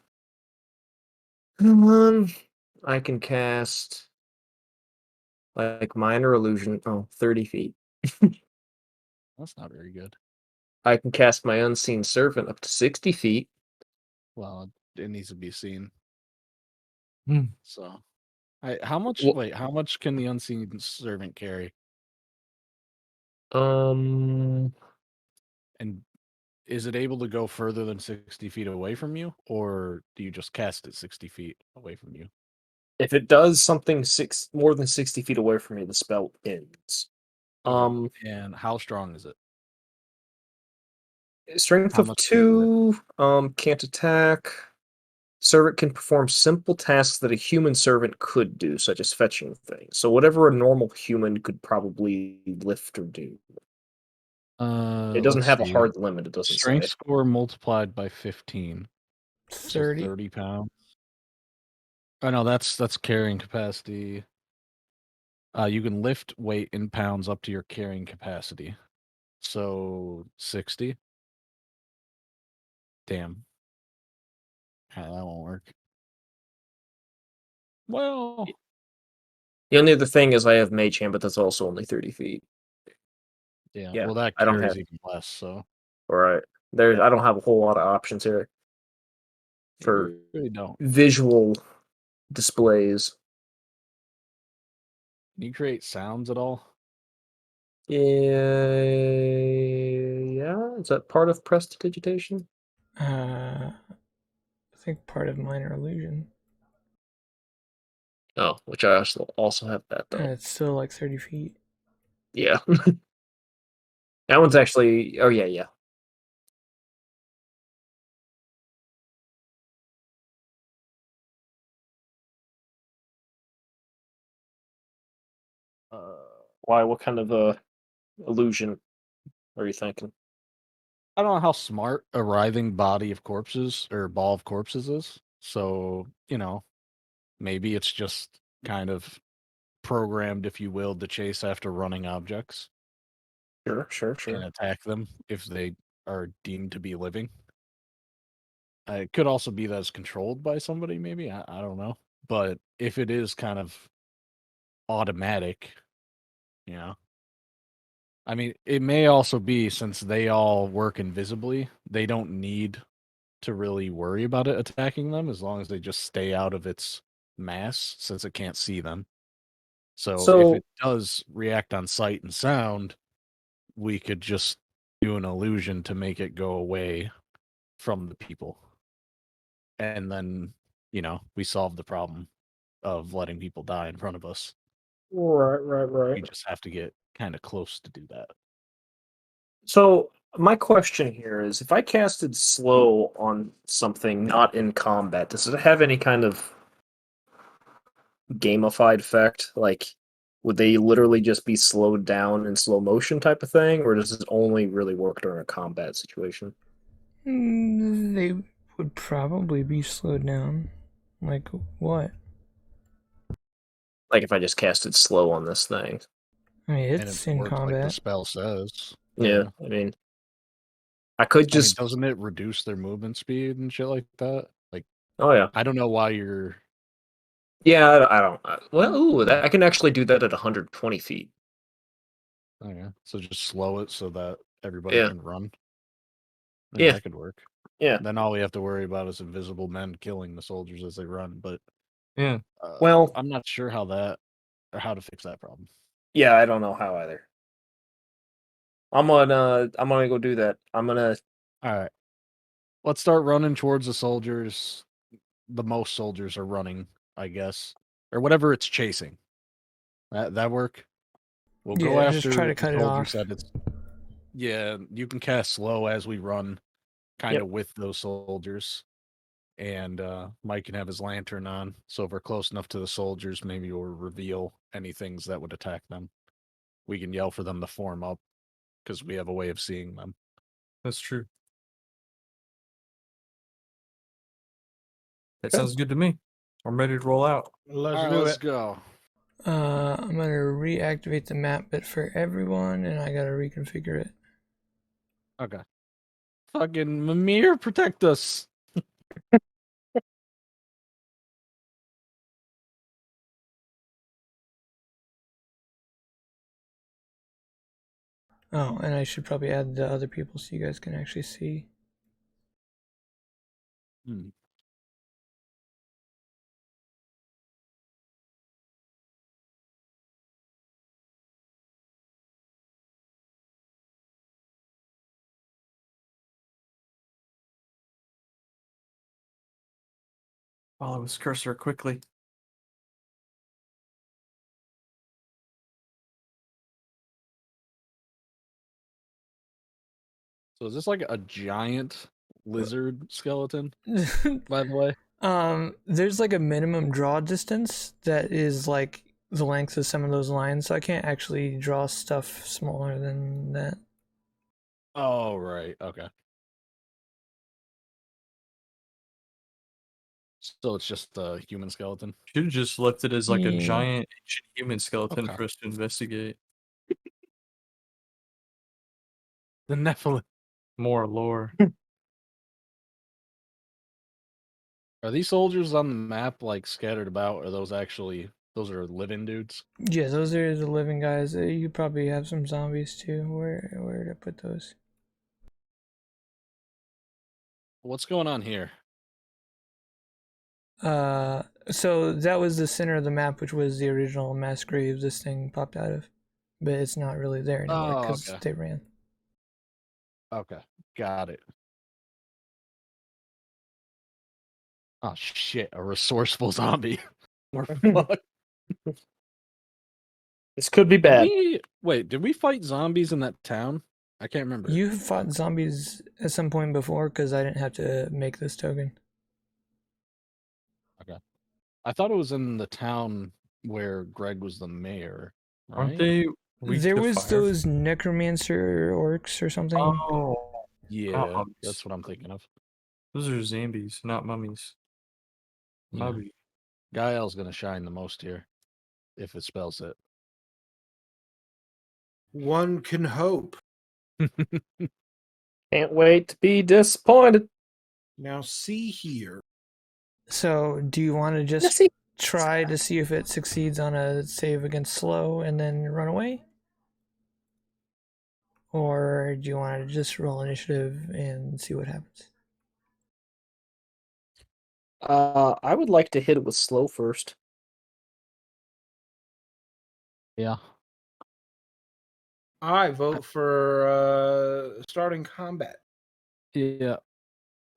[SPEAKER 5] I can cast like minor illusion. 30 feet.
[SPEAKER 1] That's not very good.
[SPEAKER 5] I can cast my unseen servant up to 60 feet.
[SPEAKER 1] Well, it needs to be seen.
[SPEAKER 4] Hmm.
[SPEAKER 1] So, how much?
[SPEAKER 5] Well-
[SPEAKER 1] Wait, how much can the unseen servant carry?
[SPEAKER 5] Um,
[SPEAKER 1] And is it able to go further than 60 feet away from you, or do you just cast it 60 feet away from you?
[SPEAKER 5] if it does something more than 60 feet away from me, the spell ends.
[SPEAKER 1] Okay. And how strong is it?
[SPEAKER 5] Strength
[SPEAKER 1] How
[SPEAKER 5] of
[SPEAKER 1] much does it lift?
[SPEAKER 5] 2. Can't attack. Servant can perform simple tasks that a human servant could do, such as fetching things. So whatever a normal human could probably lift or do. It doesn't
[SPEAKER 1] Let's
[SPEAKER 5] have a
[SPEAKER 1] see.
[SPEAKER 5] hard limit. It doesn't
[SPEAKER 1] Strength
[SPEAKER 5] say.
[SPEAKER 1] score multiplied by 15, so
[SPEAKER 2] 30.
[SPEAKER 1] 30 pounds. Oh no, that's carrying capacity. You can lift weight in pounds up to your carrying capacity. So 60. Damn. That won't work. Well,
[SPEAKER 5] The only other thing is I have Mage Hand, but that's also only 30 feet.
[SPEAKER 1] Yeah.
[SPEAKER 5] Yeah,
[SPEAKER 1] Well, that
[SPEAKER 5] I don't
[SPEAKER 1] carries
[SPEAKER 5] have-
[SPEAKER 1] even less. So
[SPEAKER 5] All right. I don't have a whole lot of options here for
[SPEAKER 1] you really don't.
[SPEAKER 5] visual displays.
[SPEAKER 1] Can you create sounds at all?
[SPEAKER 5] Yeah. Is that part of prestidigitation?
[SPEAKER 2] I think part of minor illusion.
[SPEAKER 5] Oh, which I also have that though.
[SPEAKER 2] It's still like 30 feet.
[SPEAKER 5] Yeah. That one's actually. Oh yeah. Why? What kind of illusion are you thinking?
[SPEAKER 1] I don't know how smart a writhing body of corpses or ball of corpses is. So, maybe it's just kind of programmed, if you will, to chase after running objects
[SPEAKER 5] Sure.
[SPEAKER 1] and attack them if they are deemed to be living. It could also be that it's controlled by somebody, maybe. I don't know. But if it is kind of automatic, I mean, it may also be since they all work invisibly, they don't need to really worry about it attacking them as long as they just stay out of its mass since it can't see them. So if it does react on sight and sound, we could just do an illusion to make it go away from the people. And then, we solve the problem of letting people die in front of us.
[SPEAKER 5] Right.
[SPEAKER 1] We just have to get kind of close to do that.
[SPEAKER 5] So my question here is, if I casted slow on something not in combat, does it have any kind of gamified effect? Like, would they literally just be slowed down in slow motion type of thing, or does it only really work during a combat situation?
[SPEAKER 2] They would probably be slowed down. Like what?
[SPEAKER 5] Like if I just casted slow on this thing.
[SPEAKER 2] I mean,
[SPEAKER 1] And
[SPEAKER 2] it's
[SPEAKER 1] it
[SPEAKER 2] in
[SPEAKER 1] works like the
[SPEAKER 2] combat.
[SPEAKER 1] spell says.
[SPEAKER 5] Yeah, I mean, I could just.
[SPEAKER 1] doesn't it reduce their movement speed and shit like that? Like,
[SPEAKER 5] Oh yeah.
[SPEAKER 1] I don't know why you're.
[SPEAKER 5] Yeah, I don't. Well, I can actually do that at 120 feet.
[SPEAKER 1] Okay, so just slow it so that everybody
[SPEAKER 5] Yeah.
[SPEAKER 1] can run.
[SPEAKER 5] Yeah.
[SPEAKER 1] That could work.
[SPEAKER 5] Yeah.
[SPEAKER 1] Then all we have to worry about is invisible men killing the soldiers as they run. But
[SPEAKER 4] Yeah.
[SPEAKER 5] Well,
[SPEAKER 1] I'm not sure how to fix that problem.
[SPEAKER 5] Yeah, I don't know how either. I'm gonna go do that. I'm gonna.
[SPEAKER 1] All right, let's start running towards the soldiers. The most soldiers are running, I guess, or whatever it's chasing. That work. We'll go
[SPEAKER 2] Yeah, just
[SPEAKER 1] after
[SPEAKER 2] try to
[SPEAKER 1] the
[SPEAKER 2] cut it
[SPEAKER 1] soldiers
[SPEAKER 2] off.
[SPEAKER 1] that it's. Yeah, you can cast slow as we run, kind of
[SPEAKER 5] Yep.
[SPEAKER 1] with those soldiers. And Mike can have his lantern on. So if we're close enough to the soldiers, maybe we'll reveal any things that would attack them. We can yell for them to form up because we have a way of seeing them.
[SPEAKER 4] That's true. That
[SPEAKER 5] Okay.
[SPEAKER 4] sounds good to me. I'm ready to roll out.
[SPEAKER 3] Let's
[SPEAKER 1] go.
[SPEAKER 2] I'm gonna reactivate the map bit for everyone, and I gotta reconfigure it.
[SPEAKER 1] Okay. Fucking Mimir, protect us.
[SPEAKER 2] Oh, and I should probably add the other people so you guys can actually see.
[SPEAKER 4] Follow his cursor quickly.
[SPEAKER 1] So is this like a giant lizard skeleton, by the way?
[SPEAKER 2] There's like a minimum draw distance that is like the length of some of those lines, so I can't actually draw stuff smaller than that.
[SPEAKER 1] Oh, right. Okay. So it's just a human skeleton?
[SPEAKER 4] Should have just left it as like a
[SPEAKER 2] Yeah.
[SPEAKER 4] giant ancient human skeleton
[SPEAKER 1] Okay.
[SPEAKER 4] for us to investigate.
[SPEAKER 1] The Nephilim.
[SPEAKER 4] More lore.
[SPEAKER 1] Are these soldiers on the map like scattered about? Or are those actually Those are living dudes.
[SPEAKER 2] Yeah, those are the living guys. You probably have some zombies too. Where to put those?
[SPEAKER 1] What's going on here?
[SPEAKER 2] So that was the center of the map, which was the original mass grave this thing popped out of, but it's not really there anymore
[SPEAKER 1] Oh,
[SPEAKER 2] because
[SPEAKER 1] okay.
[SPEAKER 2] they ran.
[SPEAKER 1] Okay, got it. Oh shit, a resourceful zombie. We're fucked.
[SPEAKER 5] This could be bad.
[SPEAKER 1] Did we fight zombies in that town? I can't remember.
[SPEAKER 2] You fought zombies at some point before because I didn't have to make this token.
[SPEAKER 1] Okay. I thought it was in the town where Greg was the mayor,
[SPEAKER 4] Aren't
[SPEAKER 1] right?
[SPEAKER 4] they weak
[SPEAKER 2] There
[SPEAKER 4] to
[SPEAKER 2] was
[SPEAKER 4] fire?
[SPEAKER 2] those necromancer orcs or something.
[SPEAKER 4] Oh,
[SPEAKER 1] Yeah,
[SPEAKER 4] mummies.
[SPEAKER 1] that's what I'm thinking of.
[SPEAKER 4] Those are zombies, not mummies.
[SPEAKER 1] Yeah.
[SPEAKER 4] Mummy.
[SPEAKER 1] Gael's gonna shine the most here, if it spells it.
[SPEAKER 3] One can hope.
[SPEAKER 5] Can't wait to be disappointed.
[SPEAKER 3] Now see here.
[SPEAKER 2] So, do you want to just
[SPEAKER 5] See,
[SPEAKER 2] try to see if it succeeds on a save against slow and then run away? Or do you want to just roll initiative and see what happens?
[SPEAKER 5] I would like to hit it with slow first.
[SPEAKER 1] Yeah.
[SPEAKER 3] I vote for starting combat.
[SPEAKER 1] Yeah.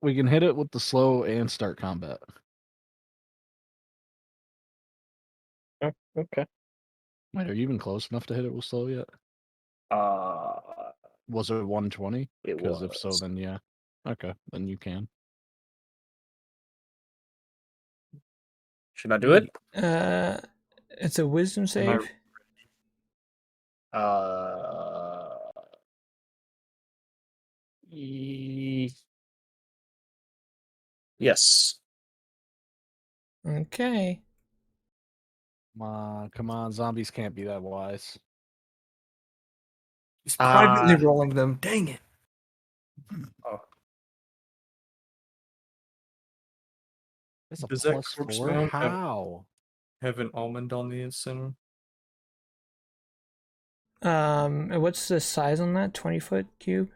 [SPEAKER 1] We can hit it with the slow and start combat.
[SPEAKER 5] Okay.
[SPEAKER 1] Wait, are you even close enough to hit it with slow yet? Was it 120?
[SPEAKER 5] It
[SPEAKER 1] Because if so,
[SPEAKER 5] was.
[SPEAKER 1] then yeah. Okay, then you can.
[SPEAKER 5] Should I do it?
[SPEAKER 2] It's a wisdom save.
[SPEAKER 5] Yes.
[SPEAKER 2] Okay.
[SPEAKER 1] Come on, zombies can't be that wise.
[SPEAKER 4] He's privately rolling them. Dang it.
[SPEAKER 5] Oh.
[SPEAKER 1] It's a
[SPEAKER 4] Does that
[SPEAKER 1] plus
[SPEAKER 4] corpse
[SPEAKER 1] 4?
[SPEAKER 4] now
[SPEAKER 1] How?
[SPEAKER 4] have an almond on the center?
[SPEAKER 2] What's the size on that? 20-foot cube?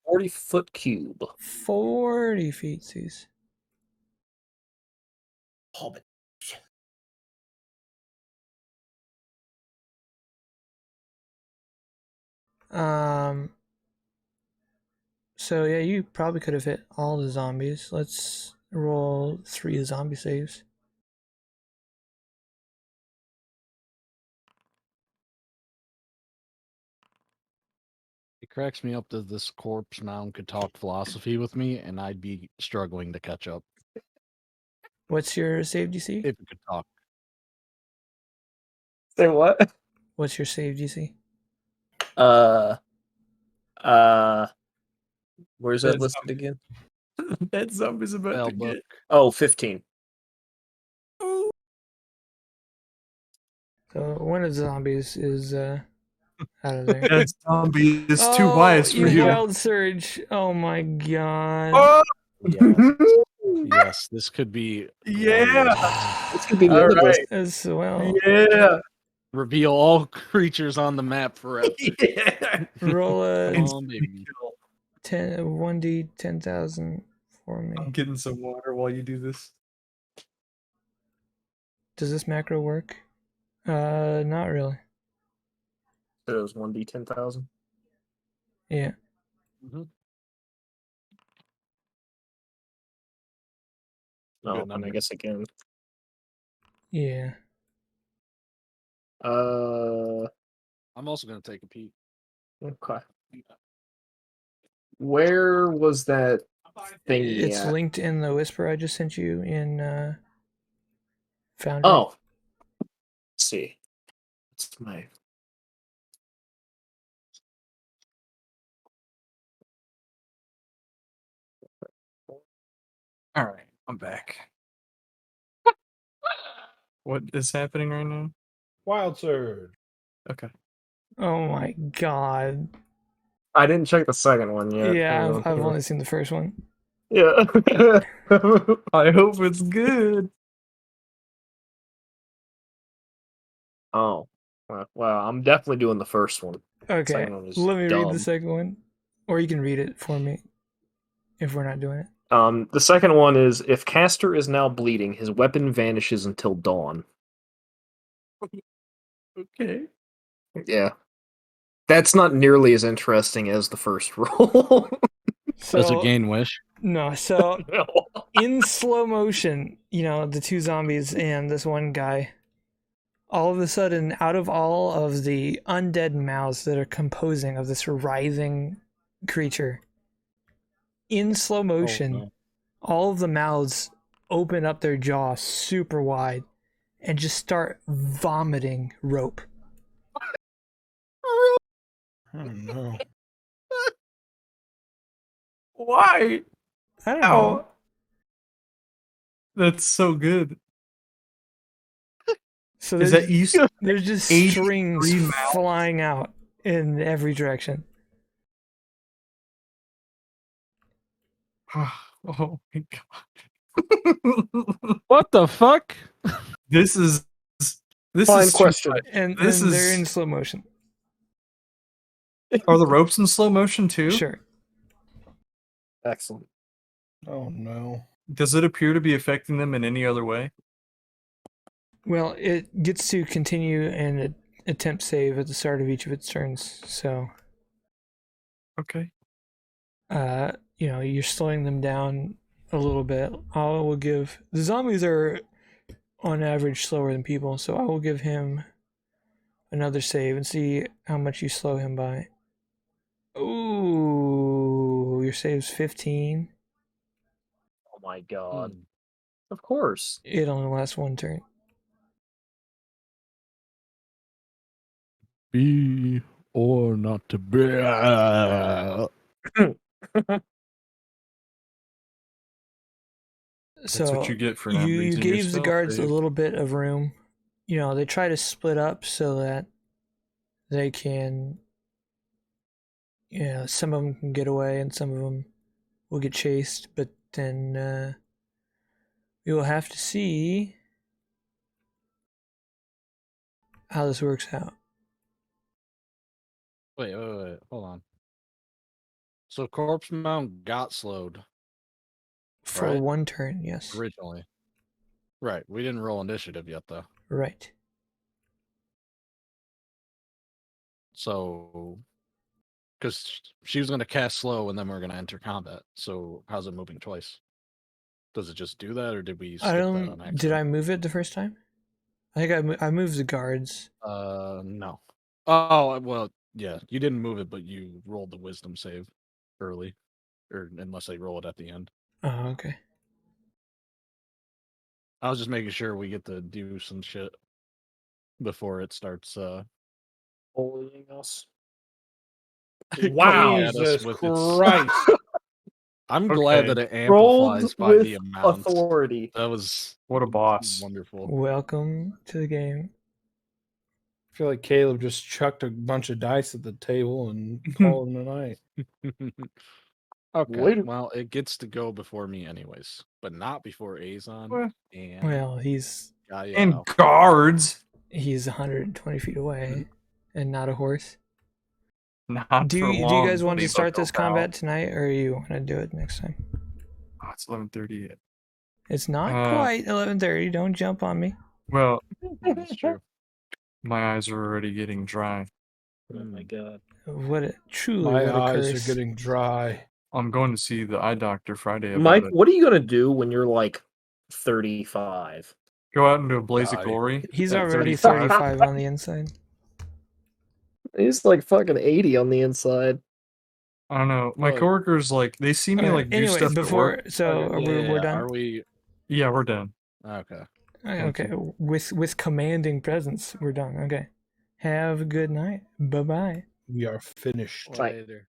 [SPEAKER 5] 40-foot cube.
[SPEAKER 2] 40 feet, sees.
[SPEAKER 3] Hobbit.
[SPEAKER 2] So yeah, you probably could have hit all the zombies. Let's roll 3 zombie saves.
[SPEAKER 1] It cracks me up that this corpse mound could talk philosophy with me, and I'd be struggling to catch up
[SPEAKER 2] What's your save DC?
[SPEAKER 1] if it could talk.
[SPEAKER 5] Say what?
[SPEAKER 2] What's your save DC?
[SPEAKER 5] Where's that listed again?
[SPEAKER 4] That zombie's about
[SPEAKER 1] Spell
[SPEAKER 4] to
[SPEAKER 1] book.
[SPEAKER 4] get.
[SPEAKER 5] Oh, 15.
[SPEAKER 2] So one of the zombies is out of there.
[SPEAKER 4] That zombie is too wise for you.
[SPEAKER 2] Wild surge. Oh my god.
[SPEAKER 3] Oh!
[SPEAKER 1] Yeah. Yes, this could be.
[SPEAKER 4] Yeah.
[SPEAKER 5] This could be the
[SPEAKER 4] All
[SPEAKER 5] end of this.
[SPEAKER 4] right.
[SPEAKER 2] As well.
[SPEAKER 4] Yeah.
[SPEAKER 1] Reveal all creatures on the map forever.
[SPEAKER 4] Yeah.
[SPEAKER 2] Roll a
[SPEAKER 1] Come on, baby.
[SPEAKER 2] 1d 10,000 for me.
[SPEAKER 4] I'm getting some water while you do this.
[SPEAKER 2] Does this macro work? Not really.
[SPEAKER 5] So it was 1d10,000.
[SPEAKER 2] Yeah.
[SPEAKER 1] Mm-hmm.
[SPEAKER 5] No,
[SPEAKER 1] Good
[SPEAKER 5] and I
[SPEAKER 1] number.
[SPEAKER 5] guess again.
[SPEAKER 2] Yeah.
[SPEAKER 1] I'm also gonna take a peek.
[SPEAKER 5] Okay. Where was that thingy
[SPEAKER 2] It's
[SPEAKER 5] at?
[SPEAKER 2] linked in the whisper I just sent you in Foundry.
[SPEAKER 5] Oh. Let's see. It's my.
[SPEAKER 4] All right, I'm back. What is happening right now?
[SPEAKER 3] Wild surge.
[SPEAKER 4] Okay.
[SPEAKER 2] Oh my god.
[SPEAKER 5] I didn't check the second one yet.
[SPEAKER 2] Yeah,
[SPEAKER 5] Hang on.
[SPEAKER 2] I've only seen the first one.
[SPEAKER 5] Yeah.
[SPEAKER 4] I hope it's good.
[SPEAKER 5] Oh. Well, I'm definitely doing the first one.
[SPEAKER 2] Okay,
[SPEAKER 5] Second one is
[SPEAKER 2] let me read the
[SPEAKER 5] dumb.
[SPEAKER 2] second one, or you can read it for me if we're not doing it.
[SPEAKER 5] The second one is if Caster is now bleeding, his weapon vanishes until dawn.
[SPEAKER 4] Okay.
[SPEAKER 5] Yeah. That's not nearly as interesting as the first roll.
[SPEAKER 1] Does it
[SPEAKER 2] So
[SPEAKER 1] gain wish?
[SPEAKER 2] no, so
[SPEAKER 5] No.
[SPEAKER 2] in slow motion, the two zombies and this one guy, all of a sudden, out of all of the undead mouths that are composing of this writhing creature, in slow motion,
[SPEAKER 1] no.
[SPEAKER 2] all of the mouths open up their jaws super wide and just start vomiting rope.
[SPEAKER 3] Oh no.
[SPEAKER 4] Why?
[SPEAKER 2] I don't know.
[SPEAKER 4] Ow. That's so good.
[SPEAKER 2] So
[SPEAKER 4] Is
[SPEAKER 2] there's,
[SPEAKER 4] that you?
[SPEAKER 2] there's just
[SPEAKER 4] 83
[SPEAKER 2] strings
[SPEAKER 4] mouths?
[SPEAKER 2] flying out in every direction.
[SPEAKER 4] Oh my god.
[SPEAKER 1] What the fuck?
[SPEAKER 4] This is
[SPEAKER 5] Fine
[SPEAKER 4] too
[SPEAKER 5] question.
[SPEAKER 4] much.
[SPEAKER 2] And
[SPEAKER 4] This
[SPEAKER 2] they're
[SPEAKER 4] is-
[SPEAKER 2] in slow motion.
[SPEAKER 4] Are the ropes in slow motion too?
[SPEAKER 2] Sure.
[SPEAKER 5] Excellent.
[SPEAKER 3] Oh no.
[SPEAKER 4] Does it appear to be affecting them in any other way?
[SPEAKER 2] Well, it gets to continue and attempt save at the start of each of its turns. So,
[SPEAKER 4] Okay.
[SPEAKER 2] you're slowing them down a little bit. I will give the zombies are on average slower than people, so I will give him another save and see how much you slow him by. Ooh, your save's 15.
[SPEAKER 5] Oh my god. Of course.
[SPEAKER 2] It only lasts one turn.
[SPEAKER 1] Be or not to be.
[SPEAKER 2] So
[SPEAKER 4] That's what you get for not
[SPEAKER 2] you
[SPEAKER 4] using your
[SPEAKER 2] gave the
[SPEAKER 4] spell
[SPEAKER 2] guards a
[SPEAKER 4] save.
[SPEAKER 2] little bit of room. They try to split up so that they can, some of them can get away and some of them will get chased. But then we will have to see how this works out.
[SPEAKER 1] Wait, hold on. So Corpse Mound got slowed
[SPEAKER 2] For
[SPEAKER 1] Right.
[SPEAKER 2] one turn, yes.
[SPEAKER 1] originally. Right. We didn't roll initiative yet, though.
[SPEAKER 2] Right.
[SPEAKER 1] So, because she was going to cast slow and then we're going to enter combat. So, how's it moving twice? Does it just do that, or did we skip
[SPEAKER 2] I
[SPEAKER 1] that
[SPEAKER 2] don't.
[SPEAKER 1] on accident?
[SPEAKER 2] Did I move it the first time? I think I moved the guards.
[SPEAKER 1] No. Oh, well, yeah. You didn't move it, but you rolled the wisdom save early, or unless they roll it at the end.
[SPEAKER 2] Oh, okay.
[SPEAKER 1] I was just making sure we get to do some shit before it starts
[SPEAKER 5] Bullying us.
[SPEAKER 1] coming
[SPEAKER 5] Wow.
[SPEAKER 1] at us
[SPEAKER 3] Jesus
[SPEAKER 1] with
[SPEAKER 3] Christ.
[SPEAKER 1] I'm glad
[SPEAKER 4] Okay.
[SPEAKER 1] that it
[SPEAKER 5] Rolled
[SPEAKER 1] amplifies by the
[SPEAKER 5] with
[SPEAKER 1] amount.
[SPEAKER 5] authority.
[SPEAKER 1] That was
[SPEAKER 4] What a boss.
[SPEAKER 1] wonderful.
[SPEAKER 2] Welcome to the game.
[SPEAKER 3] I feel like Caleb just chucked a bunch of dice at the table and called it a night.
[SPEAKER 1] Okay,
[SPEAKER 5] Later.
[SPEAKER 1] well, it gets to go before me anyways, but not before Azon
[SPEAKER 4] Well-
[SPEAKER 1] and
[SPEAKER 2] Well, he's
[SPEAKER 1] Gaia.
[SPEAKER 4] And guards.
[SPEAKER 2] 120 feet away, and not a horse.
[SPEAKER 4] Not
[SPEAKER 2] Do
[SPEAKER 4] for
[SPEAKER 2] you
[SPEAKER 4] long.
[SPEAKER 2] guys want to
[SPEAKER 4] buddy,
[SPEAKER 2] start
[SPEAKER 4] Bucko
[SPEAKER 2] this
[SPEAKER 4] pal.
[SPEAKER 2] combat tonight, or you want to do it next time?
[SPEAKER 4] Oh, it's 11:30.
[SPEAKER 2] It's not
[SPEAKER 4] Uh,
[SPEAKER 2] quite 11:30. Don't jump on me.
[SPEAKER 4] Well,
[SPEAKER 1] That's true.
[SPEAKER 4] my eyes are already getting dry.
[SPEAKER 5] Oh my god.
[SPEAKER 2] Truly
[SPEAKER 3] My
[SPEAKER 2] what a
[SPEAKER 3] eyes
[SPEAKER 2] curse.
[SPEAKER 3] are getting dry.
[SPEAKER 4] I'm going to see the eye doctor Friday about
[SPEAKER 5] Mike,
[SPEAKER 4] it.
[SPEAKER 5] what are you gonna do when you're like 35?
[SPEAKER 4] Go out into a blaze of
[SPEAKER 3] Die.
[SPEAKER 4] glory.
[SPEAKER 2] He's
[SPEAKER 4] at
[SPEAKER 2] already
[SPEAKER 4] 35.
[SPEAKER 2] 35 on the inside.
[SPEAKER 5] He's like fucking 80 on the inside.
[SPEAKER 4] I don't know. My
[SPEAKER 3] Look.
[SPEAKER 4] coworkers like see me
[SPEAKER 2] Okay,
[SPEAKER 4] like do
[SPEAKER 2] anyway,
[SPEAKER 4] stuff at work.
[SPEAKER 2] we're done.
[SPEAKER 1] Are we?
[SPEAKER 4] Yeah, we're done.
[SPEAKER 1] Okay.
[SPEAKER 2] Okay, with commanding presence, we're done. Okay, have a good night. Bye bye.
[SPEAKER 3] We are finished.
[SPEAKER 5] Right.
[SPEAKER 1] Later.